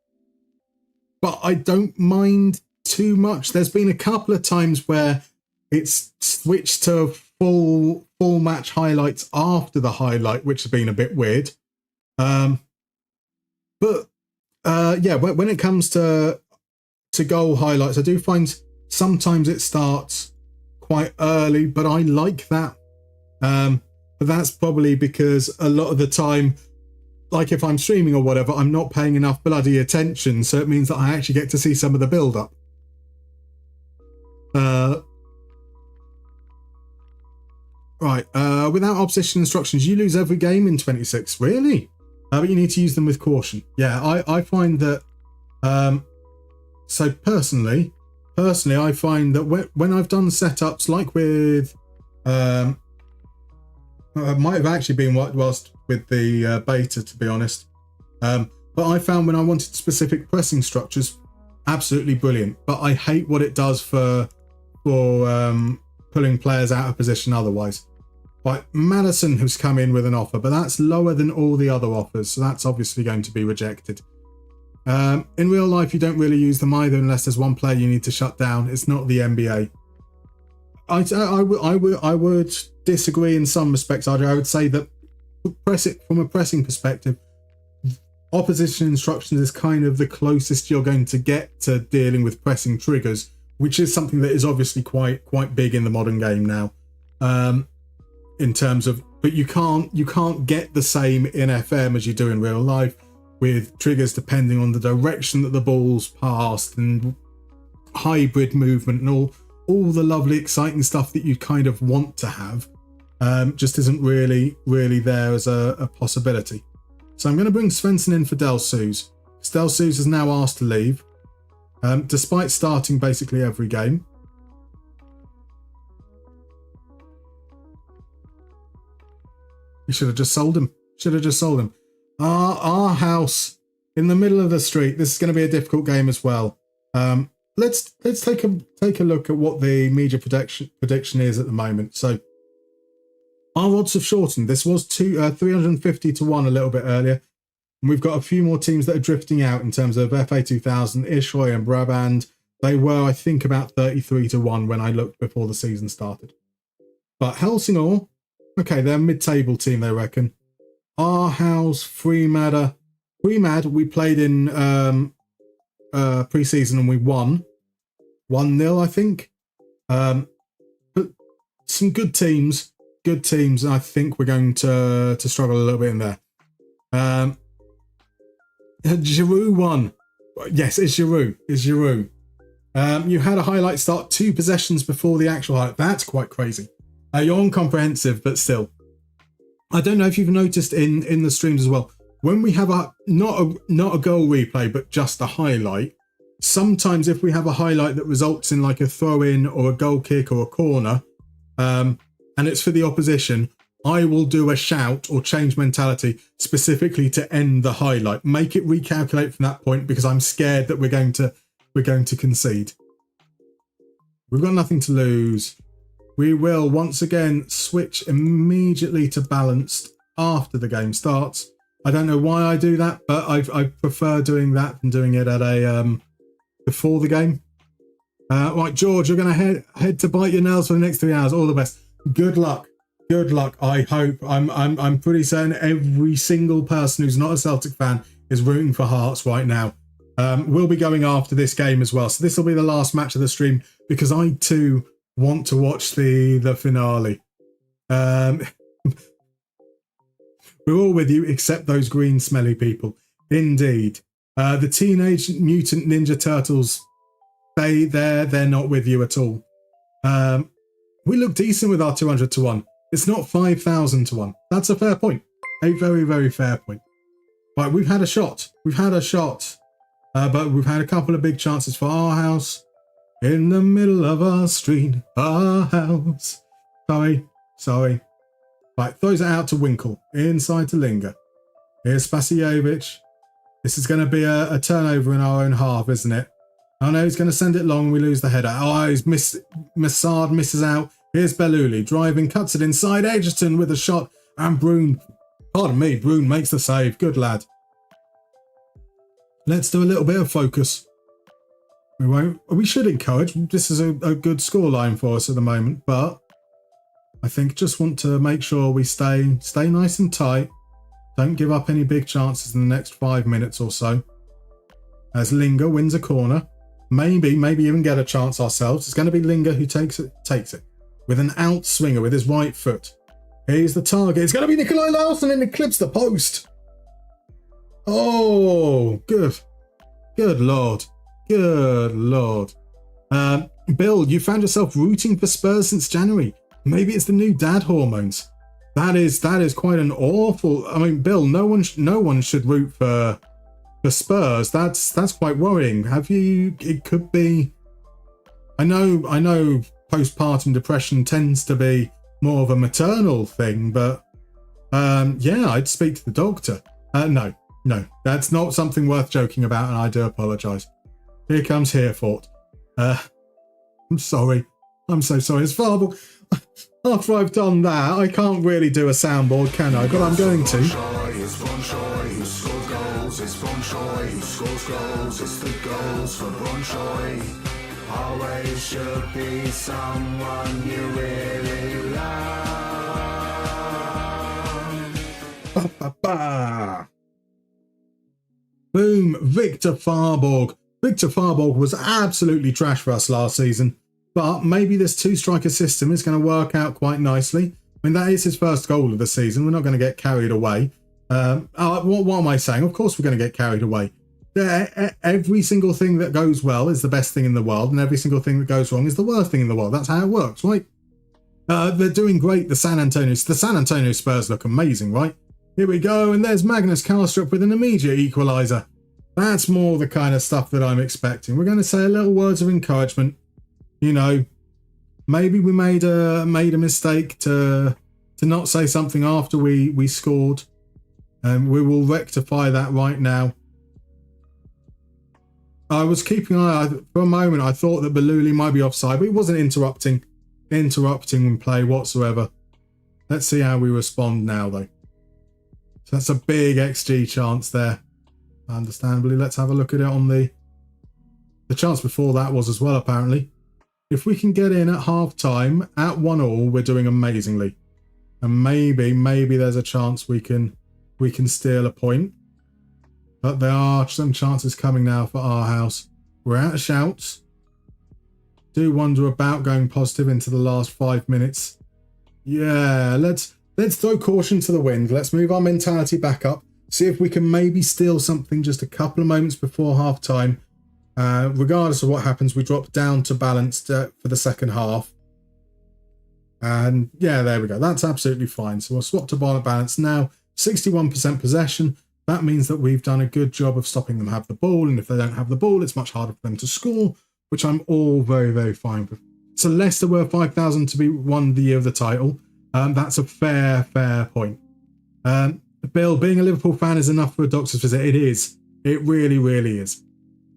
but I don't mind too much. There's been a couple of times where it's switched to full match highlights after the highlight, which has been a bit weird. But yeah, when it comes to goal highlights, I do find sometimes it starts quite early, but I like that. But that's probably because a lot of the time, like if I'm streaming or whatever, I'm not paying enough bloody attention, so it means that I actually get to see some of the build-up. Right, without opposition instructions, you lose every game in 26. Really? But you need to use them with caution. Yeah, I find that... so personally, I find that when I've done setups, like with... it might have actually been whilst with the beta, to be honest. But I found when I wanted specific pressing structures, absolutely brilliant. But I hate what it does for pulling players out of position otherwise. Like Madison has come in with an offer, but that's lower than all the other offers, so that's obviously going to be rejected. In real life, you don't really use them either unless there's one player you need to shut down. It's not the NBA. I would disagree in some respects, Audrey. I would say that from a pressing perspective, opposition instructions is kind of the closest you're going to get to dealing with pressing triggers, which is something that is obviously quite big in the modern game now. In terms of, but you can't get the same in FM as you do in real life with triggers depending on the direction that the ball's passed and hybrid movement and all the lovely exciting stuff that you kind of want to have. Just isn't really there as a possibility. So I'm going to bring Svensson in for Del Suze. Del Suze is now asked to leave, despite starting basically every game. You should have just sold him. Our house in the middle of the street. This is going to be a difficult game as well. Let's take a look at what the media prediction is at the moment. So our odds have shortened. This was 350 to 1 a little bit earlier. And we've got a few more teams that are drifting out in terms of FA2000, Ishoy and Brabant. They were, I think, about 33 to 1 when I looked before the season started. But Helsingør, okay, they're a mid-table team, they reckon. Aarhus, Fremad, we played in pre-season and we won 1-0, I think. But some good teams, and I think we're going to struggle a little bit in there. Giroud won. Yes, it's Giroud. You had a highlight start 2 possessions before the actual highlight. That's quite crazy. You're incomprehensive, but still. I don't know if you've noticed in the streams as well. When we have not a goal replay, but just a highlight, sometimes if we have a highlight that results in like a throw-in or a goal kick or a corner, and it's for the opposition, I will do a shout or change mentality specifically to end the highlight. Make it recalculate from that point because I'm scared that we're going to concede. We've got nothing to lose. We will once again switch immediately to balanced after the game starts. I don't know why I do that, but I prefer doing that than doing it at a before the game. Right, George, you're going to head to bite your nails for the next 3 hours. All the best. Good luck. Good luck. I hope. I'm pretty certain every single person who's not a Celtic fan is rooting for Hearts right now. We'll be going after this game as well. So this will be the last match of the stream because I too want to watch the finale. We're all with you except those green smelly people. Indeed. The Teenage Mutant Ninja Turtles, they're not with you at all. We look decent with our 200 to 1. It's not 5,000 to 1. That's a fair point. A very, very fair point. Right, we've had a shot. But we've had a couple of big chances for our house. In the middle of our street, our house. Sorry. Right, throws it out to Winkle. Inside to Linger. Here's Spasijevic. This is going to be a turnover in our own half, isn't it? Oh no, he's going to send it long. We lose the header. Oh, Massard misses out. Here's Bellouli driving, cuts it inside. Edgerton with a shot. And Brune makes the save. Good lad. Let's do a little bit of focus. We should encourage. This is a good scoreline for us at the moment, but I think just want to make sure we stay nice and tight. Don't give up any big chances in the next 5 minutes or so. As Linger wins a corner. Maybe even get a chance ourselves. It's going to be Linger who takes it. With an outswinger with his right foot. Here's the target. It's going to be Nikolai Larsson and it clips the post. Oh, good Lord. Bill, you found yourself rooting for Spurs since January. Maybe it's the new dad hormones. That is quite an awful. I mean, Bill, no one should root for Spurs. That's quite worrying. It could be. I know. Postpartum depression tends to be more of a maternal thing, but yeah, I'd speak to the doctor. No, that's not something worth joking about, and I do apologise. Here comes Hereford. I'm sorry. I'm so sorry. It's Farble. After I've done that, I can't really do a soundboard, can I? But I'm going to. It's Brønshøj who scores goals. It's Brønshøj who scores goals. It's the goals for Brønshøj. Always should be someone you really love. Boom, Victor Farborg. Victor Farborg was absolutely trash for us last season, but maybe this two-striker system is going to work out quite nicely. I mean, that is his first goal of the season. We're not going to get carried away. What am I saying? Of course we're going to get carried away. Every single thing that goes well is the best thing in the world, and every single thing that goes wrong is the worst thing in the world. That's how it works, right? They're doing great, the San Antonio Spurs look amazing, right? Here we go, and there's Magnus Karlstrup with an immediate equaliser. That's more the kind of stuff that I'm expecting. We're going to say a little words of encouragement. You know, maybe we made a mistake to not say something after we scored. We will rectify that right now. I was keeping an eye for a moment. I thought that Bellouli might be offside, but he wasn't interrupting play whatsoever. Let's see how we respond now, though. So that's a big XG chance there. Understandably, let's have a look at it on the chance before that was as well, apparently. If we can get in at half time at 1-1, we're doing amazingly. And maybe there's a chance we can steal a point. But there are some chances coming now for our house. We're out of shouts. Do wonder about going positive into the last 5 minutes. Yeah, let's throw caution to the wind. Let's move our mentality back up. See if we can maybe steal something just a couple of moments before half time. Regardless of what happens, we drop down to balanced for the second half. And yeah, there we go. That's absolutely fine. So we'll swap to balance now. 61% possession. That means that we've done a good job of stopping them have the ball. And if they don't have the ball, it's much harder for them to score, which I'm all very, very fine with. So Leicester were 5,000 to be won the year of the title. That's a fair point. Bill, being a Liverpool fan is enough for a doctor's visit. It is. It really, really is.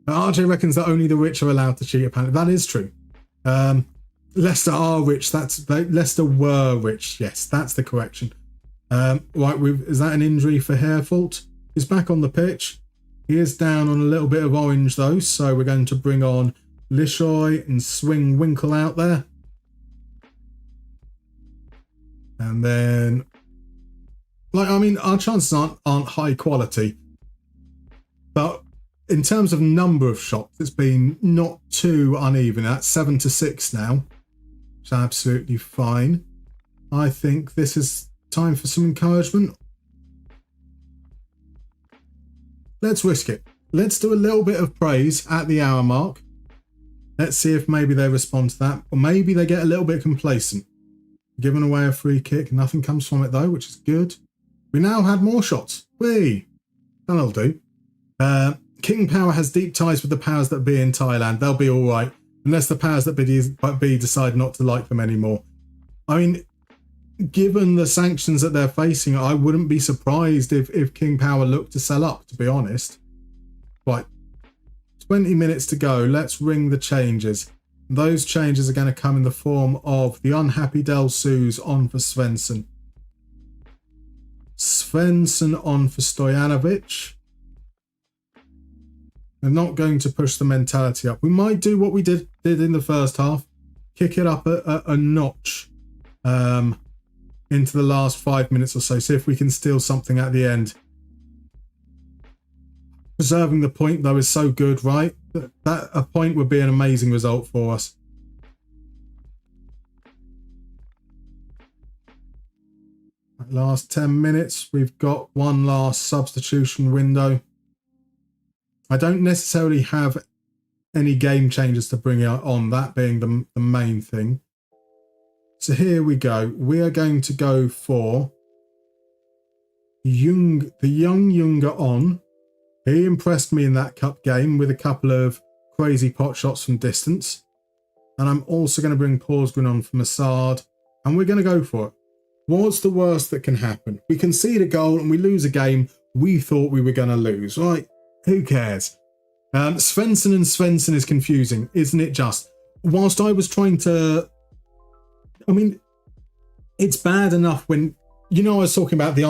RJ reckons that only the rich are allowed to cheat, apparently. That is true. Leicester are rich. Leicester were rich. Yes, that's the correction. Right, is that an injury for Harefault? He's back on the pitch. He is down on a little bit of orange, though, so we're going to bring on Lishoy and swing Winkle out there. And then, our chances aren't high quality. But in terms of number of shots, it's been not too uneven. That's 7-6 now. It's absolutely fine. I think this is time for some encouragement. Let's risk it. Let's do a little bit of praise at the hour mark. Let's see if maybe they respond to that. Or maybe they get a little bit complacent. Giving away a free kick. Nothing comes from it though, which is good. We now had more shots. Whee! That'll do. King Power has deep ties with the powers that be in Thailand. They'll be all right. Unless the powers that be decide not to like them anymore. I mean, given the sanctions that they're facing, I wouldn't be surprised if King Power looked to sell up, to be honest. Right. 20 minutes to go. Let's ring the changes. Those changes are going to come in the form of the unhappy Del Sues on for Svensson. Svensson on for Stojanovic. They're not going to push the mentality up. We might do what we did in the first half. Kick it up a notch into the last 5 minutes or so. See if we can steal something at the end. Preserving the point, though, is so good, right? That a point would be an amazing result for us. Last 10 minutes, we've got one last substitution window. I don't necessarily have any game changes to bring on, that being the main thing. So here we go. We are going to go for the young Younger on. He impressed me in that cup game with a couple of crazy pot shots from distance. And I'm also going to bring Porsgren on from Assad. And we're going to go for it. What's the worst that can happen? We concede a goal and we lose a game we thought we were going to lose, right? Who cares? Svensson is confusing, isn't it just? Whilst I was trying to... I mean, it's bad enough when... I was talking about the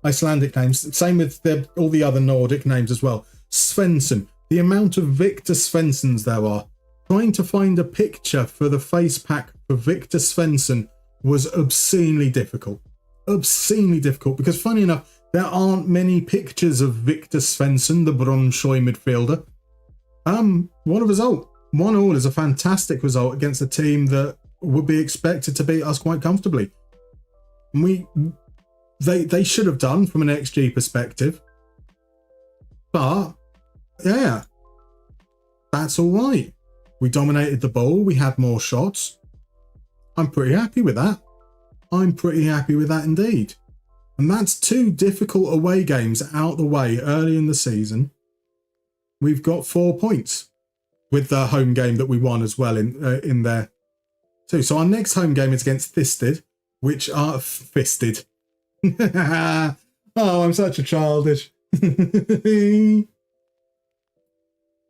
Icelandic names. Same with all the other Nordic names as well. Svensson. The amount of Victor Svenssons there are. Trying to find a picture for the face pack for Victor Svensson was obscenely difficult. Obscenely difficult. Because funny enough, there aren't many pictures of Victor Svensson, the Brønshøj midfielder. What a result. 1-1 is a fantastic result against a team that would be expected to beat us quite comfortably. They should have done from an XG perspective. But, yeah, that's all right. We dominated the ball. We had more shots. I'm pretty happy with that. I'm pretty happy with that indeed. And that's 2 difficult away games out the way early in the season. We've got 4 points with the home game that we won as well in there too. So our next home game is against Fisted, which are Fisted. Oh, I'm such a childish.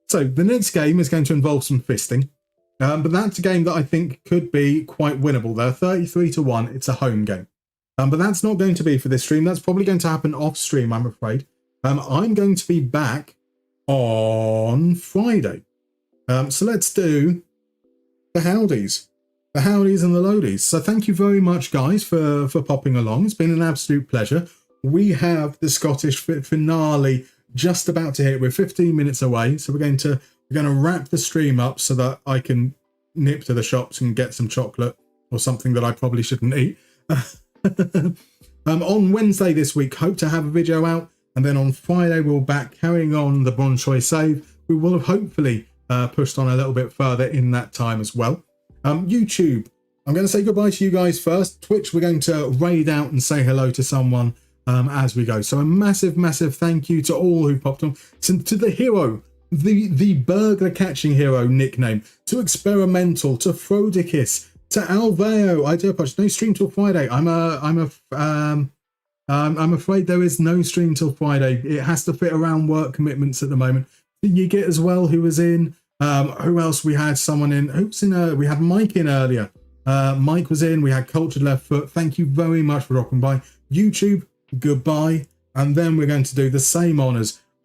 So the next game is going to involve some fisting. But that's a game that I think could be quite winnable. They're 33-1. It's a home game. But that's not going to be for this stream. That's probably going to happen off stream, I'm afraid. I'm going to be back on Friday. So let's do the howdies. The howdies and the loadies. So thank you very much, guys, for popping along. It's been an absolute pleasure. We have the Scottish finale just about to hit. We're 15 minutes away. So we're going to wrap the stream up so that I can nip to the shops and get some chocolate or something that I probably shouldn't eat. On Wednesday this week, hope to have a video out, and then on Friday we'll back carrying on the Brønshøj save. We will have hopefully pushed on a little bit further in that time as well. YouTube, I'm going to say goodbye to you guys first. Twitch, we're going to raid out and say hello to someone as we go. So a massive thank you to all who popped on. To the hero, the burglar catching hero nickname, to Experimental, to Frodicus, to Alveo, I do apologize. No stream till Friday. I'm afraid there is no stream till Friday. It has to fit around work commitments at the moment. You get as well who was in. Who else? We had someone in. Who's in? We had Mike in earlier. Mike was in. We had Cultured Left Foot. Thank you very much for dropping by. YouTube, goodbye. And then we're going to do the same honours